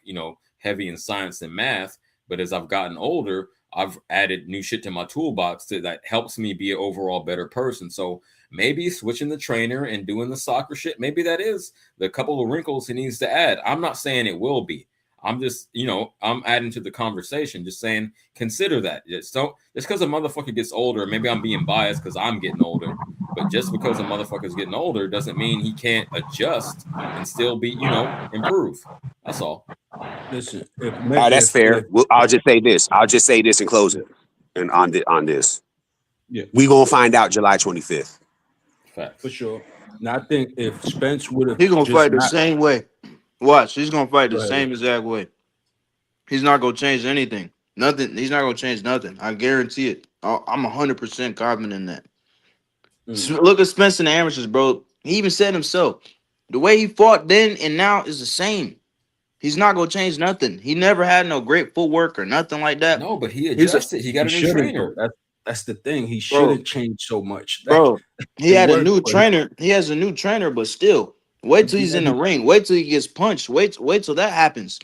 heavy in science and math. But as I've gotten older, I've added new shit to my toolbox that helps me be an overall better person. So maybe switching the trainer and doing the soccer shit, maybe that is the couple of wrinkles he needs to add. I'm not saying it will be. I'm just, I'm adding to the conversation, just saying, consider that. Just because a motherfucker gets older, maybe I'm being biased because I'm getting older, but just because a motherfucker's getting older doesn't mean he can't adjust and still be, improve. That's all. Listen, That's fair. I'll just say this. I'll just say this in yeah, closing, and on this, yeah, we gonna find out July 25th. Facts. for sure. Now I think if Spence would have He's gonna just fight the not, same way. Watch, he's gonna fight go the ahead. same exact way. He's not gonna change anything. Nothing. He's not gonna change nothing. I guarantee it. I'm 100% confident in that. Look at Spencer and the amateurs, bro. He even said himself, the way he fought then and now is the same. He's not gonna change nothing. He never had no great footwork or nothing like that. No, but he He's a adjusted. He got He a new shouldn't though. trainer. That's the thing. He bro, shouldn't change so much. bro. He It had a worked new for him. trainer. He has a new trainer, but still, wait till he's Yeah, in the ring. Wait till he gets punched. Wait till that happens.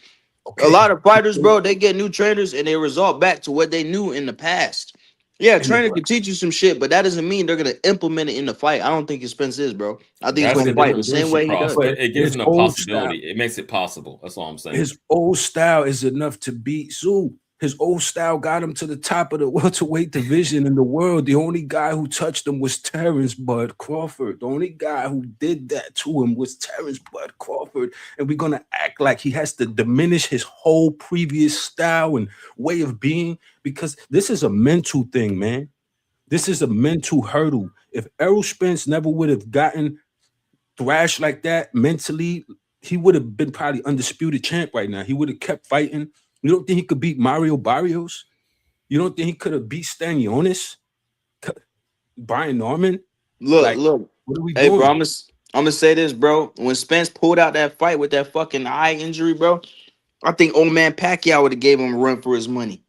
A okay. lot of fighters, bro, they get new trainers and they resort back to what they knew in the past. Yeah, And trainer can teach you some shit, but that doesn't mean they're gonna implement it in the fight. I don't think his Spence is, bro. I think he's That's but gonna a it, fight the different same bridge to way he cross, does. but but it gives his him a old style, possibility. It makes it possible. That's all I'm saying. his old style is enough to beat Sue. His old style got him to the top of the welterweight division in the world. The only guy who touched him was Terrence Bud Crawford. The only guy who did that to him was Terrence Bud Crawford. And we're gonna act like he has to diminish his whole previous style and way of being because this is a mental thing, man. This is a mental hurdle. If Errol Spence never would have gotten thrashed like that mentally, he would have been probably undisputed champ right now. He would have kept fighting. You don't think he could beat Mario Barrios? You don't think he could have beat Stanionis? Brian Norman? Look, Like, look. what are we Hey, bro, doing? I'm gonna say this, bro. When Spence pulled out that fight with that fucking eye injury, bro, I think old man Pacquiao would have gave him a run for his money.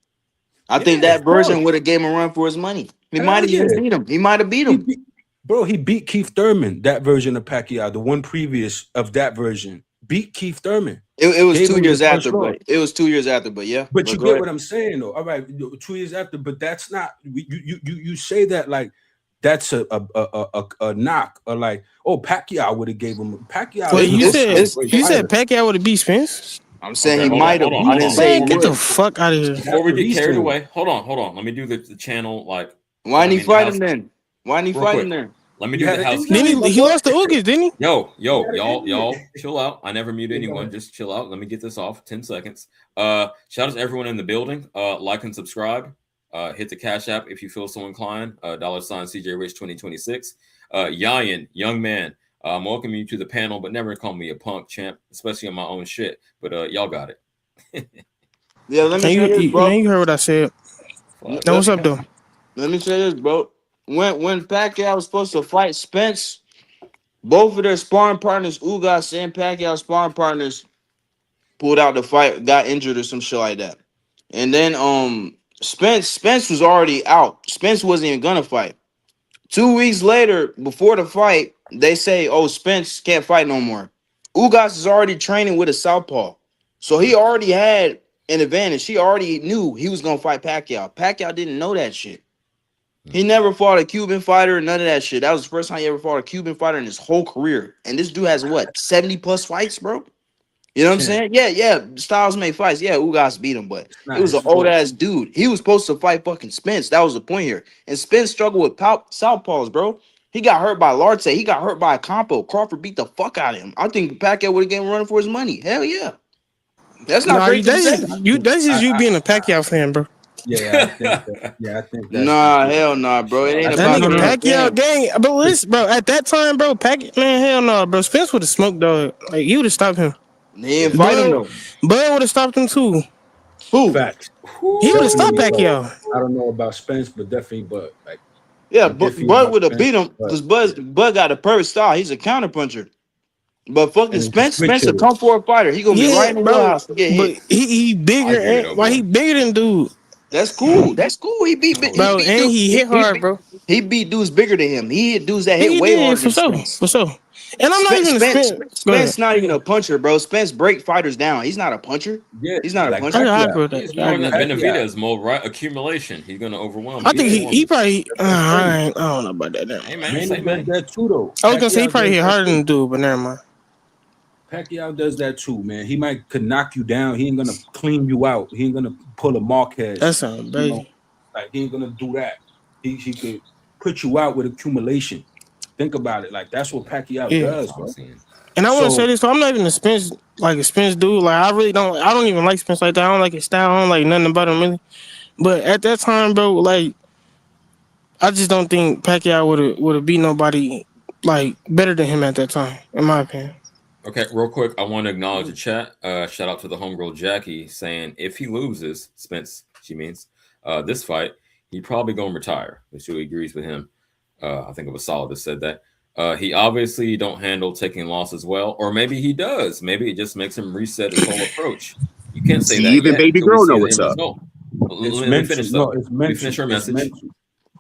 I think Yeah, that of course. version would have gave him a run for his money. He might Hell have even yeah. beat him. He might have beat He him. beat, bro, he beat Keith Thurman, that version of Pacquiao, the one previous of that version. Beat Keith Thurman. It was Gave 2 him the years first after, loss. but it was 2 years after. But yeah, But but you go get ahead. what I'm saying, though. All right, 2 years after, but that's not you say that like that's a knock or like Pacquiao would have gave him Pacquiao Wait, is you It's said also a it's great you said fighter. Pacquiao would have beat Spence? I'm saying Okay, he hold on, might hold have. on, I hold didn't on. say he Man, get would the have. fuck out of here. Before That's we what get he's carried saying. away, hold on. Let me do the channel like, Why didn't he the fight him house then? Why didn't he real fight him quick. then? Let me He do had the an Then housekeeping. injury, my he boy. lost to Ugas, didn't he? Yo, He had an injury. y'all, chill out. I never mute Yeah, go anyone. ahead. Just chill out. Let me get this off. 10 seconds. Shout out to everyone in the building. Like and subscribe. Hit the Cash App if you feel so inclined. $ CJ Rich 2026. Yayan, young man. I'm welcoming you to the panel, but never call me a punk champ, especially on my own shit. But y'all got it. Yeah, let me And say this, man, bro. you heard what I said. Fuck. Now Let, what's up though? let me say this, bro. When Pacquiao was supposed to fight Spence, both of their sparring partners, Ugas and Pacquiao sparring partners, pulled out the fight, got injured or some shit like that. And then Spence was already out. Spence wasn't even gonna fight. 2 weeks later, before the fight, they say, "Oh, Spence can't fight no more." Ugas is already training with a southpaw, so he already had an advantage. He already knew he was gonna fight Pacquiao. Pacquiao didn't know that shit. He never fought a Cuban fighter, none of that shit. That was the first time he ever fought a Cuban fighter in his whole career. And this dude has what, 70 plus fights, bro? You know what I'm Champ. saying? Yeah. Styles made fights. Yeah, Ugas beat him, but Not it was his an old fault. ass dude. He was supposed to fight fucking Spence. That was the point here. And Spence struggled with southpaws, bro. He got hurt by Larte. He got hurt by a compo. Crawford beat the fuck out of him. I think Pacquiao would have getting running for his money. Hell yeah. That's not Nah, crazy to say. that's just you being a Pacquiao fan, bro. Yeah, I think that. Yeah, I think that's Nah, hell nah, bro. It ain't I That think about nigga being no, a Pacquiao, fan. dang, but listen, bro, at that time, bro, man, hell no, bro. Spence would have smoked dog. Like he would have stopped him. He didn't yeah, fight him Bud, though. Bud would have stopped him too. Who? facts. He would have stopped Definitely, Pacquiao. I don't know about Spence, but definitely, but like Yeah, I'm iffy Bud about would have Spence, beat him but because Bud got a perfect style. He's a counter puncher. But fucking and he's a Spence switch will hitter. come for a fighter. He gonna be right Yeah, in the bro. wheelhouse to get But hit. he I bigger, agree and though, why he boy. bigger than dude, That's cool. That's cool. He beat he bro, beat and dude. he hit hard, bro. He beat dudes bigger than him. He hit dudes that hit He way did harder for than sure, Spence. for sure. And I'm not even a Spence. Go ahead. Spence not even a puncher, bro. Spence break fighters down. He's not a puncher. Yeah, He's not a like puncher. I Pacquiao. agree with He's that. I more in agree that with that. Pacquiao. Benavidez mode, right? Accumulation. He's gonna overwhelm I you with think Yeah, he performance. probably. that's crazy. I don't know about that. Never Hey mind. man, Manny say does man. that too, though. I was gonna say he Pacquiao probably does hit that harder too. than dude, but never mind. Pacquiao does that too, man. He could knock you down. He ain't gonna clean you out. He ain't gonna pull a That Marquez. sounds You know, crazy. like he ain't gonna do that. He could put you out with accumulation. Think about it. Like that's what Pacquiao Yeah. does, That's what I'm bro. seeing. And I want to say So this, so I'm not even a Spence dude. Like I really don't. I don't even like Spence like that. I don't like his style. I don't like nothing about him really. But at that time, bro, like I just don't think Pacquiao would have beat nobody like better than him at that time, in my opinion. Okay, real quick, I want to acknowledge the chat. Shout out to the homegirl Jackie saying if he loses, Spence, she means this fight, he probably gonna retire. Which she agrees with him. I think it was Solid that said that. He obviously don't handle taking losses well, or maybe he does. Maybe it just makes him reset his whole approach. You can't say See, that even yet baby until we girl see know the what's end up. result. it's Let me mental. finish No, though. it's Let me mental. finish her It's message. mental.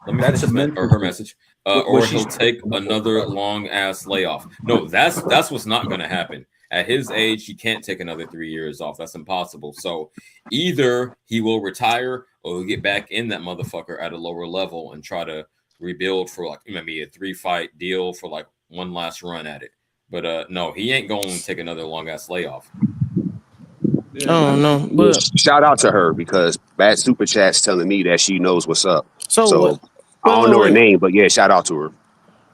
Let me That's finish a mental her thing. message. What Or she's he'll take another long ass layoff. No, that's what's not going to happen. At his age, he can't take another 3 years off. That's impossible. So either he will retire or he'll get back in that motherfucker at a lower level and try to rebuild for like maybe a 3-fight deal for like one last run at it. But no, he ain't going to take another long ass layoff. I don't know, Yeah, but shout out to her because bad super chat's telling me that she knows what's up. so what? So I don't know her Wait. name, but yeah, shout out to her.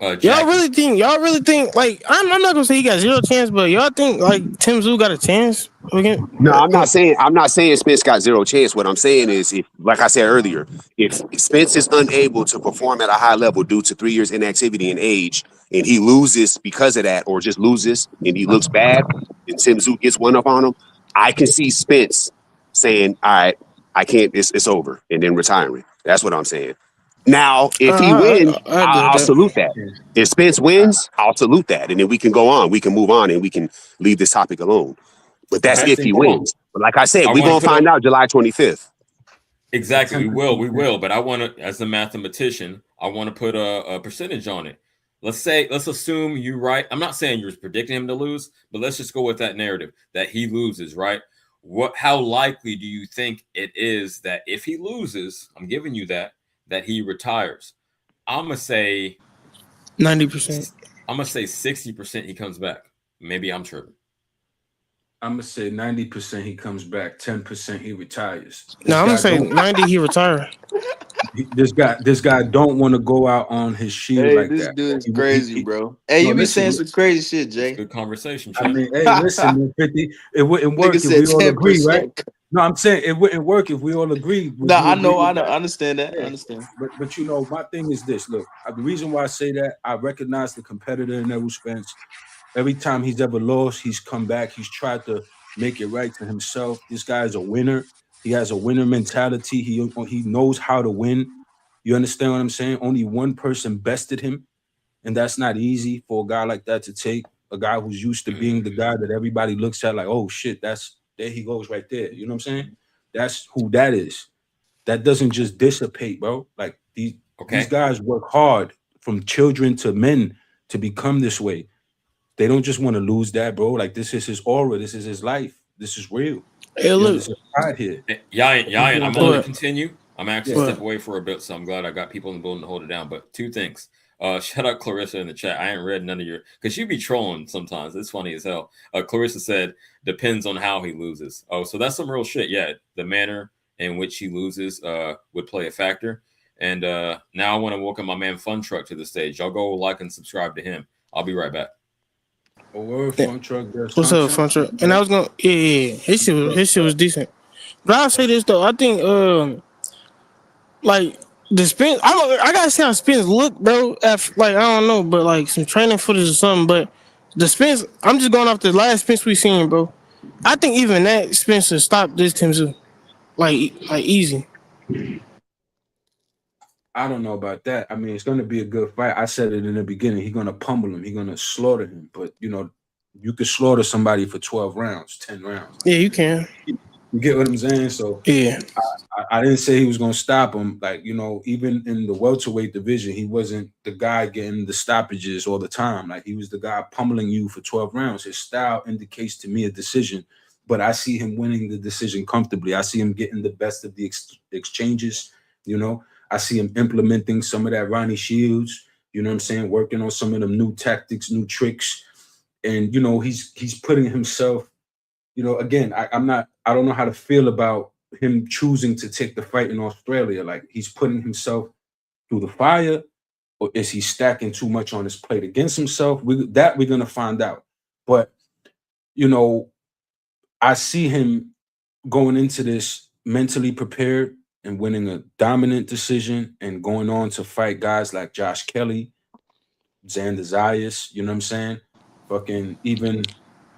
Y'all Jackie. really think like I'm not gonna say he got zero chance, but y'all think like Tim Tszyu got a chance again? No, I'm not saying Spence got zero chance. What I'm saying is, if, like I said earlier, if Spence is unable to perform at a high level due to 3 years inactivity and age, and he loses because of that, or just loses and he looks bad, and Tim Tszyu gets one up on him, I can see Spence saying, "All right, I can't. It's over," and then retiring. That's what I'm saying. Now, if he wins, I agree with I'll that. salute that. If Spence wins, I'll salute that, and then we can go on. We can move on, and we can leave this topic alone. But that's I Okay, if he think hold on. wins. But like I said, I we're want gonna to put find up out July 25th. exactly. We will. 10%. But I want to, as a mathematician, I want to put a percentage on it. Let's assume you right. I'm not saying you're predicting him to lose, but let's just go with that narrative that he loses, right? How likely do you think it is that if he loses, I'm giving you that he retires? I'm gonna say 90%. I'm gonna say 60% he comes back. Maybe I'm tripping. I'm gonna say 90% he comes back, 10% he retires. No, I'm gonna say 90 he retire. This guy don't want to go out on his shield Hey, like this that. dude is crazy, bro. Hey, no, you be listen, saying some crazy shit, It's Jay. good conversation, I champ. mean, hey, listen, man, 50, it wouldn't work Nigga if said we all agree, right? 10%. No, I'm saying it wouldn't work if we all agree. Would Nah, you I agree know, with I that? understand that. I Yeah. understand. But you know, my thing is this. Look, the reason why I say that, I recognize the competitor in Errol Spence. Every time he's ever lost, he's come back. He's tried to make it right to himself. This guy is a winner. He has a winner mentality. He knows how to win. You understand what I'm saying? Only one person bested him, and that's not easy for a guy like that to take. A guy who's used to being the guy that everybody looks at like, oh shit, there he goes right there. You know what I'm saying? That's who that is. That doesn't just dissipate, bro. Like these guys work hard from children to men to become this way. They don't just want to lose that, bro. Like this is his aura. This is his life. This is real. Hey, look. There's a pride here. Yayan, I'm Go going to ahead. continue. I'm actually Go step ahead. away for a bit, so I'm glad I got people in the building to hold it down. But two things. Shout out Clarissa in the chat. I ain't read none of your because you be trolling sometimes. It's funny as hell. Clarissa said depends on how he loses. Oh, so that's some real shit. Yeah, the manner in which he loses would play a factor. And now I want to welcome my man Fun Truck to the stage. Y'all go like and subscribe to him. I'll be right back. A word, Fun Truck. There's What's up, content. Fun Truck? And I was gonna, yeah. His shit was decent. But I'll say this though, I think like the spin, I gotta see how spins look, bro. Like I don't know, but like some training footage or something. But the spins, I'm just going off the last spins we seen, bro. I think even that Spencer stopped this Timzu, like easy. I don't know about that. I mean, it's going to be a good fight. I said it in the beginning. He's going to pummel him. He's going to slaughter him. But, you know, you could slaughter somebody for 12 rounds, 10 rounds. Yeah, you can. You get what I'm saying? So, Yeah. I didn't say he was going to stop him. Like, you know, even in the welterweight division, he wasn't the guy getting the stoppages all the time. Like, he was the guy pummeling you for 12 rounds. His style indicates to me a decision, but I see him winning the decision comfortably. I see him getting the best of the exchanges, you know. I see him implementing some of that Ronnie Shields, you know what I'm saying, working on some of them new tactics, new tricks. And, you know, he's putting himself, you know, again, I don't know how to feel about him choosing to take the fight in Australia. Like, he's putting himself through the fire, or is he stacking too much on his plate against himself? We're going to find out. But, you know, I see him going into this mentally prepared and winning a dominant decision and going on to fight guys like Josh Kelly, Xander Zayas, you know what I'm saying? Fucking even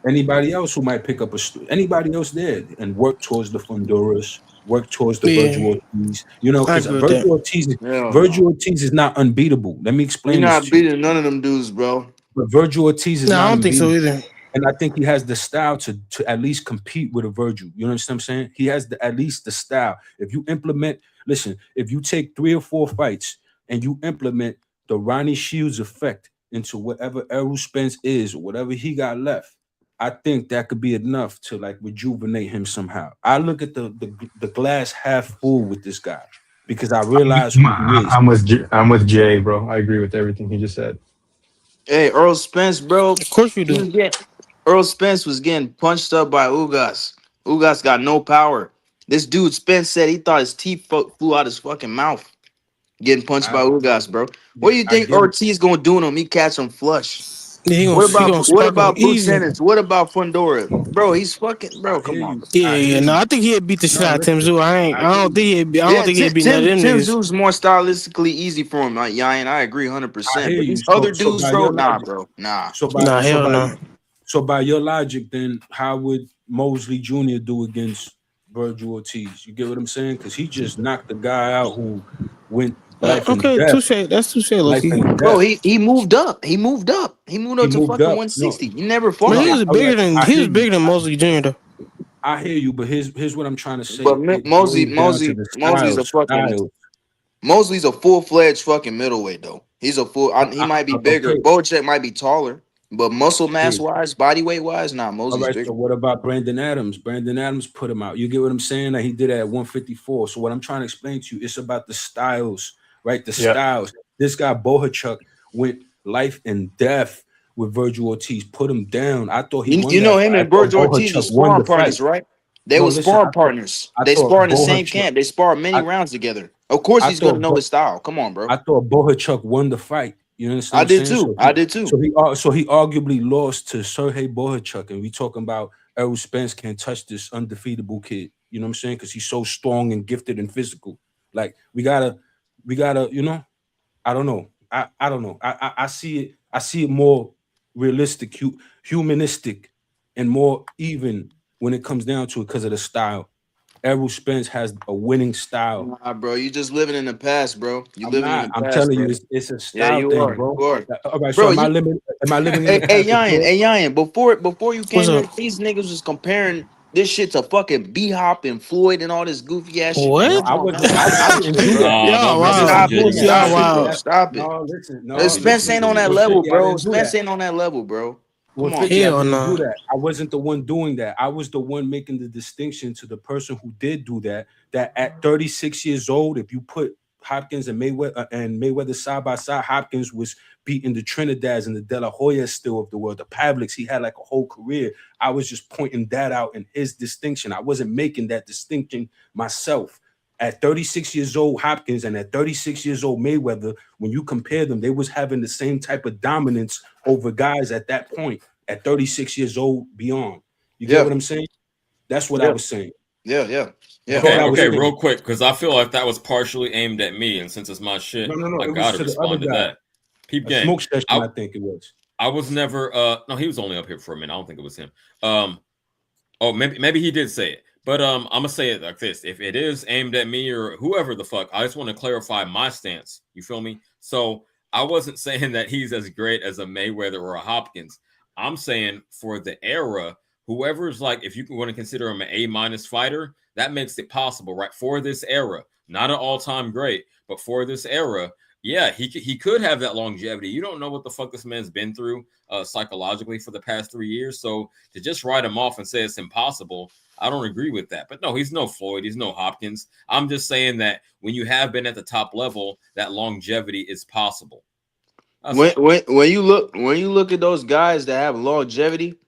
anybody else who might pick up anybody else there and work towards the Funduras, work towards the Virgil Ortiz, you know, because Virgil Ortiz is not unbeatable. Let me explain You're this not to you. beating none of them dudes, bro. But Virgil Ortiz is not I don't think so unbeatable. either. And I think he has the style to at least compete with a Virgil. You know what I'm saying? He has at least the style. If you implement, listen, if you take 3 or 4 fights and you implement the Ronnie Shields effect into whatever Errol Spence is or whatever he got left, I think that could be enough to like rejuvenate him somehow. I look at the glass half full with this guy because I realize who he is. I'm with Jay, bro. I agree with everything he just said. Hey, Earl Spence, bro. Of course you do. Earl Spence was getting punched up by Ugas. Ugas got no power. This dude Spence said he thought his teeth flew out his fucking mouth. Getting punched by Ugas, bro. What do you think Ortiz gonna do to him? He catch him flush. Yeah, what about Bout easy. Tennis? What about Fundora? Bro, he's fucking bro. Come on. Yeah. No, I think he'd beat the shit out of Timzu. I don't think he'd beat none of them niggas. Timzu's more stylistically easy for him. Like, yeah, and I agree 100%. But these other dudes, bro, nah, bro, nah. So by your logic, then how would Mosley Jr. do against Virgil Ortiz? You get what I'm saying? Because he just knocked the guy out who went life and death. Touche. That's touche, Lucky. Bro, he moved up. He moved up to fucking 160. He never fought. But he was bigger than Mosley Jr. though. I hear you, but here's what I'm trying to say. But Mosley's a full-fledged fucking middleweight though. He's a full. He might be bigger. Okay. Bocek might be taller, but muscle mass wise, body weight wise, nah. Mosley's bigger. So what about Brandon Adams? Brandon Adams put him out. You get what I'm saying? That he did it at 154. So what I'm trying to explain to you, it's about the styles, right? The styles. This guy Bohachuk went life and death with Virgil Ortiz, put him down. I thought he won. You know him and Virgil Ortiz were sparring partners, right? They were sparring partners. They spar in the same camp. They spar many rounds together. Of course, he's gonna know his style. Come on, bro. I thought Bohachuk won the fight. You understand? I did too. I did too. So he arguably lost to Sergey Bohachuk, and we talking about Errol Spence can't touch this undefeatable kid. You know what I'm saying? Because he's so strong and gifted and physical. Like we gotta, you know. I don't know. I don't know. I see it. I see it more realistic, humanistic, and more even when it comes down to it because of the style. Errol Spence has a winning style. Nah, bro, you just living in the past, bro. You living in the past. I'm telling you, it's a style thing, bro. You are. All right, bro, so am I living in the past? Hey, Yayan, before you came here, these niggas was comparing this shit to fucking B-Hop and Floyd and all this goofy ass shit. What? No, I didn't do that. Stop it. No, listen. Spence ain't on that level, bro. Spence ain't on that level, bro. Come on. I didn't do that. I wasn't the one doing that. I was the one making the distinction to the person who did do that. That at 36 years old, if you put Hopkins and Mayweather side by side. Hopkins was beating the Trinidads and the De La Hoyas still of the world. The Pavliks, he had like a whole career. I was just pointing that out in his distinction. I wasn't making that distinction myself. At 36 years old, Hopkins, and at 36 years old, Mayweather, when you compare them, they was having the same type of dominance over guys at that point, at 36 years old beyond. You get what I'm saying? That's what I was saying. Yeah. Okay, real quick, because I feel like that was partially aimed at me, and since it's my shit, No, I gotta respond to that. Peep game. Smoke session, I think it was. I was never no, he was only up here for a minute. I don't think it was him. Maybe he did say it. But I'm gonna say it like this: if it is aimed at me or whoever the fuck, I just want to clarify my stance. You feel me? So I wasn't saying that he's as great as a Mayweather or a Hopkins. I'm saying for the era, whoever's like, if you want to consider him an A- fighter, that makes it possible, right? For this era, not an all-time great, but for this era, yeah, he could have that longevity. You don't know what the fuck this man's been through psychologically for the past 3 years. So to just write him off and say it's impossible, I don't agree with that. But no, he's no Floyd. He's no Hopkins. I'm just saying that when you have been at the top level, that longevity is possible. When you look at those guys that have longevity,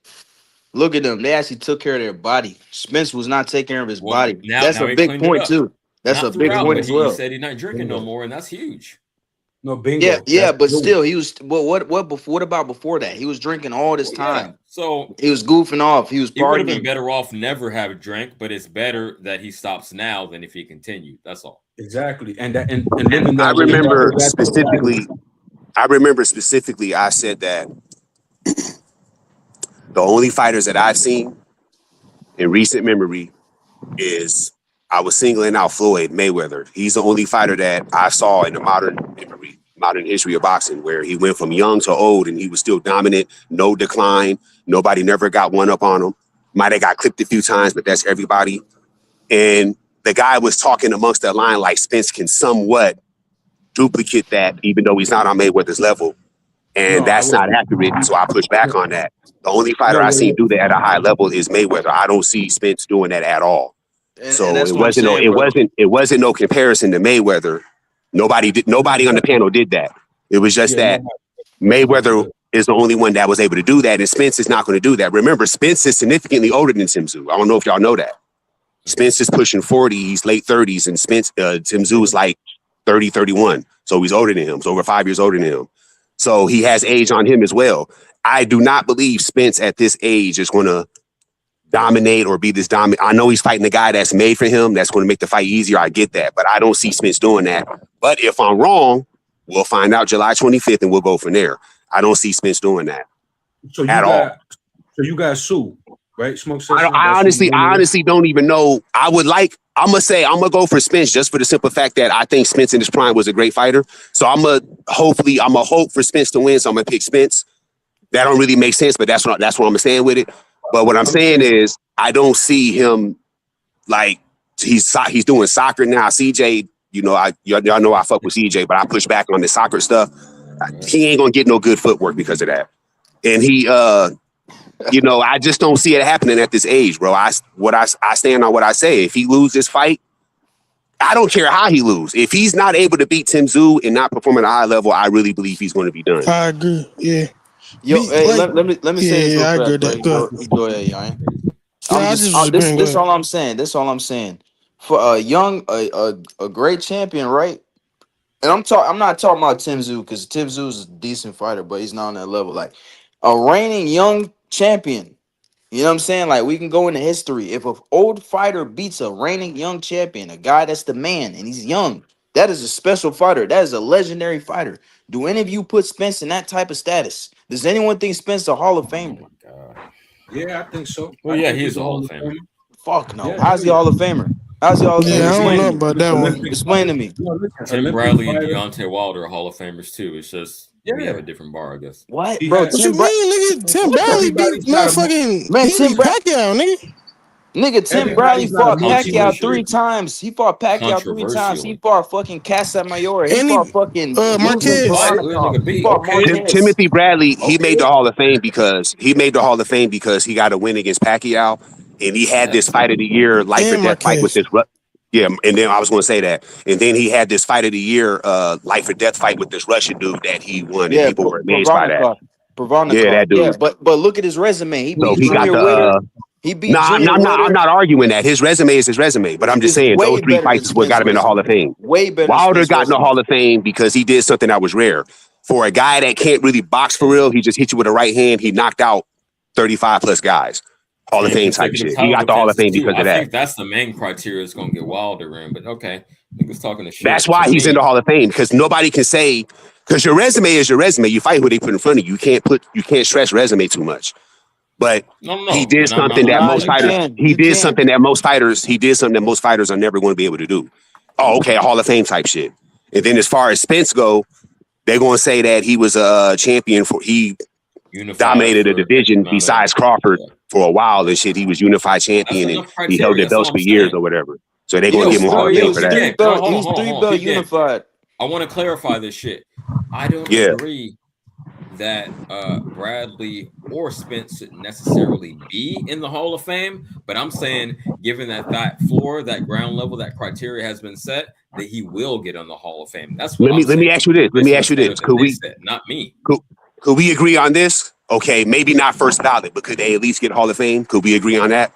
look at them. They actually took care of their body. Spence was not taking care of his body. That's a big point too. That's a big point as well. He said he's not drinking no more, and that's huge. No, bingo. Yeah, but still, he was. What about before that? He was drinking all this time. Yeah. So he was goofing off. He was partying. He would have been better off never have drank, but it's better that he stops now than if he continued. That's all. Exactly, and I remember specifically. I said that the only fighters that I've seen in recent memory is I was singling out Floyd Mayweather. He's the only fighter that I saw in the modern history of boxing where he went from young to old and he was still dominant, no decline. Nobody never got one up on him. Might have got clipped a few times, but that's everybody. And the guy was talking amongst that line like Spence can somewhat duplicate that, even though he's not on Mayweather's level. And that's not accurate. So I push back on that. The only fighter I seen do that at a high level is Mayweather. I don't see Spence doing that at all. And it wasn't no comparison to Mayweather. Nobody on the panel did that. It was just that Mayweather is the only one that was able to do that, and Spence is not going to do that. Remember, Spence is significantly older than Tim Tszyu. I don't know if y'all know that. Spence is pushing 40, he's late 30s, and Tim Tszyu is like 30, 31. So he's older than him. He's over 5 years older than him. So he has age on him as well. I do not believe Spence at this age is going to dominate or be this dominant. I know he's fighting a guy that's made for him. That's going to make the fight easier. I get that, but I don't see Spence doing that. But if I'm wrong, we'll find out July 25th and we'll go from there. I don't see Spence doing that at all. So you guys sue, right? Smoke. I honestly don't even know. I'm gonna go for Spence just for the simple fact that I think Spence in his prime was a great fighter. So I'm gonna hope for Spence to win. So I'm gonna pick Spence. That don't really make sense, but that's what I'm saying with it. But what I'm saying is, I don't see him like he's doing soccer now. CJ, y'all know I fuck with CJ, but I push back on the soccer stuff. He ain't gonna get no good footwork because of that. And he, I just don't see it happening at this age, bro. I stand on what I say. If he loses this fight, I don't care how he loses. If he's not able to beat Tim Tszyu and not perform at a high level, I really believe he's going to be done. I agree. Yeah. Yo, let me say this real fast. Go ahead, Yan. This all I'm saying. This all I'm saying. For a great champion, right? And I'm not talking about Tim Tszyu because Tim Tszyu is a decent fighter, but he's not on that level. Like a reigning young champion. You know what I'm saying? Like we can go into history. If an old fighter beats a reigning young champion, a guy that's the man and he's young, that is a special fighter. That is a legendary fighter. Do any of you put Spence in that type of status? Does anyone think Spence a Hall of Famer? Oh my God. Yeah, I think so. Well, yeah, he's a Hall of Famer. Fuck no. Yeah, how's he Hall of Famer? How's he Hall of Famer? Yeah, I don't know about that one. Explain to me. Tim Bradley and Deontay Wilder are Hall of Famers too. It's just we have a different bar, I guess. What, bro? What you mean, nigga? Tim Bradley beat motherfucking Pacquiao, nigga. Nigga, Tim Bradley fought Pacquiao 3 times. He fought Pacquiao 3 times. He fought fucking Casamayor. He fought fucking Marquez. Timothy Bradley. He made the Hall of Fame because he got a win against Pacquiao, and he had this fight of the year life or death fight with this Yeah, and then I was going to say that, and then he had this fight of the year, life or death fight with this Russian dude that he won, and Yeah, people were amazed by that. Yeah, Provannikov. that Yeah, dude. but look at his resume. He So beat he got Junior the. Witter. He beat No, Junior I'm Witter. not arguing that his resume is his resume, but I'm just It's saying way those three better than fights is what got Spence him in the Hall of resume. Fame. Way better than Wilder Spence got in the resume. Hall of Fame because he did something that was rare. For a guy that can't really box for real, he just hit you with a right hand. He knocked out 35 plus guys. Hall of And Fame type consecutive shit. He title got the Hall of defenses Fame too. because I of that. think that's the main criteria is going to get Wilder in. But okay, niggas talking the shit. That's why he's in the Hall of Fame, because nobody can say, because your resume is your resume. You fight who they put in front of you. You can't stress resume too much. But he did something that most fighters. He did something that most fighters are never going to be able to do. Oh, okay, a Hall of Fame type shit. And then as far as Spence go, they're going to say that he was a champion he dominated a division besides Crawford for a while and shit. He was unified champion and he held the belts for years or whatever. So they're going to give him a Hall of Fame for that. He's 3-belt unified. I want to clarify this shit. I don't agree that Bradley or Spence should necessarily be in the Hall of Fame, but I'm saying, given that floor, that ground level, that criteria has been set, that he will get on the Hall of Fame. That's what let me ask you this. Could we? Not me. Could we agree on this? Okay, maybe not first ballot, but could they at least get Hall of Fame? Could we agree on that?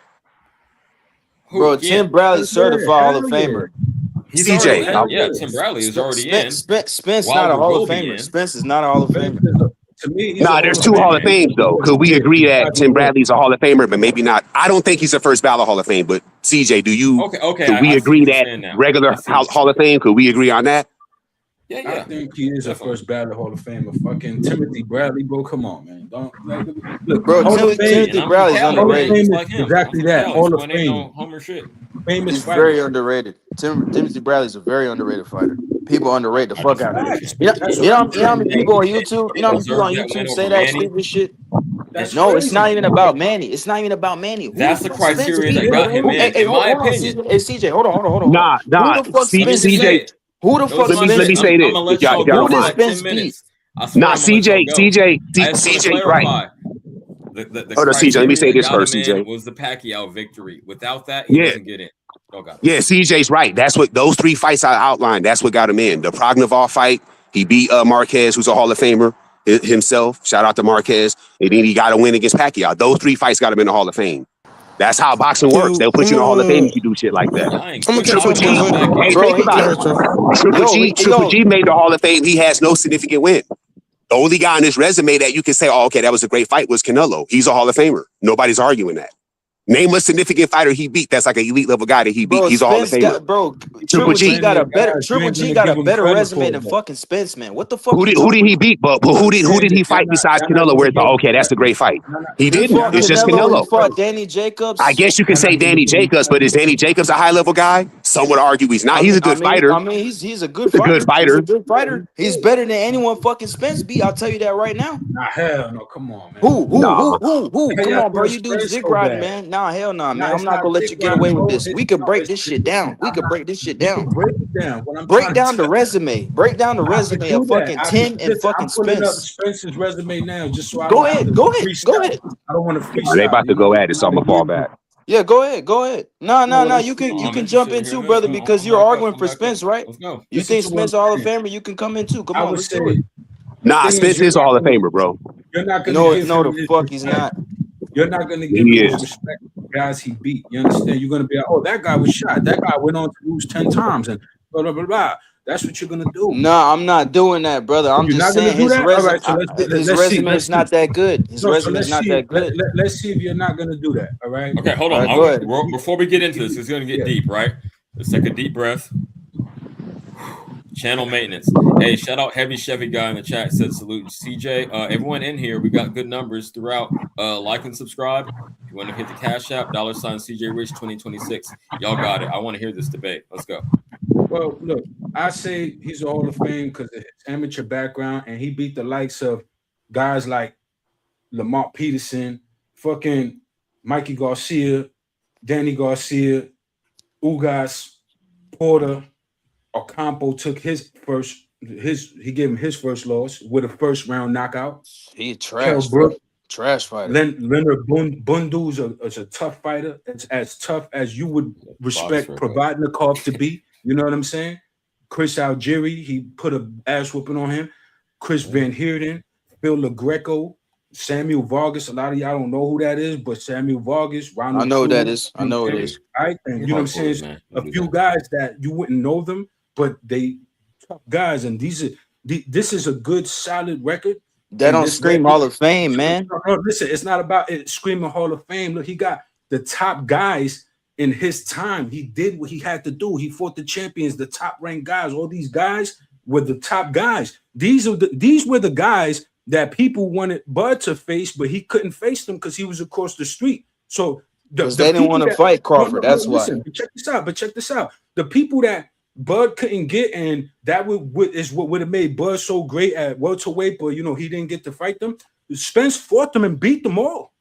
Bro, Tim Bradley's certified Hall of Famer. He's CJ, Tim Bradley is already in. Spence not a Hall of Famer. Spence is not a Hall of Famer. To me, there's two Hall of Fames though. Could we agree that Tim Bradley's a Hall of Famer, but maybe not? I don't think he's a first ballot Hall of Fame. But CJ, do you? Okay. Could we agree that regular Hall of Fame? Could we agree on that? Yeah. I think he is a first ballot Hall of Famer. Fucking Timothy Bradley, bro. Come on, man. Don't look, bro. Timothy Bradley's underrated. Exactly that. Hall of Fame. Homer shit. He's very underrated. Timothy Bradley's a very underrated fighter. People underrate the fuck out of him. You know how many people on YouTube? You know how many people on YouTube say that stupid shit? No, it's not even about Manny. It's not even about Manny. That's the criteria that got him in. In my opinion. Hey, CJ, hold on. Nah. CJ. Who the fuck? Let me say this. Who did Spence beat? Nah, CJ, right. Hold on, CJ. Let me say this first, CJ. Was the Pacquiao victory? Without that, he doesn't get in. Yeah, CJ's right. That's what those three fights I outlined. That's what got him in. The Prognoval fight, he beat Marquez, who's a Hall of Famer himself. Shout out to Marquez. And then he got a win against Pacquiao. Those three fights got him in the Hall of Fame. That's how boxing works. They'll put you in the Hall of Fame if you do shit like that. Triple G made the Hall of Fame. He has no significant win. The only guy on his resume that you can say, oh, okay, that was a great fight was Canelo. He's a Hall of Famer. Nobody's arguing that. Name a significant fighter he beat. That's like an elite level guy that he beat. He's a Hall of Famer. Triple G got a better resume than fucking Spence, man. What the fuck? Who did he beat? But who did he fight besides Canelo? Where it's okay, that's a great fight. He didn't. It's just Canelo. He fought Danny Jacobs. I guess you can say Danny Jacobs, but is Danny Jacobs a high level guy? Some would argue he's not. He's a good fighter. I mean, he's a good fighter. He's a good fighter. He's better than anyone fucking Spence beat. I'll tell you that right now. Nah, hell no. Come on, man. Who? Come on, bro. You do dick riding, man. Nah, hell no, man. I'm not gonna let you get away with this. We could break this shit down. Break it down. Break down the resume. Break down the resume of fucking Tim and fucking Spence. Spence's resume now, just so I go ahead. I don't want to freestyle. They about to go at it, so I'm gonna fall back. Yeah, go ahead. No. You can jump in too, brother, because you're arguing for Spence, right? You think Spence Hall of Famer? You can come in too. Come on, let's do it. Nah, Spence is a Hall of Famer, bro. You're not gonna no, the fuck he's not. You're not gonna give him respect to the guys he beat. You understand? You're gonna be like, oh, that guy was shot. That guy went on to lose 10 times and blah blah blah blah. That's what you're gonna do. No, I'm not doing that, brother. I'm just saying his resume is not that good. His resume is not that good. Let's see if you're not gonna do that. All right. Okay, hold on. Go ahead. Before we get into this, it's gonna get deep, right? Let's take a deep breath. Channel maintenance. Hey, shout out Heavy Chevy guy in the chat said salute CJ. Everyone in here, we got good numbers throughout. Like and subscribe. If you want to hit the cash app, $CJ Rich 2026. Y'all got it. I want to hear this debate. Let's go. Well, look, I say he's a Hall of Fame because of his amateur background, and he beat the likes of guys like Lamont Peterson, fucking Mikey Garcia, Danny Garcia, Ugas, Porter. Ocampo took he gave him his first loss with a first round knockout. He trash. Trash fighter. Leonard Bundu is a tough fighter. It's as tough as you would respect Provodnikov to be. You know what I'm saying? Chris Algieri, he put a ass whooping on him. Chris Van Heerden, Phil LaGreco, Samuel Vargas. A lot of y'all don't know who that is, but Samuel Vargas, Ronald. I know who that Truman, is. I know who it is. All right, and you know what I'm saying? Man. A few guys that you wouldn't know them, but they tough guys, and this is a good, solid record. That don't scream Hall of Fame, man. No, listen, it's not about it screaming Hall of Fame. Look, he got the top guys in his time. He did what he had to do. He fought the champions, the top ranked guys. All these guys were the top guys. These were the guys that people wanted Bud to face, but he couldn't face them because he was across the street. So because they didn't want to fight Crawford. That's why. Listen, check this out. The people that Bud couldn't get, and that is what would have made Bud so great at welterweight, but you know he didn't get to fight them. Spence fought them and beat them all.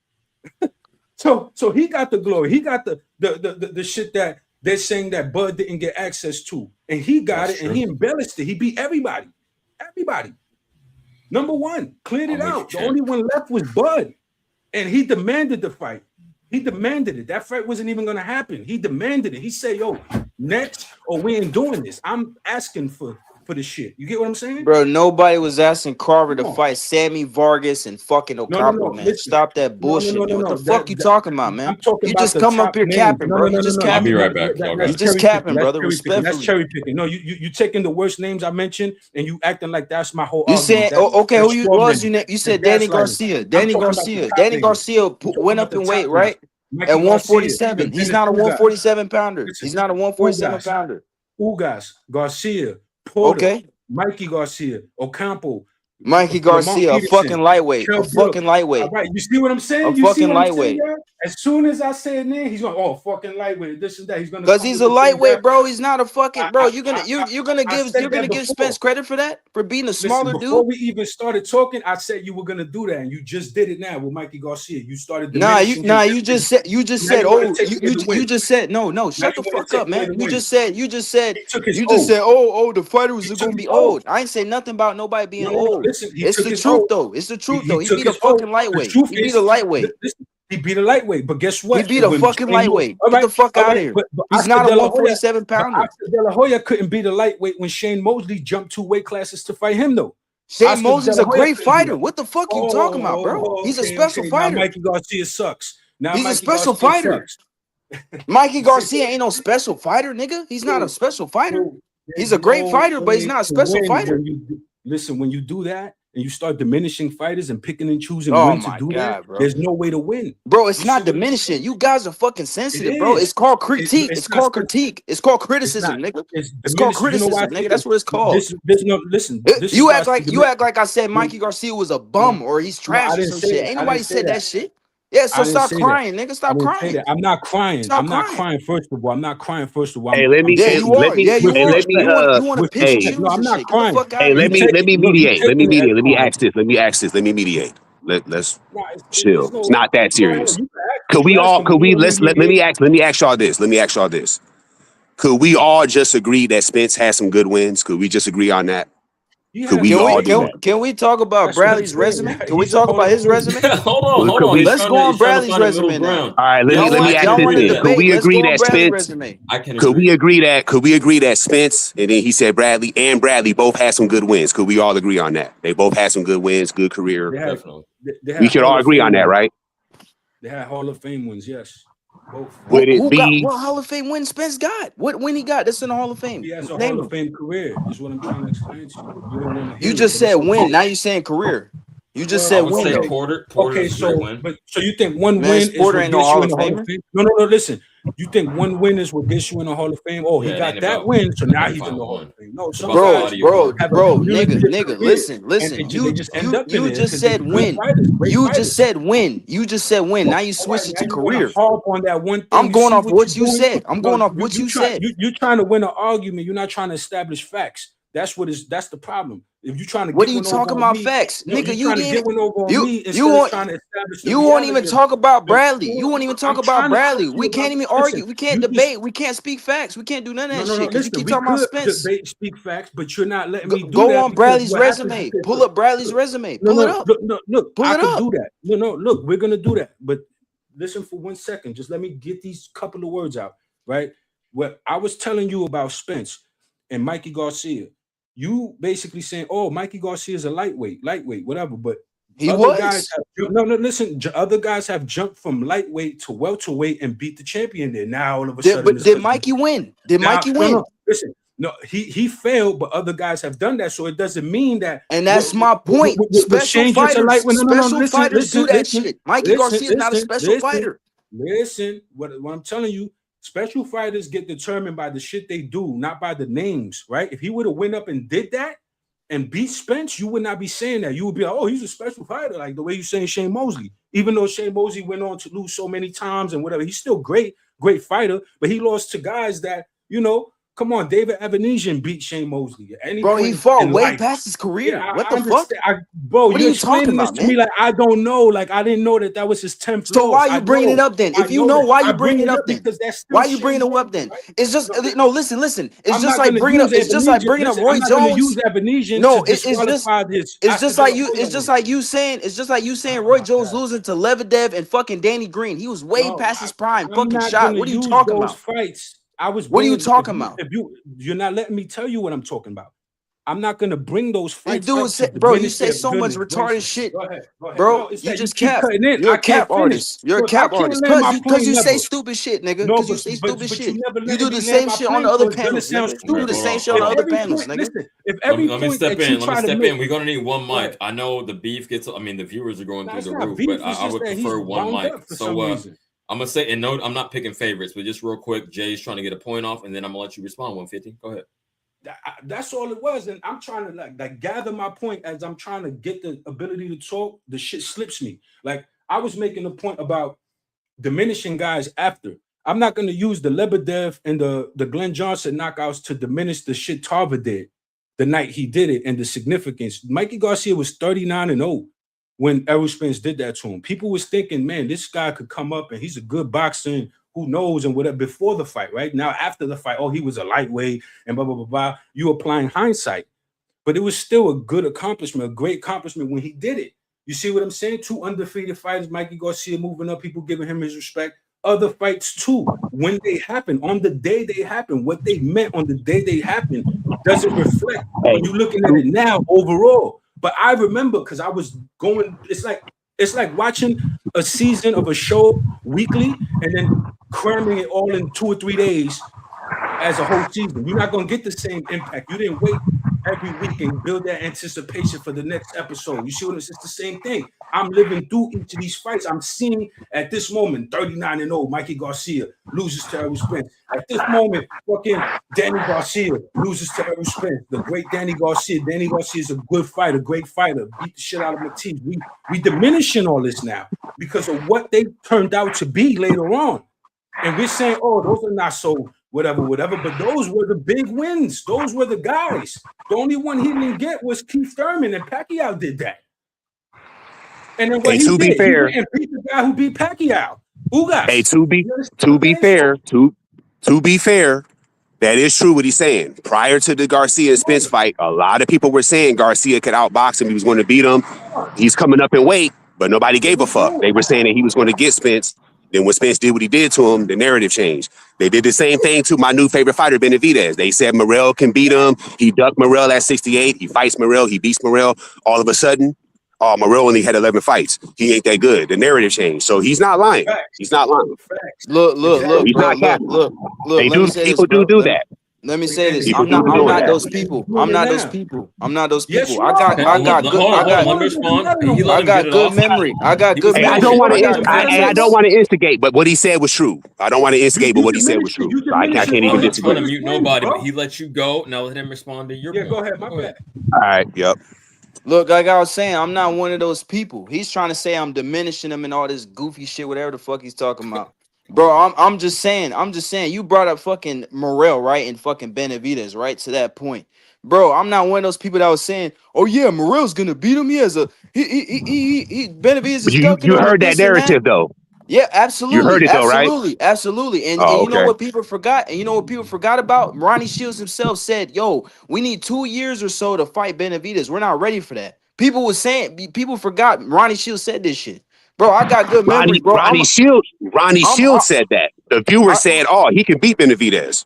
so he got the glory. He got the shit that they're saying that Bud didn't get access to, and he got it, and he embellished it. He beat everybody. Number one, cleared it out. The only one left was Bud, and he demanded the fight. He demanded it. That fight wasn't even going to happen. He demanded it. He said, yo, next, or we ain't doing this. I'm asking for the shit. You get what I'm saying? Bro, nobody was asking Carver to fight Sammy Vargas and fucking Ocampo, man. Listen. Stop that bullshit, man. What the fuck you talking about, man? I'm talking you about just the come up top here names. capping, bro. You just capping. I'll be right back. You just capping, brother. Respectfully. That's cherry picking. No, you taking the worst names I mentioned and you acting like that's my whole You argument. said, okay, who you was? You said Danny Garcia. Danny Garcia went up in weight, right? At 147. He's not a 147 pounder. He's not a 147 pounder. Ugas, Garcia, Porter, okay. Mikey Garcia, Ocampo, Mikey Garcia, a fucking lightweight. A fucking lightweight. All right, you see what I'm saying? A fucking lightweight. As soon as I say a name, he's going, fucking lightweight. This and that. He's gonna because he's a lightweight, bro. He's not a fucking bro. You're gonna give Spence credit for that, for being a smaller dude. Before we even started talking, I said you were gonna do that, and you just did it now with Mikey Garcia. You started. You just said. You just said. No. Shut the fuck up, man. You just said. The fighter was gonna be old. I ain't say nothing about nobody being old. It's the truth, though. It's the truth, though. He beat a fucking lightweight. He beat a lightweight. He beat a lightweight, but guess what? He beat a fucking lightweight. Get the fuck out of here. He's not a 147 pounder. De La Hoya couldn't beat a lightweight when Shane Mosley jumped 2 weight classes to fight him, though. Shane Mosley's a great fighter. What the fuck you talking about, bro? He's a special fighter. Now Mikey Garcia sucks. He's a special fighter. Mikey Garcia ain't no special fighter, nigga. He's not a special fighter. He's a great fighter, but he's not a special fighter. Listen, when you do that, and you start diminishing fighters and picking and choosing when to do that, bro. There's no way to win. Bro, it's not diminishing. You guys are fucking sensitive, bro. It's called critique. It's called critique. It's called criticism, nigga. It's called criticism, nigga. That's what it's called. You act like I said Mikey Garcia was a bum or he's trash or some shit. Ain't nobody said that shit. Yeah, so stop crying, nigga. Stop crying. I'm not crying. I'm not crying. First of all, Hey, let me. Yeah, you are. Yeah, you are. You want to pitch hey, no, I'm not crying. Hey, let me mediate. Let me mediate. Let me ask this. Let me mediate. Let's chill. It's not that serious. Let me ask y'all this. Could we all just agree that Spence has some good wins? Could we just agree on that? Can we talk about Bradley's resume? Can we talk about his resume? Hold on. Let's go on Bradley's resume now. All right, let me ask this then. Could we agree that Spence? Could we agree that Spence and then he said Bradley and Bradley both had some good wins? Could we all agree on that? They both had some good wins, good career. We could all agree on that, right? They had Hall of Fame wins, yes. What Hall of Fame win Spence got? What win he got? That's in the Hall of Fame. He has a Hall of Fame career. Is what I'm trying to explain to you. You just said win. Now you're saying career. You just said win. Porter so you think one win is what gets you in the Hall of Fame? No. Listen. You think one win is what gets you in the Hall of Fame? Oh, he got that win, so now he's in the Hall of Fame. No, bro, nigga, listen. You just said win. You just said win. Now you switched it to career. I'm going off what you said. You're trying to win an argument. You're not trying to establish facts. That's the problem. If you're trying to What get are you one over talking on about? me, Facts, no, nigga. you're You trying to get didn't. one over on me You instead of won't. trying to establish the You won't even reality of talk about no, Bradley. You no, won't even talk I'm about trying to talk Bradley. to you We can't about even listen, argue. We can't you just debate. We can't speak facts. We can't do none of that no, shit because you listen, keep we talking about could Spence. debate, speak facts, but you're not letting me do Go that on because Bradley's what happens is resume. this. Pull up Bradley's resume. No, Pull it no, up. look, Pull I it could up. do that. No, look, we're gonna do that. But listen for 1 second. Just let me get these couple of words out, right? What I was telling you about Spence and Mikey Garcia, you basically saying, "Oh, Mikey Garcia is a lightweight, whatever." But He other guys was. have no. Listen, other guys have jumped from lightweight to welterweight and beat the champion there. Now all of a sudden, But it's did Mikey win? Did now, Mikey win? listen, no, he failed, but other guys have done that, so it doesn't mean that. And that's my point. Special Shane just a fighters, lightweight. No, special listen, fighters do that shit. Mikey Garcia is not a special fighter. Listen. What I'm telling you, special fighters get determined by the shit they do, not by the names, right? If he would have went up and did that and beat Spence, you would not be saying that. You would be like, oh, he's a special fighter, like the way you're saying Shane Mosley. Even though Shane Mosley went on to lose so many times and whatever, he's still great fighter, but he lost to guys that, come on, David Evanesian beat Shane Mosley at any Bro, point he fought in way life. past his career. Yeah, What I the fuck? understand. Bro, What are you're you talking explaining this about, to me man? like I don't know. Like I didn't know that was his 10th So loss. why are you bringing it up then? If you know, why you bringing it up then? because that's still Why you bringing it up then? It's just no. Listen. It's I'm just not like gonna bringing up. use It's just like Evanesian. bringing up Listen, Roy I'm not gonna use Jones. Evanesian No, to it's just. disqualify his. It's just like you. It's just like you saying. It's just like you saying Roy Jones losing to Lebedev and fucking Danny Green. He was way past his prime. I'm Fucking not shot. gonna What are you use talking those about? fights. I was What are you bringing. talking about? If you're not letting me tell you what I'm talking about. I'm not gonna bring those This fights dude up to said, bro, you diminish say their so much goodness. retarded shit. Go ahead. Bro, No, it's you that you just keep cap. cutting in. You're I a cap can't finish. artist. You're a Look, I cap can't artist. land my Cause plane you say never. stupid shit, nigga. No, Cause you say stupid but shit. you never You letting do me the land same my shit on plane, the so other it's gonna panels, sound nigga. You do Right, the stupid. hold same on, shit on hold the on. other Every panels, point, nigga. listen, if every Let me point step that you in. Let me try to step make, in. We're gonna need one mic. I know the beef gets. I mean, the viewers are going nah, through it's the not roof, beef. but It's I just would that he's prefer one wound mic. up for So some reason. I'm gonna say, and no, I'm not picking favorites, but just real quick, Jay's trying to get a point off, and then I'm gonna let you respond. 150. Go ahead. That's all it was, and I'm trying to like gather my point as I'm trying to get the ability to talk. The shit slips me. Like I was making a point about diminishing guys after. I'm not going to use the Lebedev and the Glenn Johnson knockouts to diminish the shit Tarver did the night he did it and the significance. Mikey Garcia was 39-0 when Errol Spence did that to him. People was thinking, man, this guy could come up and he's a good boxer and who knows and whatever before the fight, right? Now after the fight, oh, he was a lightweight and blah, blah, blah, blah. You applying hindsight. But it was still a good accomplishment, a great accomplishment when he did it. You see what I'm saying? 2 undefeated fighters, Mikey Garcia moving up, people giving him his respect. Other fights too, when they happen, on the day they happen, what they meant on the day they happen doesn't reflect when you're looking at it now overall. But I remember because I was going, it's like watching a season of a show weekly and then cramming it all in 2 or 3 days as a whole season. You're not going to get the same impact. You didn't wait every week and build that anticipation for the next episode. You see what it's the same thing. I'm living through each of these fights. I'm seeing at this moment 39-0, Mikey Garcia loses to Errol Spence. At this moment, fucking Danny Garcia loses to Errol Spence. The great Danny Garcia. Danny Garcia is a good fighter, great fighter. Beat the shit out of Matisse. We diminishing all this now because of what they turned out to be later on. And we're saying, oh, those are not so whatever. But those were the big wins. Those were the guys. The only one he didn't get was Keith Thurman, and Pacquiao did that. And then what he did, he went and beat the guy who beat Pacquiao. Ugas. Hey, to be fair, that is true what he's saying. Prior to the Garcia and Spence fight, a lot of people were saying Garcia could outbox him. He was going to beat him. He's coming up in weight, but nobody gave a fuck. They were saying that he was going to get Spence. Then when Spence did what he did to him, the narrative changed. They did the same thing to my new favorite fighter, Benavidez. They said Morrell can beat him. He ducked Morrell at 68. He fights Morrell. He beats Morrell. All of a sudden, Morrell only had 11 fights. He ain't that good. The narrative changed. So he's not lying. He's not lying. Look. He's not capping. Let me say this, bro. do that. Let me say this. People I'm not that. those people. I'm not those people. Yes, you I got Let me respond. He let I him got get it good off. memory. I got He good was Hey, memory. I don't want I got to. good I don't want to instigate, but what he said was true. I don't want to instigate, but what he said was true. So I can't even I'm not disagree. trying to mute nobody, but he let you go. Now let him respond to your point. Go ahead, my bad. All right. Yep. Look, like I was saying, I'm not one of those people. He's trying to say I'm diminishing him and all this goofy shit, whatever the fuck he's talking about. Bro, I'm just saying, you brought up fucking Morrell, right? And fucking Benavidez, right? To that point. Bro, I'm not one of those people that was saying, oh yeah, Morrell's gonna beat him. He has a Benavidez But is you ducking you him with heard that this and that. narrative though. Yeah, You heard absolutely, it though, right? absolutely, absolutely. And Oh, you know okay. what people forgot? And you know what people forgot about? Ronnie Shields himself said, "Yo, we need 2 years or so to fight Benavidez. We're not ready for that." People was saying, people forgot. Ronnie Shields said this shit, bro. I got good memory, Ronnie bro. Ronnie Shields Ronnie I'm, Shields said that. The viewer I, said, "Oh, he can beat Benavidez.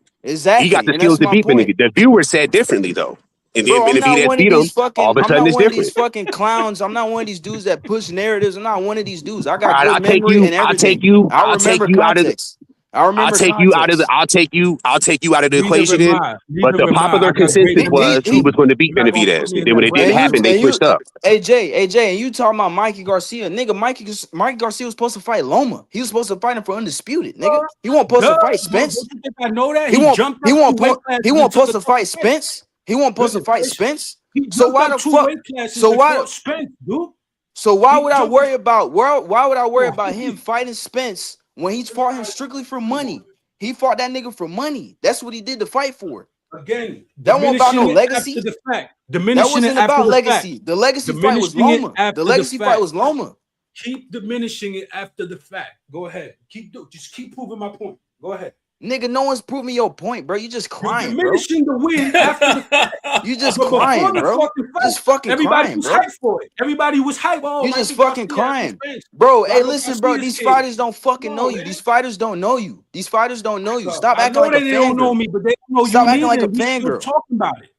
He got exactly, the and skills that's to my beat point. Benavidez." The viewer said differently though, and then Bro, Benavidez beat him. All of a I'm sudden, not it's one of these different. fucking clowns. I'm not one of these dudes that push narratives. I'm not one of these dudes. I All got right, good I'll take memory you. and I'll take everything. you. I I'll take remember you out of. context. I I'll remember take you out of the. context. I'll take you out of the Neither equation am then. I. But Neither the am I. popular I got great consensus memory was he He was too. going to beat You're not gonna put Benavidez, me and in then when that it didn't and bracket. you happen, they and you switched up. AJ, and you talking about Mikey Garcia, nigga. Mikey Garcia was supposed to fight Loma. He was supposed to fight him for undisputed, nigga. He wasn't supposed to Duh. fight Don't Spence. you think I know that? He He won't jumped he up two won't weight po- he classes and won't took supposed a to tough fight fight. Spence. He won't supposed to Goodness fight gracious. Spence. He So jumped why up the two fuck? weight classes So and why? fought Spence, dude. So why He would I jumped. worry about why would I Come worry on. about him fighting Spence when he fought him strictly for money? He fought that nigga for money. That's what he did to fight for. Again, That wasn't about no diminishing it after legacy. the fact. That Diminishing it wasn't after about the fact. legacy. The legacy fight was Diminishing it Loma. The after the legacy fight fact. was Loma. Keep diminishing it after the fact. Go ahead. Just keep proving my point. Go ahead. Nigga, no one's proving your point, bro. You just You're crying, bro. diminishing the win after the fact. You just But before crying, the bro. fucking Just fight, fucking everybody crying, was bro. hyped for it. Everybody was hyped. Oh, You just Mikey fucking Garcia has crying. Spence. Bro, hey, Robert listen, bro. Garcia's These kid. fighters don't fucking Come know on, you. man. These fighters don't know you. These fighters don't know you. Stop I acting know like a that they don't know fangirl. me, but they don't know Stop you acting neither. like a And we still fangirl. talking about it.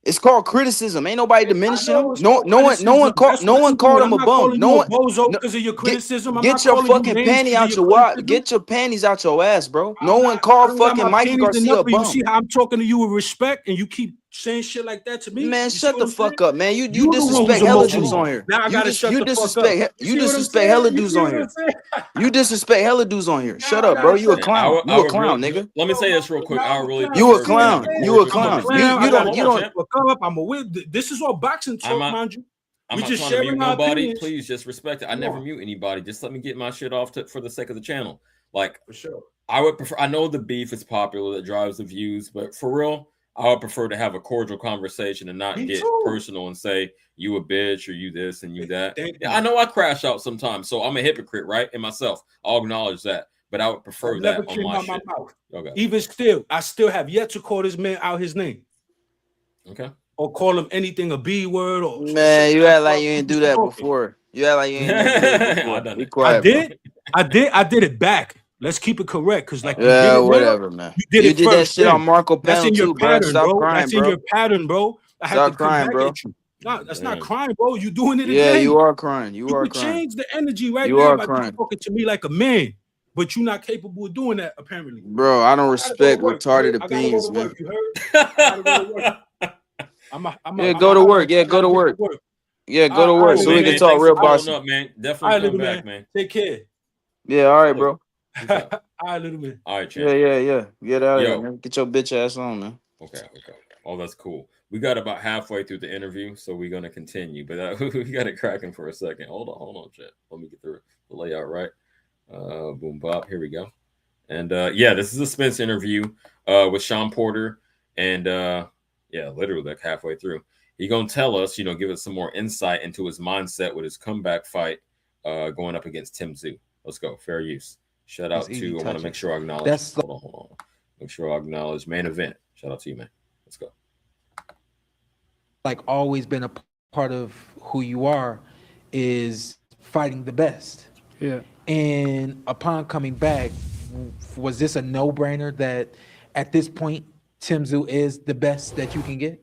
It's called criticism. Ain't nobody I diminishing know him. it's called criticism. That's No what one you're doing. called him I'm a not bum. calling No you a one bozo no, because of your get criticism. I'm not get your calling you fucking names panty because of out your your what? criticism. Get your panties out your ass, bro. No I'm one not. I called don't got fucking my Mikey panties Garcia enough, a but you bum. see how I'm talking to you with respect, and you keep saying shit like that to me. Man, You see shut what the I'm saying? fuck up, man. You You the one who's disrespect hella emotional. dudes on here. Now I gotta shut You the fuck up. disrespect You see what I'm saying? hella You dudes see on what I'm here. saying? You disrespect hella dudes on here. Now Shut I up, bro. gotta You a shut Man, the clown. I You a would clown, real. nigga. Let me say this real quick. Now I I'm a really clown. You a prefer See to what I'm have clown. a saying? You a cordial I'm a clown. clown. I conversation. gotta You Hold on, shut the don't champ. fuck up. I'm a weird. This is all boxing I'm talk, not. mind you. I'm We not just trying to mute sharing our nobody. opinions. Please just respect it. I Come never on, mute anybody. Just let me get my shit off for the sake of the channel. Like for sure. I would prefer. I know the beef is popular that drives the views, but for real, I would prefer to have a cordial conversation and not Me get too. personal and say you a bitch or you this and you that. Thank Yeah, you. I know I crash out sometimes, so I'm a hypocrite, right? In myself, I'll acknowledge that, but I would That prefer never that on came my out my shit. mouth. Okay. Even still, I still have yet to call this man out his name Okay. or call him anything a B word or say Man, you that act like fuck. you We ain't do just that talking. before. You act like you ain't never did it I before. done Be it. I quiet, bro. did. I did it back. Let's keep it correct, because like you did Yeah, it now, whatever, man. you did You it did that first. shit on Then Marco that's panel in your too, bro. pattern, Stop bro. crying, That's in bro. your pattern, bro. I had to Stop come crying, back bro. at you. No, that's not Damn. crying, bro. You doing it Yeah, again. you are crying. You You are could crying. change the energy right You now are by just crying. talking to me like a man, but you're not capable of doing that apparently. Bro, I don't I gotta go to respect work. You retarded heard? I gotta go opinions, to man. work. You heard? I gotta go to work. Yeah, I'm a go to holler work. at you. Yeah, I go gotta to get to work. work. Yeah, go to All right, work Cool, so little we man, can man. man. talk Thanks real for All right, pulling boxing. up, man. all Definitely right, come little back, man. man. Take care. Yeah, all right, Look, bro. peace out. All right, little man. All right, Yeah, champ. yeah, yeah. Get out of here, Yo. man. Get your bitch ass on, man. Okay. Oh, that's cool. We got about halfway through the interview, so we're gonna continue. But we got it cracking for a second. Hold on, chat. Let me get the layout right. Boom, bop. Here we go. And yeah, this is a Spence interview with Sean Porter, and yeah, literally like halfway through, he gonna tell us, give us some more insight into his mindset with his comeback fight going up against Tim Tszyu. Let's go. Fair use. Shout out to. I want to make sure I acknowledge. That's Hold on. Make sure I acknowledge main event. Shout out to you, man. Let's go. like always been a part of who you are, is fighting the best. Yeah. And upon coming back, was this a no-brainer that at this point Tim Tszyu is the best that you can get?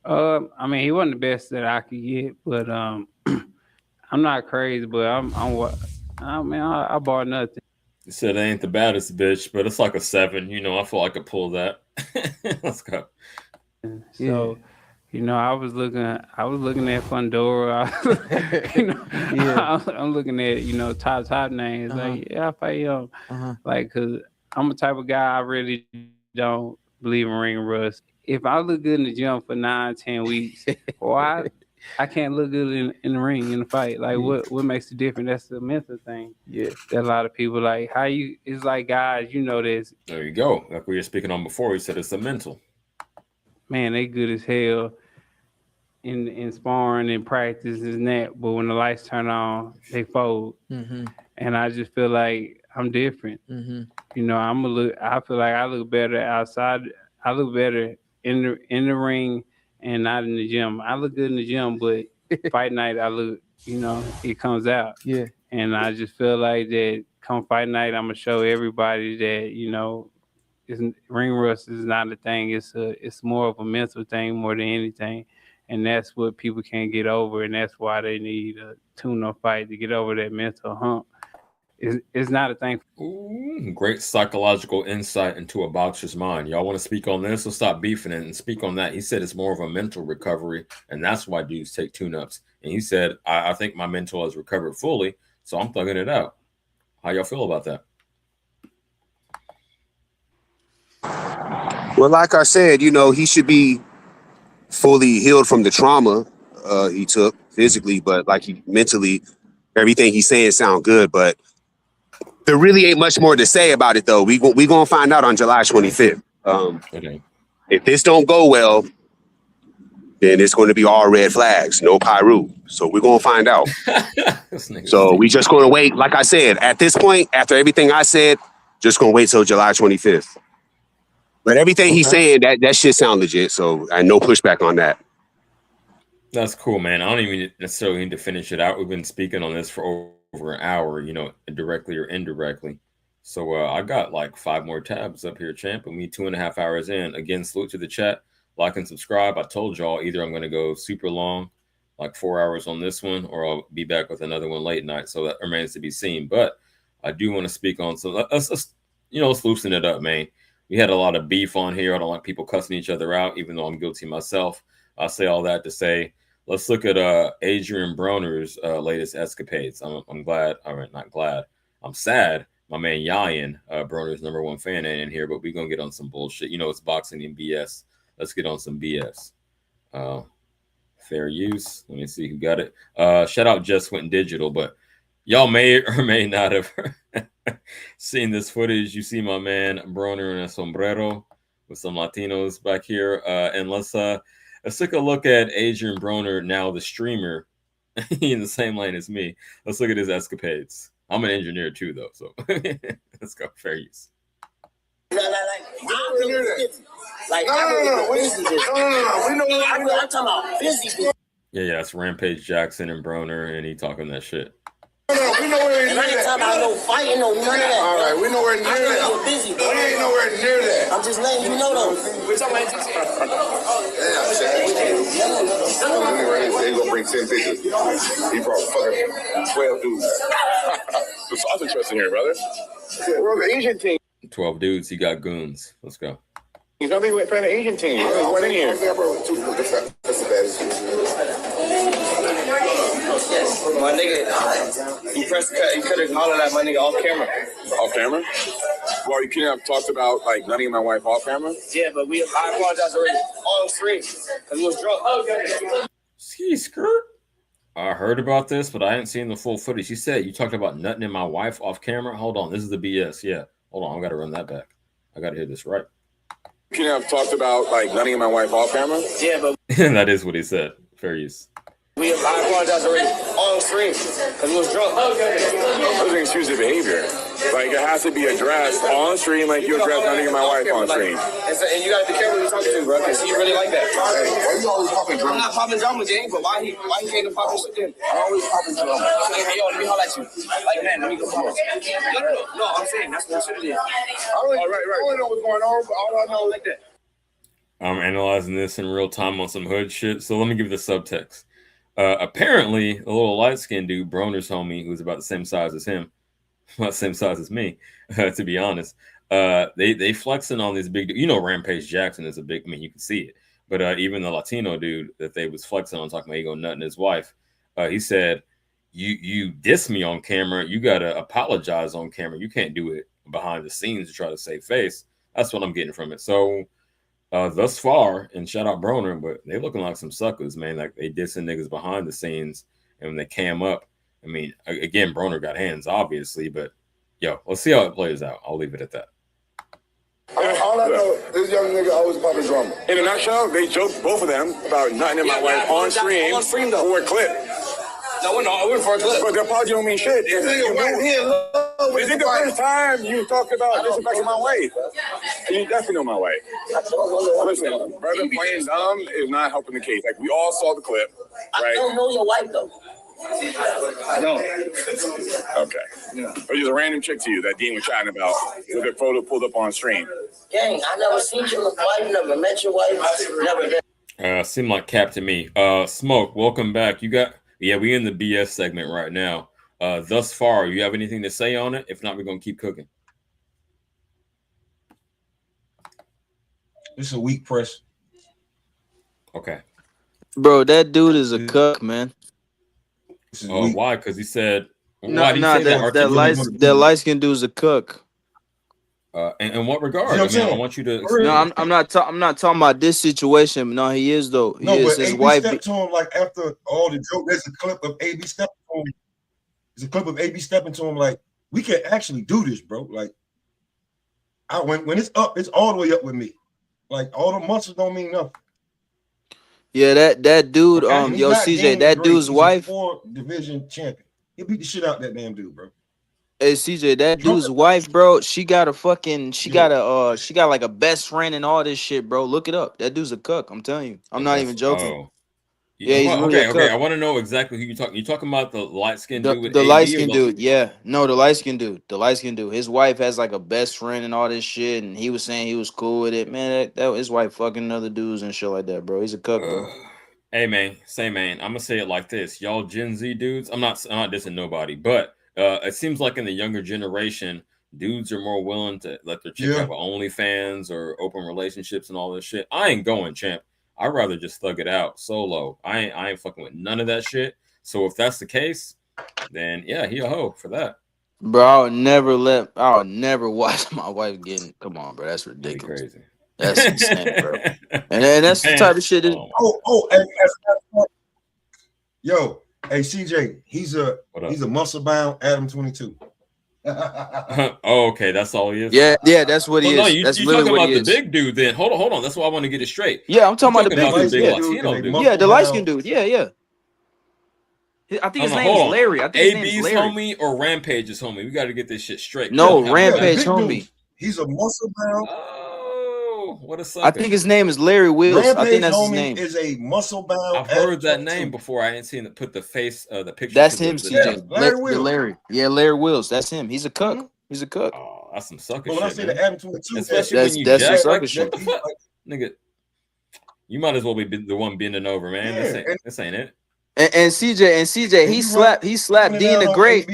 I mean, he wasn't the best that I could get, but I'm not crazy, but I bought nothing. You said it ain't the baddest bitch, but it's like a 7. I feel like I could pull that. Let's go. So, I was looking at Fundora. I'm looking at top names. Like, yeah, I fight him. Like, cause I'm the type of guy I really don't believe in ring rust. If I look good in the gym for 9-10 weeks, why I can't look good in the ring in the fight. Like what makes the difference? That's the mental thing. Yeah. That a lot of people like how you. It's like guys, you know this. There you go. Like we were speaking on before, he said it's a mental. Man, they good as hell in sparring and practice and that, but when the lights turn on, they fold. Mm-hmm. And I just feel like I'm different. Mm-hmm. You know, I feel like I look better outside. I look better in the ring and not in the gym. I look good in the gym, but fight night I look. You know, it comes out. Yeah. And I just feel like that come fight night, I'm gonna show everybody that ring rust is not a thing. It's more of a mental thing more than anything, and that's what people can't get over, and that's why they need a tune-up fight to get over that mental hump. It's not a thing. Ooh, great psychological insight into a boxer's mind. Y'all want to speak on this? Let's stop beefing and speak on that. He said it's more of a mental recovery, and that's why dudes take tune-ups. And he said, I think my mental has recovered fully, so I'm thugging it out. How y'all feel about that? Well, like I said, he should be fully healed from the trauma he took physically, but mentally, everything he's saying sound good. But there really ain't much more to say about it, though. We gonna find out on July 25th. Okay. If this don't go well, then it's going to be all red flags, no Pyru. So we're gonna find out. So we just gonna wait. Like I said, at this point, after everything I said, just gonna wait till July 25th. But everything he's saying, that shit sound legit. So I no pushback on that. That's cool, man. I don't even necessarily need to finish it out. We've been speaking on this for over an hour, directly or indirectly. So I got like 5 more tabs up here, champ, and we 2.5 hours in. Again, salute to the chat. Like and subscribe. I told y'all either I'm going to go super long, like 4 hours on this one, or I'll be back with another one late night. So that remains to be seen. But I do want to speak on some. Let's loosen it up, man. We had a lot of beef on here. I don't like people cussing each other out, even though I'm guilty myself. I say all that to say, let's look at Adrian Broner's latest escapades. I'm glad. All right, not glad. I'm sad. My man Yayan, Broner's #1 fan, ain't in here, but we're going to get on some bullshit. It's boxing and BS. Let's get on some BS. Fair use. Let me see who got it. Shout out Just Went Digital, but y'all may or may not have seen this footage. You see my man Broner in a sombrero with some Latinos back here. And let's take a look at Adrian Broner, now the streamer, in the same lane as me. Let's look at his escapades. I'm an engineer too, though, so let's go. Fair use. No. We know. I'm talking about busy. Yeah, it's Rampage Jackson and Broner, and he talking that shit. We nowhere near that. I ain't talking about no fighting, no none of that. All right, we nowhere near that. You're busy, bro. We ain't nowhere near that. I'm just letting you know, though. We're talking about They gonna bring 10 pictures. He brought fucking 12 dudes. It's also interesting here, brother. We're the Asian team. 12 dudes. He got goons. Let's go. You know, we went playing the Asian team. What in here? That's the best. My nigga, you could have hollered at my nigga off camera. Off camera? Well, you can't have talked about like nutting my wife off camera. Yeah, but I apologize already. All three, because he was drunk. Ski skirt. I heard about this, but I hadn't seen the full footage. He said you talked about nutting in my wife off camera. Hold on, this is the BS. Yeah, hold on, I got to run that back. I got to hear this right. You can't have talked about like nutting my wife off camera. Yeah, but that is what he said. Fair use. I apologize already. On screen, because he was drunk. That was exclusive behavior. Like, it has to be addressed on screen, like you address nutting my wife on screen. And you gotta be careful who you're talking to, bro, because he really like that. Hey, why you always popping drama? I'm not popping drama, James, but why he came to pop with him? I'm always popping drama. Hey, yo, let me holler at you. Like, man, let me go pop. No, I'm saying that's what you should do. I don't know what's going on, but all I know is like that. I'm analyzing this in real time on some hood shit, so let me give you the subtext. Apparently, a little light-skinned dude, Broner's homie, who's about the same size as him, about the same size as me, to be honest. They flexing on this big dude. Rampage Jackson is a big. I mean, you can see it. But even the Latino dude that they was flexing on, talking about he go nutting his wife, he said, "You diss me on camera. You gotta apologize on camera. You can't do it behind the scenes to try to save face." That's what I'm getting from it. So, thus far, and shout out Broner, but they looking like some suckers, man. Like they dissing niggas behind the scenes, and when they cam up, I mean, again, Broner got hands, obviously, but yo, let's see how it plays out. I'll leave it at that. All I know, this young nigga always popping drama. In a nutshell, they joked, both of them, about nothing in my wife on stream for a clip. No, we're not. I went for a clip. But the apology don't mean shit. Is it the first time you talked about disrespecting my wife? You definitely know my wife. Listen, brother, playing dumb is not helping the case. Like, we all saw the clip, right? I don't know your wife, though. I don't. Okay. Yeah. It was just a random chick to you that Dean was chatting about with a photo pulled up on stream. Gang, I never seen your wife, never met your wife, never. Seemed like cap to me. Smoke, welcome back. We in the BS segment right now. Thus far, you have anything to say on it? If not, we're gonna keep cooking. It's a weak press. Okay. Bro, that dude is a cuck, man. Oh, why? Because he said. No, that light skinned dude's a cook. In what regard? I want you to. No, I'm not talking about this situation. No, he is though. He is. His AB wife stepped to him like after all the joke. There's a clip of AB stepping to him. There's a clip of AB stepping to him like, we can actually do this, bro. Like, when it's up, it's all the way up with me. Like, all the muscles don't mean nothing. Yeah, that dude. Yo, CJ, that dude's wife. 4-division champion. He beat the shit out that damn dude, bro. Hey CJ, that dude's wife, bro. She got like a best friend and all this shit, bro. Look it up. That dude's a cook. I'm telling you. I'm not even joking. Oh. Yeah, he's really okay. I want to know exactly who you're talking. You talking about the light skinned dude? The light skinned dude. Yeah, no, the light skinned dude. The light skinned dude. His wife has like a best friend and all this shit, and he was saying he was cool with it. Man, that his wife fucking other dudes and shit like that, bro. He's a cook, bro. Hey man, I'm gonna say it like this, y'all Gen Z dudes. I'm not dissing nobody, but it seems like in the younger generation, dudes are more willing to let their chick have OnlyFans or open relationships and all this shit. I ain't going, champ. I'd rather just thug it out solo. I ain't fucking with none of that shit. So if that's the case, then yeah, he a hoe for that. Bro, I would never watch my wife getting. Come on, bro, that's ridiculous. Crazy. That's insane, bro. And that's the type of shit. Yo, hey CJ, he's a muscle bound Adam 22. Oh, okay, that's all he is. Yeah, that's what he is. No, you're talking about the is. big dude. Then hold on. That's why I want to get it straight. Yeah, I'm talking about the big dude. Latino dude. Yeah, the light skinned dude. Yeah. I think his name is Larry. I think his name is Larry. Homie or Rampage's homie? We got to get this shit straight. No, Rampage homie. Dude. He's a muscle bound. Oh, what a sucker. I think his name is Larry Wills. Rampage I think that's his name. Is a muscle bound. I've heard that name before. I ain't seen it. Put the face, the picture. That's him, CJ. Larry Wills. Larry. Yeah, Larry Wills. That's him. He's a cook. He's a cook. Oh, that's some sucker shit. When I say the Adam 22, especially when you that's jack, sucker like, shit. What the fuck, nigga? You might as well be the one bending over, man. Yeah, this ain't it. And CJ, he slapped D in the great.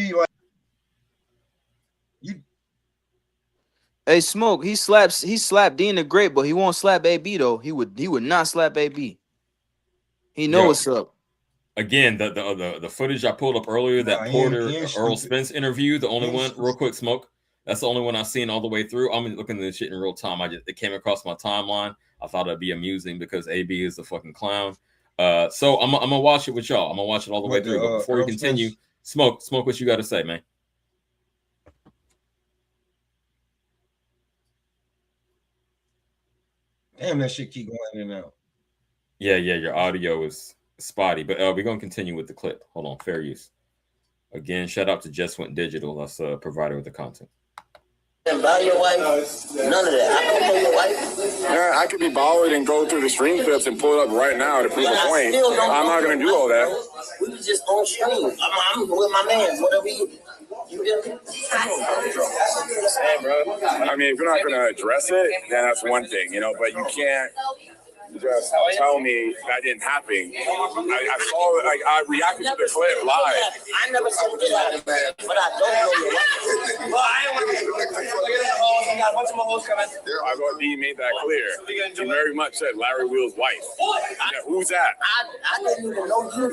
Hey, Smoke, he slapped D in the great, but he won't slap AB though. He would not slap AB. He know what's up. Again, the footage I pulled up earlier, that Porter Earl Spence interview, the only one, real quick, Smoke. That's the only one I've seen all the way through. I'm looking at this shit in real time. It came across my timeline. I thought it'd be amusing because AB is a fucking clown. So I'm gonna watch it with y'all. I'm gonna watch it all the way through. But before we continue, Smoke, what you got to say, man? Damn, that shit keep going in and out. Yeah, your audio is spotty, but we're gonna continue with the clip. Hold on, fair use. Again, shout out to Just Went Digital. That's a provider of the content. Buy your wife? None of that. I don't know your wife. Yeah, I could be bothered and go through the stream clips and pull it up right now to prove a point. I'm not gonna do all that. We was just on stream. I'm with my man. Whatever you get me? I mean, if you're not gonna address it, then that's one thing, but you can't just tell me that didn't happen. I saw it, I reacted to the clip live. I never said it happened, but I don't know your wife. Well, I I thought D made that clear. He very much said Larry Will's wife. Yeah, who's that? I didn't even know you.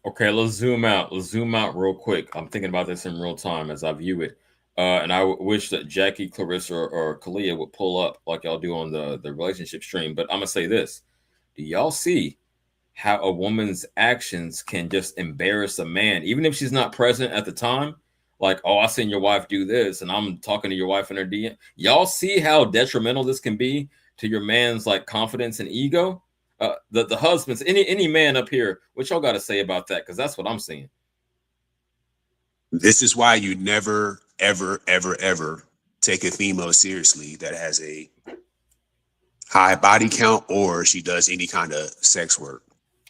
Okay, let's zoom out. Let's zoom out real quick. I'm thinking about this in real time as I view it. And I wish that Jackie, Clarissa, or Kalia would pull up like y'all do on the relationship stream. But I'm gonna say this: do y'all see how a woman's actions can just embarrass a man, even if she's not present at the time? Like, oh, I seen your wife do this, and I'm talking to your wife in her DM. Y'all see how detrimental this can be to your man's like confidence and ego? The husbands, any man up here, what y'all got to say about that? Because that's what I'm seeing. This is why you never, ever, ever, ever take a female seriously that has a high body count or she does any kind of sex work.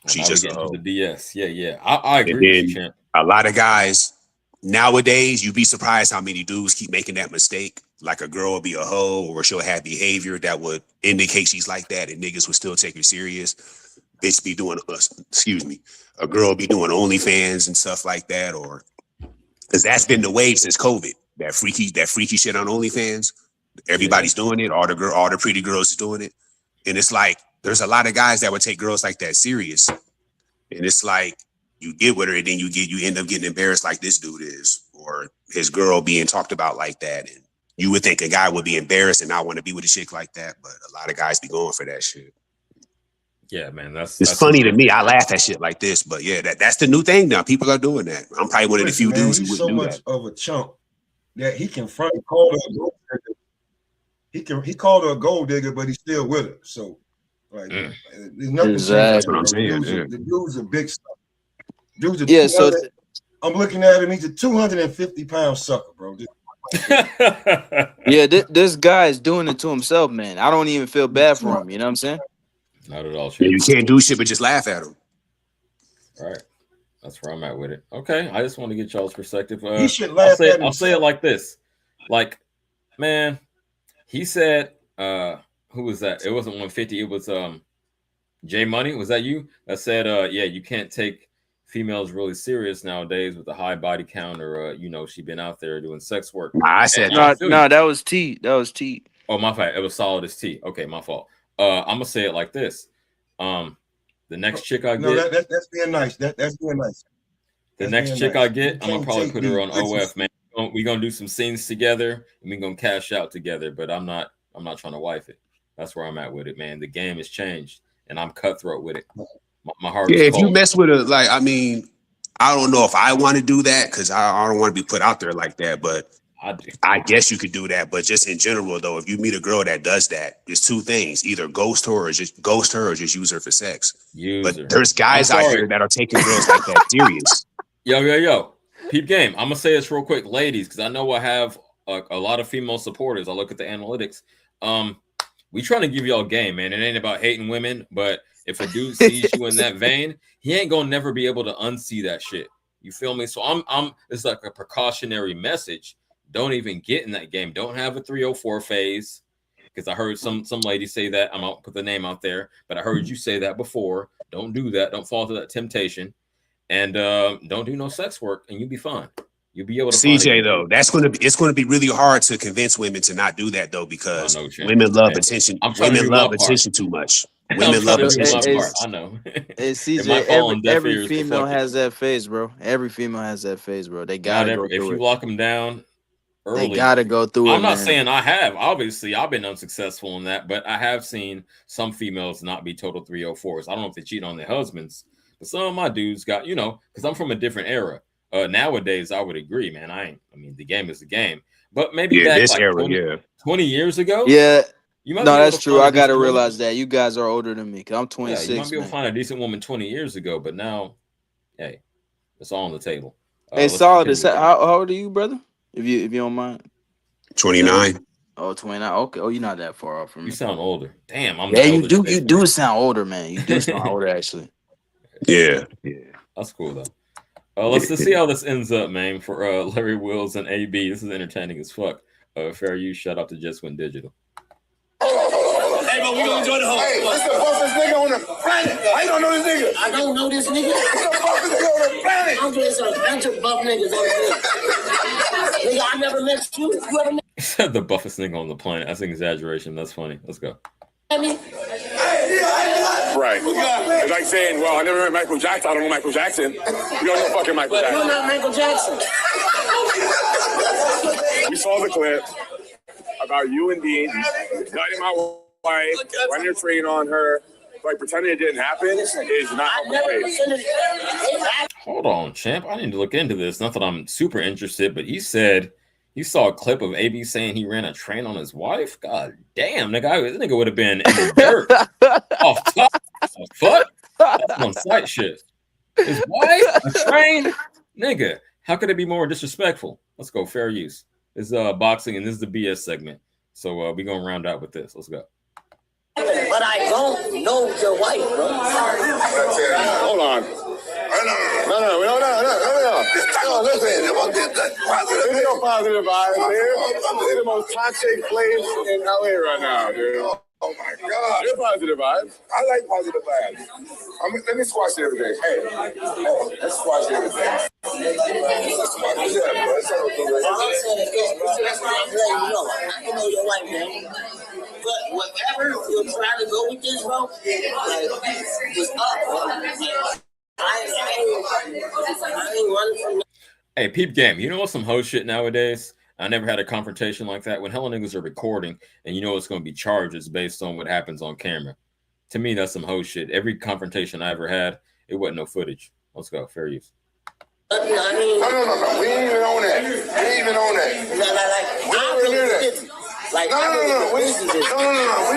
She's just a hoe. The DS. Yeah. I agree And with then you, champ. a lot of guys nowadays, you'd be surprised how many dudes keep making that mistake. Like a girl will be a hoe or she'll have behavior that would indicate she's like that and niggas would still take her serious. Bitch be doing, a girl be doing OnlyFans and stuff like that, or because that's been the wave since COVID. That freaky shit on OnlyFans. Everybody's doing it. All the pretty girls is doing it. And it's like, there's a lot of guys that would take girls like that serious. And it's like, you get with her and then you end up getting embarrassed like this dude is, or his girl being talked about like that. And you would think a guy would be embarrassed and not want to be with a chick like that. But a lot of guys be going for that shit. Yeah, man, that's funny to me. I laugh at shit like this, but yeah, that's the new thing now. People are doing that. I'm probably one of the few dudes who he's would so do much that. of a chump that he can front call her a gold digger. He called her a gold digger, but he's still with her. So like, there's nothing. Exactly. That's what I'm saying. The dude's a big stuff. Dude's a I'm looking at him. He's a 250-pound sucker, bro. Yeah, this guy is doing it to himself, man. I don't even feel bad for him. You know what I'm saying? Not at all. Yeah, you can't do shit but just laugh at him. Right. That's where I'm at with it. Okay. I just want to get y'all's perspective. He should laugh at I'll say it like this. Like, man, he said, who was that? It wasn't 150. It was J Money. Was that you? That said, yeah, you can't take females really serious nowadays with a high body count or, she been out there doing sex work. Nah, I said no, that was T. That was T. Oh, my fault. It was solid as T. Okay, my fault. I'm gonna say it like this. The next chick I get. No, that's being nice. That's being nice. The next chick I get, I'm gonna probably put her on OF, man. We're gonna do some scenes together and we're gonna cash out together, but I'm not trying to wife it. That's where I'm at with it, man. The game has changed and I'm cutthroat with it. My heart is if cold. you mess with her, like, I mean, I don't know if I want to do that because I don't want to be put out there like that, but I guess you could do that. But just in general, though, if you meet a girl that does that, there's two things: either ghost her or just use her for sex. But there's guys out here that are taking girls like that serious. Yo. Peep game. I'm gonna say this real quick, ladies, because I know I have a lot of female supporters. I look at the analytics. We trying to give y'all game, man. It ain't about hating women, but if a dude sees you in that vein, he ain't gonna never be able to unsee that shit. You feel me? So I'm it's like a precautionary message. Don't even get in that game. Don't have a 304 phase. Because I heard some ladies say that. I'm gonna put the name out there, but I heard you say that before. Don't do that. Don't fall to that temptation. And don't do no sex work, and you'll be fine. You'll be able to. CJ, though, it's gonna be really hard to convince women to not do that, though, because women love attention. Women love attention too much. Women love attention. I know. Hey, CJ, every female has that phase, bro. Every female has that phase, bro. They gotta go through it. If you lock them down early, they gotta go through it. I'm not saying I have. Obviously, I've been unsuccessful in that, but I have seen some females not be total 304s. I don't know if they cheat on their husbands, but some of my dudes got, because I'm from a different era. Nowadays, I would agree, man. I mean, the game is the game. But maybe back this like era, 20 years ago. Yeah. You might no, that's true. I gotta realize that you guys are older than me because I'm 26. Yeah, you might be able to find a decent woman 20 years ago, but now, hey, it's all on the table. Hey, Solid, how old are you, brother? If you don't mind. 29. Oh, 29. Okay. Oh, you're not that far off from me. You sound older. Damn, I'm. Yeah, you do. You do sound older, man. You do sound older, actually. Yeah. That's cool though. Let's see how this ends up, man. For Larry Wills and AB, this is entertaining as fuck. Fair use. Shout out to Just Win Digital. Hey, but we gonna enjoy the whole. Hey, this the buffest nigga on the planet. I don't know this nigga. I don't know this nigga. It's the buffest nigga on the planet. I'm just a bunch of buff niggas on the nigga, I never met you. You ever met? He said the buffest nigga on the planet. That's an exaggeration. That's funny. Let's go. Right. It's like saying, well, I never met Michael Jackson. I don't know Michael Jackson. You don't know fucking Michael Jackson. You're not Michael Jackson. We saw the clip about you and Dean nutting my wife, running your train on her, like pretending it didn't happen is not okay. Hold on, champ. I need to look into this. Not that I'm super interested, but he said he saw a clip of AB saying he ran a train on his wife. God damn, this nigga would have been in the dirt off top. Fuck, that's on site shit. His wife, a train, nigga. How could it be more disrespectful? Let's go. Fair use. This is boxing, and this is the BS segment. So we're gonna round out with this. Let's go. But I don't know your wife, bro. Hold on. No, listen. There's no positive vibes here. This is the most toxic place in LA right now, dude. Oh my God. You're positive vibes. I like positive vibes. Let me squash everything. Hey, let's squash everything. Let's squash it. I know your wife, man. But whatever you're trying to go with this, bro, it's up, bro. I ain't running from. Hey, peep game. You know what's some hoe shit nowadays? I never had a confrontation like that. When hella niggas are recording and you know it's going to be charges based on what happens on camera. To me, that's some hoe shit. Every confrontation I ever had, it wasn't no footage. Let's go. Fair use. No. We ain't even on that. We nowhere near that. Like, no. We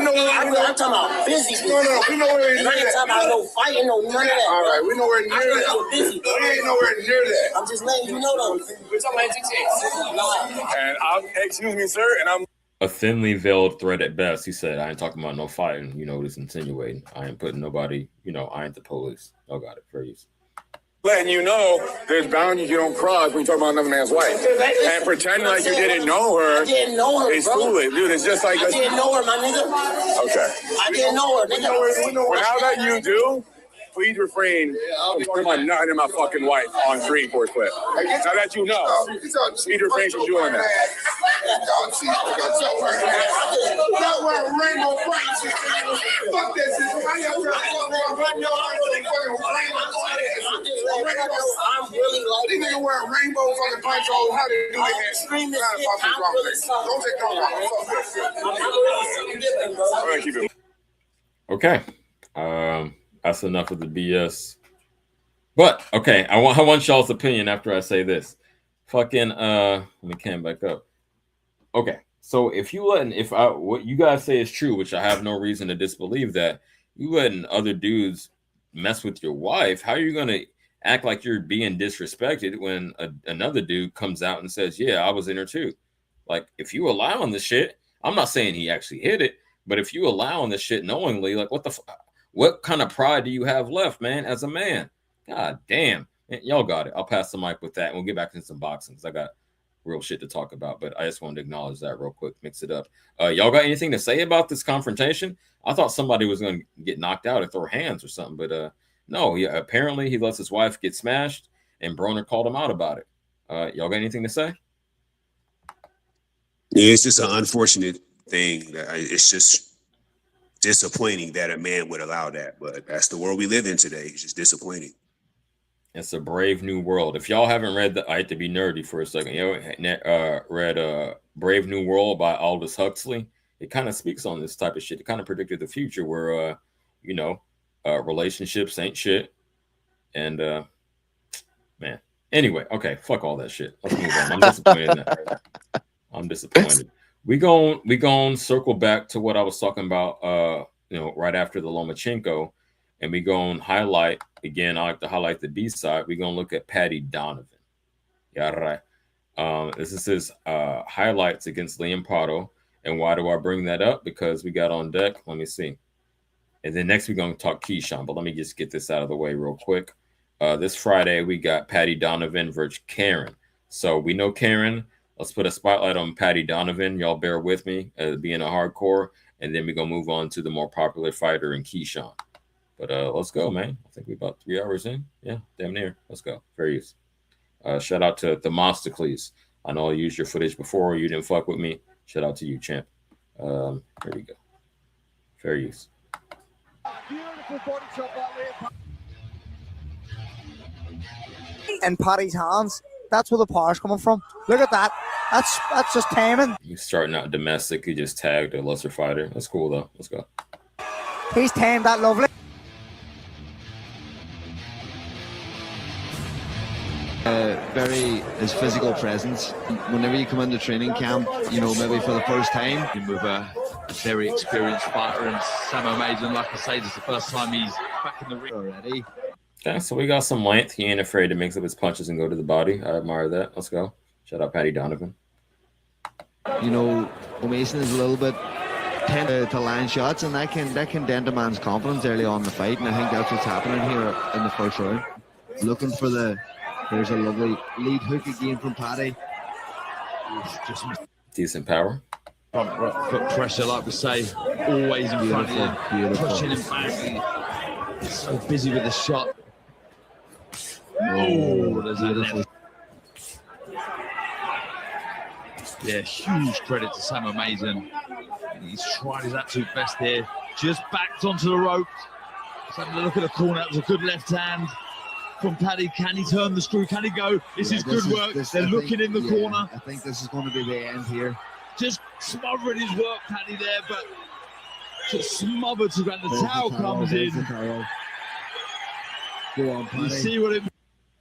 know where I'm talking about busy. No. We know where near I ain't that. talking about no fighting, no none of that. All right, we nowhere near that. Busy. We ain't nowhere near that. I'm just letting you know though. We're talking about GTA. And excuse me, sir, and I'm a thinly veiled threat at best. He said, I ain't talking about no fighting. You know what he's insinuating. I ain't putting nobody, I ain't the police. Oh, got it. Fair use. Letting you know there's boundaries you don't cross when you talk about another man's wife. And pretending like you didn't know her. I didn't know her, it's bro. Foolish. Dude, it's just like I didn't know her, my nigga. Okay. I didn't know her, nigga. But now that you do, please refrain from talking about nutting in my fucking wife on screen for a clip. Now that you know, please refrain from doing that. Y'all wear rainbow brights. Fuck this. How y'all run your I'm really like these niggas wearing rainbow fucking ponchos. How they do it? Don't take no. Okay. That's enough of the BS. But okay, I want y'all's opinion after I say this. Fucking let me cam back up. Okay. So if what you guys say is true, which I have no reason to disbelieve that, you letting other dudes mess with your wife, how are you gonna act like you're being disrespected when another dude comes out and says, yeah, I was in her too? Like, if you allowing the shit, I'm not saying he actually hit it, but if you allowing the shit knowingly, like, what kind of pride do you have left, man, as a man? God damn. Y'all got it. I'll pass the mic with that, and we'll get back into some boxing because I got real shit to talk about, but I just wanted to acknowledge that real quick, mix it up. Y'all got anything to say about this confrontation? I thought somebody was going to get knocked out or throw hands or something, but no, yeah, apparently he lets his wife get smashed, and Broner called him out about it. Y'all got anything to say? Yeah, it's just an unfortunate thing. It's just disappointing that a man would allow that, but that's the world we live in today. It's just disappointing. It's a brave new world. If y'all haven't read I hate to be nerdy for a second, read Brave New World by Aldous Huxley, it kind of speaks on this type of shit. It kind of predicted the future where, relationships ain't shit. And, man. Anyway, okay, fuck all that shit. Let's move on. I'm disappointed in that. Right? I'm disappointed. We gon' circle back to what I was talking about, right after the Lomachenko, and we gon' highlight, again, I like to highlight the B-side. We're going to look at Patty Donovan. Yeah, right. This is his highlights against Liam Prado. And why do I bring that up? Because we got on deck. Let me see. And then next we're going to talk Keyshawn. But let me just get this out of the way real quick. This Friday, we got Patty Donovan versus Karen. So we know Karen. Let's put a spotlight on Patty Donovan. Y'all bear with me being a hardcore. And then we're going to move on to the more popular fighter in Keyshawn. But let's go, man. I think we're about 3 hours in. Yeah, damn near. Let's go. Fair use. Shout out to Themistocles. I know I used your footage before. You didn't fuck with me. Shout out to you, champ. Here we go. Fair use. In Paddy's hands. That's where the power's coming from. Look at that. That's just taming. He's starting out domestic. He just tagged a lesser fighter. That's cool though. Let's go. He's tamed that lovely. Very his physical presence. Whenever you come into training camp, you know, maybe for the first time, you move a very experienced fighter, and Sam Amazing, like I say, this is the first time he's back in the ring already. Okay, so we got some length. He ain't afraid to mix up his punches and go to the body. I admire that. Let's go. Shout out Patty Donovan. You know, Mason is a little bit tend to line shots, and that can dent a man's confidence early on in the fight, and I think that's what's happening here in the first round. Looking for there's a lovely lead hook again from Paddy. Just decent power. Front pressure, like we say, always in front of you, pushing him back. He's so busy with the shot. Oh, there's a left. Yeah, huge credit to Sam Amazing. He's tried his absolute best here. Just backed onto the rope. Just having a look at the corner. That was a good left hand from Paddy. Can he turn the screw? Can he go? This is good work. They're looking in the corner. I think this is going to be the end here. Just smothered his work, Paddy, there, but just smothered to when the towel comes in. Go on, Paddy. You see what it means?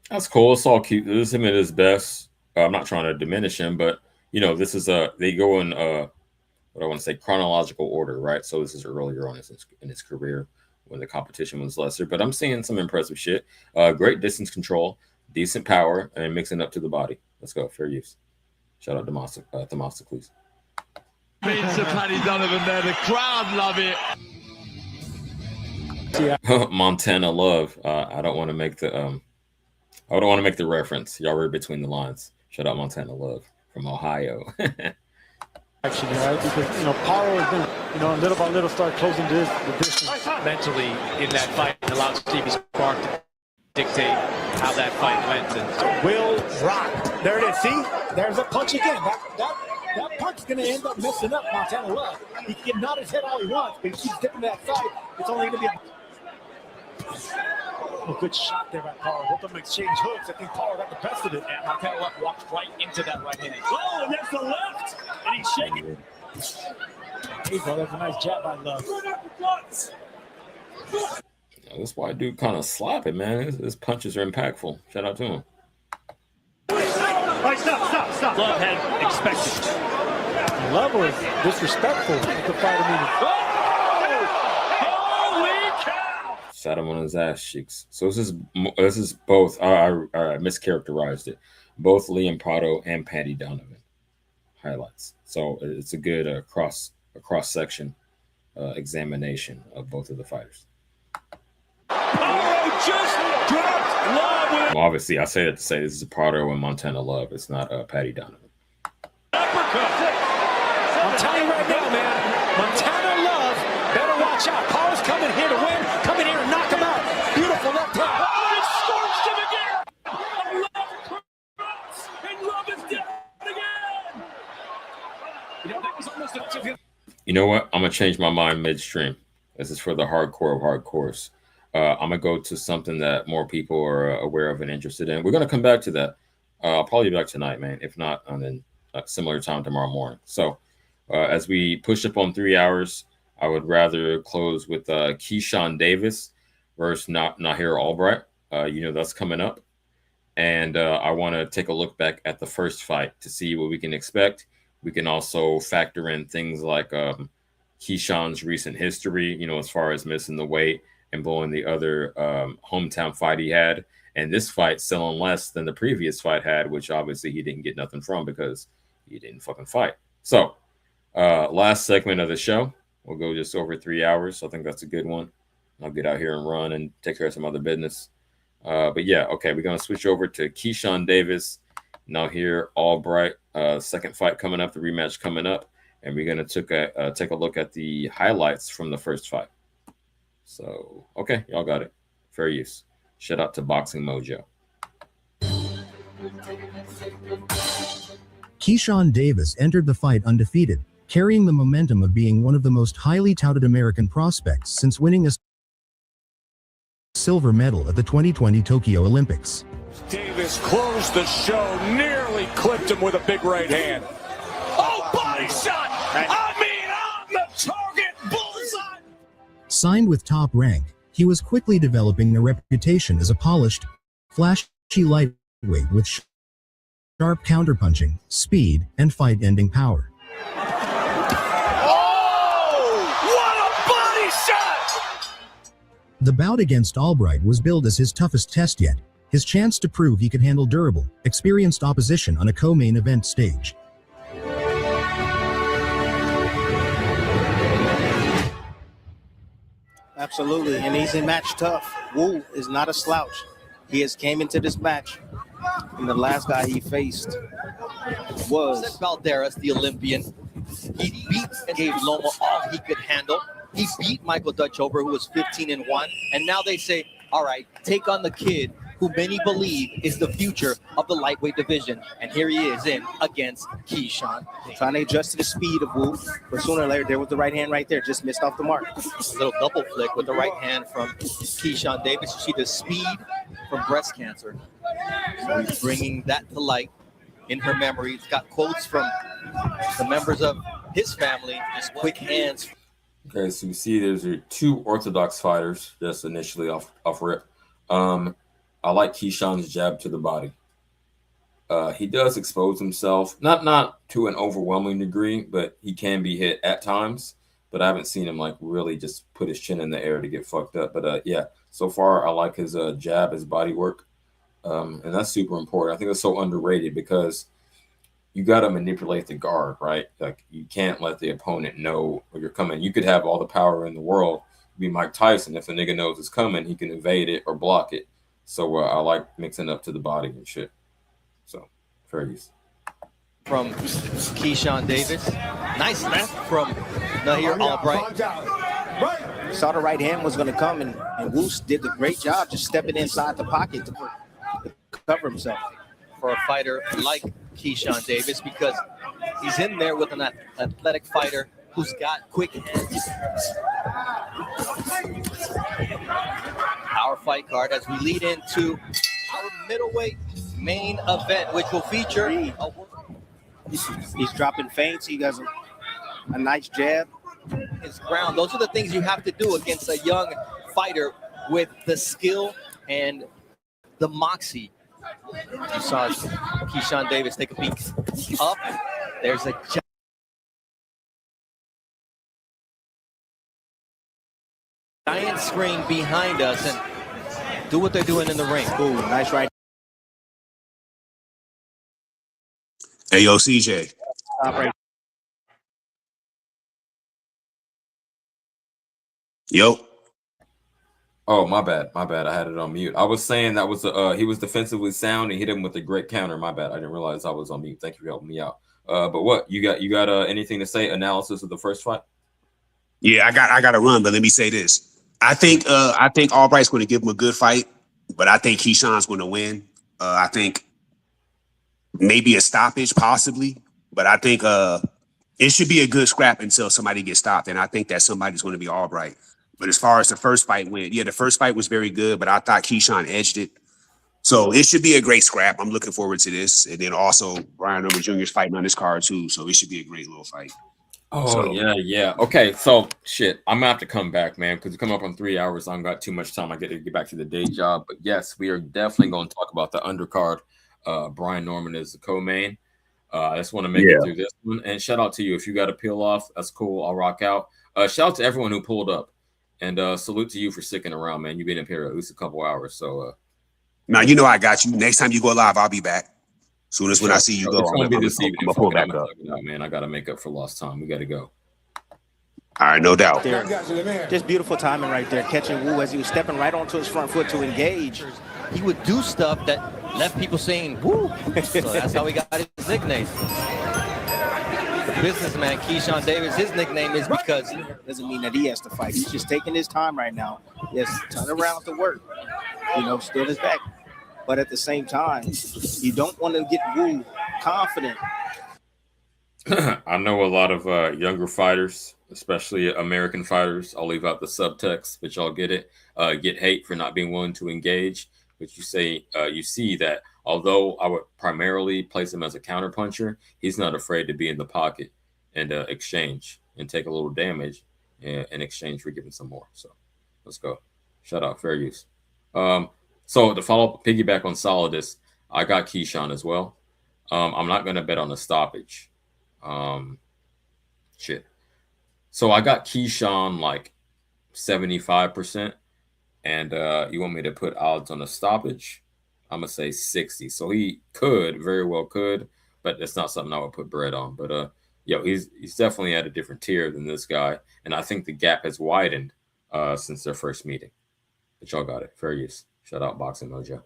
That's cool. It's all cute. This is him at his best. I'm not trying to diminish him, but you know, this is they go in what I want to say chronological order, right? So this is earlier on in his career when the competition was lesser. But I'm seeing some impressive shit. Great distance control, decent power, and mixing up to the body. Let's go. Fair use. Shout out to Themistocles. Means to Paddy Donovan there. The crowd love it. Montana Love. I don't want to make the I don't want to make the reference. Y'all read between the lines. Shout out Montana Love from Ohio. Actually, right? Because you know, Paro has been, you know, little by little start closing the distance. Mentally in that fight allowed Stevie Spark to dictate how that fight went. And Will rock. There it is. See, there's a punch again. That punch is going to end up messing up Montana Love. He can nod his head all he wants, but if he keeps dipping that side, it's only going to be a good shot there by Paro. Both of them exchange hooks. I think Paro got the best of it. and Montana Love walked right into that right hand. Oh, and there's the left. And he's shaking. Hey, bro, that's a nice jab by Love. This white dude kind of sloppy, man. His punches are impactful. Shout out to him. Right, stop. Love had expected. Love was disrespectful at the fight meeting. Sat him on his ass cheeks. So this is both. I mischaracterized it. Both Liam Prado and Patty Donovan highlights. So it's a good cross section examination of both of the fighters. Well, obviously, I say that to say this is Prado and Montana Love. It's not Patty Donovan. I'm telling you right now, man. Montana Love better watch out. Paul's coming here to win. Coming here and knock him out. Beautiful left hand. Oh, he scorched him again. And Love is dead again. You know, that was almost a... You know what? I'm going to change my mind midstream. This is for the hardcore of hardcores. I'm going to go to something that more people are aware of and interested in. We're going to come back to that. I'll probably be back tonight, man. If not, then similar time tomorrow morning. So as we push up on 3 hours, I would rather close with Keyshawn Davis versus Nahir Albright. You know, that's coming up. And I want to take a look back at the first fight to see what we can expect. We can also factor in things like Keyshawn's recent history, you know, as far as missing the weight and blowing the other hometown fight he had. And this fight selling less than the previous fight had, which obviously he didn't get nothing from because he didn't fucking fight. So last segment of the show, we'll go just over 3 hours. I think that's a good one. I'll get out here and run and take care of some other business. But yeah, okay, we're going to switch over to Keyshawn Davis. Now here, Albright, second fight coming up, the rematch coming up. And we're going to take a look at the highlights from the first fight. So, okay, y'all got it. Fair use. Shout out to Boxing Mojo. Keyshawn Davis entered the fight undefeated, carrying the momentum of being one of the most highly touted American prospects since winning a silver medal at the 2020 Tokyo Olympics. Davis closed the show nearly Really clipped him with a big right hand. Oh, body shot! I mean, on the target, bullseye! Signed with Top Rank, he was quickly developing a reputation as a polished, flashy lightweight with sharp counterpunching, speed, and fight-ending power. Body shot! The bout against Albright was billed as his toughest test yet, his chance to prove he could handle durable, experienced opposition on a co-main event stage. Absolutely, and he's in match tough. Wu is not a slouch. He has came into this match, and the last guy he faced was Valderas, the Olympian. He beat and gave Loma all he could handle. He beat Michael Dutchover, who was 15-1, and now they say, all right, take on the kid who many believe is the future of the lightweight division. And here he is in against Keyshawn. Trying to adjust to the speed of Wu, but sooner or later, there was the right hand right there, just missed off the mark. A little double flick with the right hand from Keyshawn Davis. You see the speed from breast cancer. So he's bringing that to light in her memory. He's got quotes from the members of his family, just quick hands. Okay, so you see there's two orthodox fighters just initially off rip. I like Keyshawn's jab to the body. He does expose himself, not to an overwhelming degree, but he can be hit at times. But I haven't seen him like really just put his chin in the air to get fucked up. But yeah, so far I like his jab, his body work, and that's super important. I think it's so underrated because you got to manipulate the guard, right? Like you can't let the opponent know you're coming. You could have all the power in the world, be Mike Tyson. If a nigga knows it's coming, he can evade it or block it. So I like mixing up to the body and shit. So fair use. From Keyshawn Davis. Nice left from Nahir Albright. Saw the right hand was going to come, and Woos did a great job just stepping inside the pocket to cover himself. For a fighter like Keyshawn Davis, because he's in there with an athletic fighter who's got quick hands. Our fight card as we lead into our middleweight main event, which will feature he's dropping feints. He does a nice jab. His ground. Those are the things you have to do against a young fighter with the skill and the moxie. You saw Keyshawn Davis take a peek up. There's a giant screen behind us, and do what they're doing in the ring. Ooh, nice right. Hey, yo, CJ. Yo. Oh, my bad. I had it on mute. I was saying that was he was defensively sound and hit him with a great counter. My bad. I didn't realize I was on mute. Thank you for helping me out. But what you got anything to say? Analysis of the first fight? Yeah, I got to run, but let me say this. I think Albright's going to give him a good fight, but I think Keyshawn's going to win. I think maybe a stoppage, possibly, but I think it should be a good scrap until somebody gets stopped, and I think that somebody's going to be Albright. But as far as the first fight went, yeah, the first fight was very good, but I thought Keyshawn edged it. So it should be a great scrap. I'm looking forward to this. And then also Brian Norman Jr. is fighting on this card too, so it should be a great little fight. Oh, so, yeah. Okay, so shit, I'm gonna have to come back, man, because we come up on 3 hours. I don't got too much time. I get to get back to the day job. But yes, we are definitely going to talk about the undercard. Brian Norman is the co-main. I just want to make it through this one. And shout out to you. If you got to peel off, that's cool. I'll rock out. Shout out to everyone who pulled up. And salute to you for sticking around, man. You've been up here at least a couple hours. So now you know I got you. Next time you go live, I'll be back. As soon as when I see you go, it's gonna be this evening. I'm gonna pull back up. Man, I gotta make up for lost time. We gotta go. All right, no doubt. Just beautiful timing right there, catching Wu as he was stepping right onto his front foot to engage. He would do stuff that left people saying "woo." So that's how he got his nickname. The businessman Keyshawn Davis, his nickname is because doesn't mean that he has to fight. He's just taking his time right now. Yes, turn around to work. Still his back. But at the same time, you don't want to get Wu confident. I know a lot of younger fighters, especially American fighters. I'll leave out the subtext, but y'all get it. Get hate for not being willing to engage. But you see that although I would primarily place him as a counterpuncher, he's not afraid to be in the pocket and exchange and take a little damage in exchange for giving some more. So let's go. Shout out, fair use. So to follow up, piggyback on Solidus, I got Keyshawn as well. I'm not going to bet on a stoppage. Shit. So I got Keyshawn like 75%. And you want me to put odds on a stoppage? I'm going to say 60. So he very well could, but that's not something I would put bread on. But, he's definitely at a different tier than this guy. And I think the gap has widened since their first meeting. But y'all got it. Fair use. Shout out Boxing Mojo.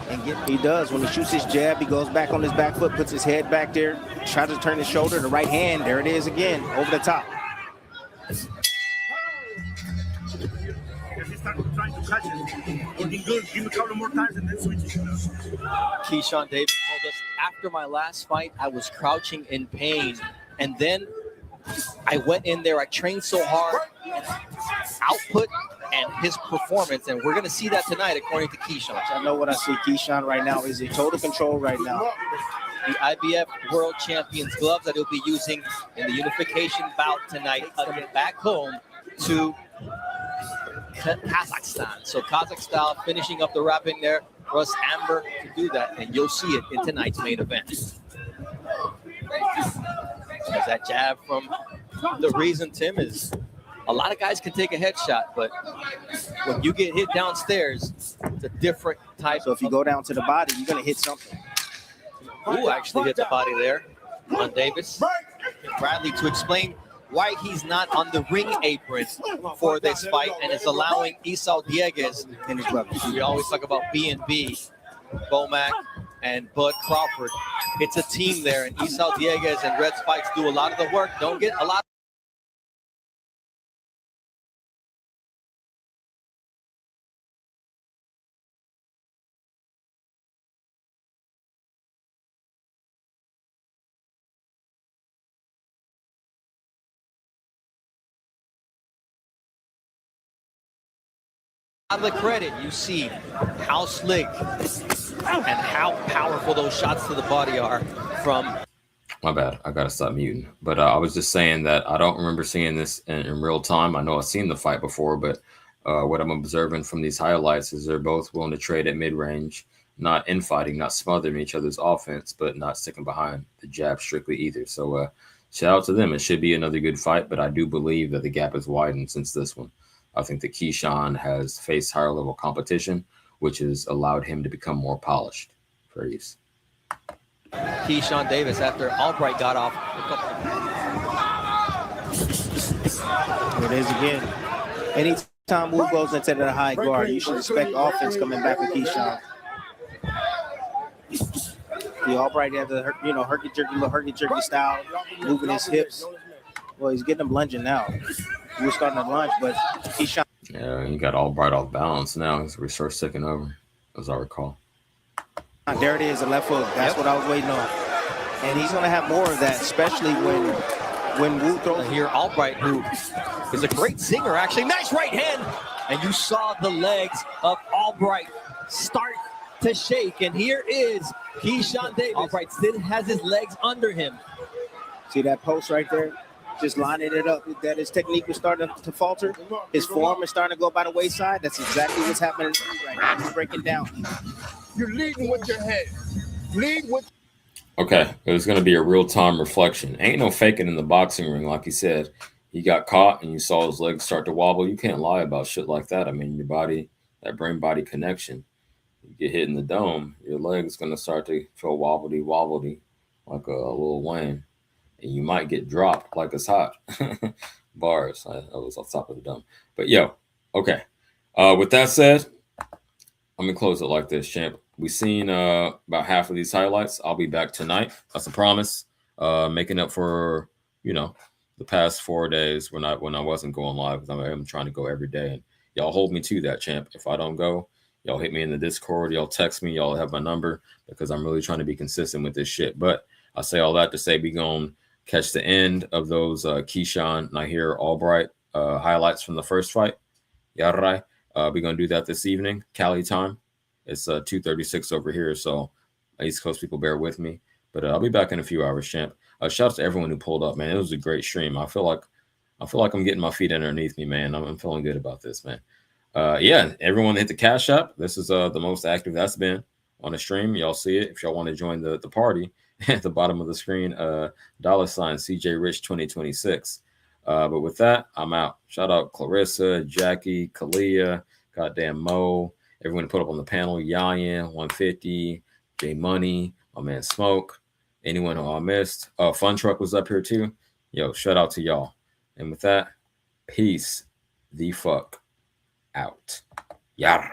And he does. When he shoots his jab, he goes back on his back foot, puts his head back there, tries to turn his shoulder, the right hand. There it is again, over the top. Trying to catch it. Looking good. Give him a couple more times and then switch it. Keyshawn Davis told us, after my last fight, I was crouching in pain. And then I went in there, I trained so hard, output and his performance, and we're going to see that tonight, according to Keyshawn. I know what I see Keyshawn right now is in total control right now. The IBF World Champions gloves that he'll be using in the unification bout tonight, back home to Kazakhstan. So Kazakhstan finishing up the wrapping there. Russ Amber to do that, and you'll see it in tonight's main event. There's that jab from the reason, Tim, is a lot of guys can take a headshot, but when you get hit downstairs, it's a different type. So if you go down to the body, you're going to hit something. Who actually hit the body there on Davis? Bradley to explain why he's not on the ring apron for this fight and is allowing Esau Dieguez in his weapon. We always talk about B&B, Bomac, and Bud Crawford. It's a team there, and Esau Dieguez and Red Spikes do a lot of the work. Don't get a lot. The credit, you see how slick and how powerful those shots to the body are from. My bad. I got to stop muting. But I was just saying that I don't remember seeing this in real time. I know I've seen the fight before, but what I'm observing from these highlights is they're both willing to trade at mid-range, not infighting, not smothering each other's offense, but not sticking behind the jab strictly either. So shout out to them. It should be another good fight, but I do believe that the gap has widened since this one. I think that Keyshawn has faced higher level competition, which has allowed him to become more polished for use. Keyshawn Davis after Albright got off. It is again. Anytime Wu goes into the high guard, you should expect offense coming back with Keyshawn. The Albright had the herky-jerky style, moving his hips. Well, he's getting him lunging now. He was starting to lunge, but Keyshawn. Yeah, he got Albright off balance now as we start sticking over, as I recall. There it is, the left hook. That's what I was waiting on. And he's going to have more of that, especially when Wu throws. Here, Albright, who is a great singer, actually. Nice right hand. And you saw the legs of Albright start to shake. And here is Keyshawn Davis. Albright still has his legs under him. See that post right there? Just lining it up. That his technique was starting to falter. His form is starting to go by the wayside. That's exactly what's happening right now. He's breaking down. You're leading with your head. Lead with. Okay, it was going to be a real-time reflection. Ain't no faking in the boxing ring, like he said. He got caught, and you saw his legs start to wobble. You can't lie about shit like that. I mean, your body, that brain-body connection, you get hit in the dome, your leg's going to start to feel wobbly, like a Lil Wayne. And you might get dropped like it's hot. Bars. I was off top of the dome. But, okay. With that said, I'm going to close it like this, champ. We've seen about half of these highlights. I'll be back tonight. That's a promise. Making up for, the past 4 days when I wasn't going live, because I'm trying to go every day. And y'all hold me to that, champ. If I don't go, y'all hit me in the Discord. Y'all text me. Y'all have my number, because I'm really trying to be consistent with this shit. But I say all that to say we going to catch the end of those Keyshawn, Nahir, Albright highlights from the first fight. Yarrai. We're going to do that this evening, Cali time. It's 2:36 over here, so East Coast people bear with me. But I'll be back in a few hours, champ. Shout out to everyone who pulled up, man. It was a great stream. I feel like I'm getting my feet underneath me, man. I'm feeling good about this, man. Yeah, everyone hit the Cash App. This is the most active that's been on the stream. Y'all see it. If y'all want to join the party, at the bottom of the screen, $ CJ Rich 2026. But with that, I'm out. Shout out Clarissa, Jackie, Kalia, goddamn Mo, everyone put up on the panel, Yayan, 150, J Money, my man Smoke, anyone who I missed. Fun Truck was up here too. Yo, shout out to y'all. And with that, peace the fuck out. Yara.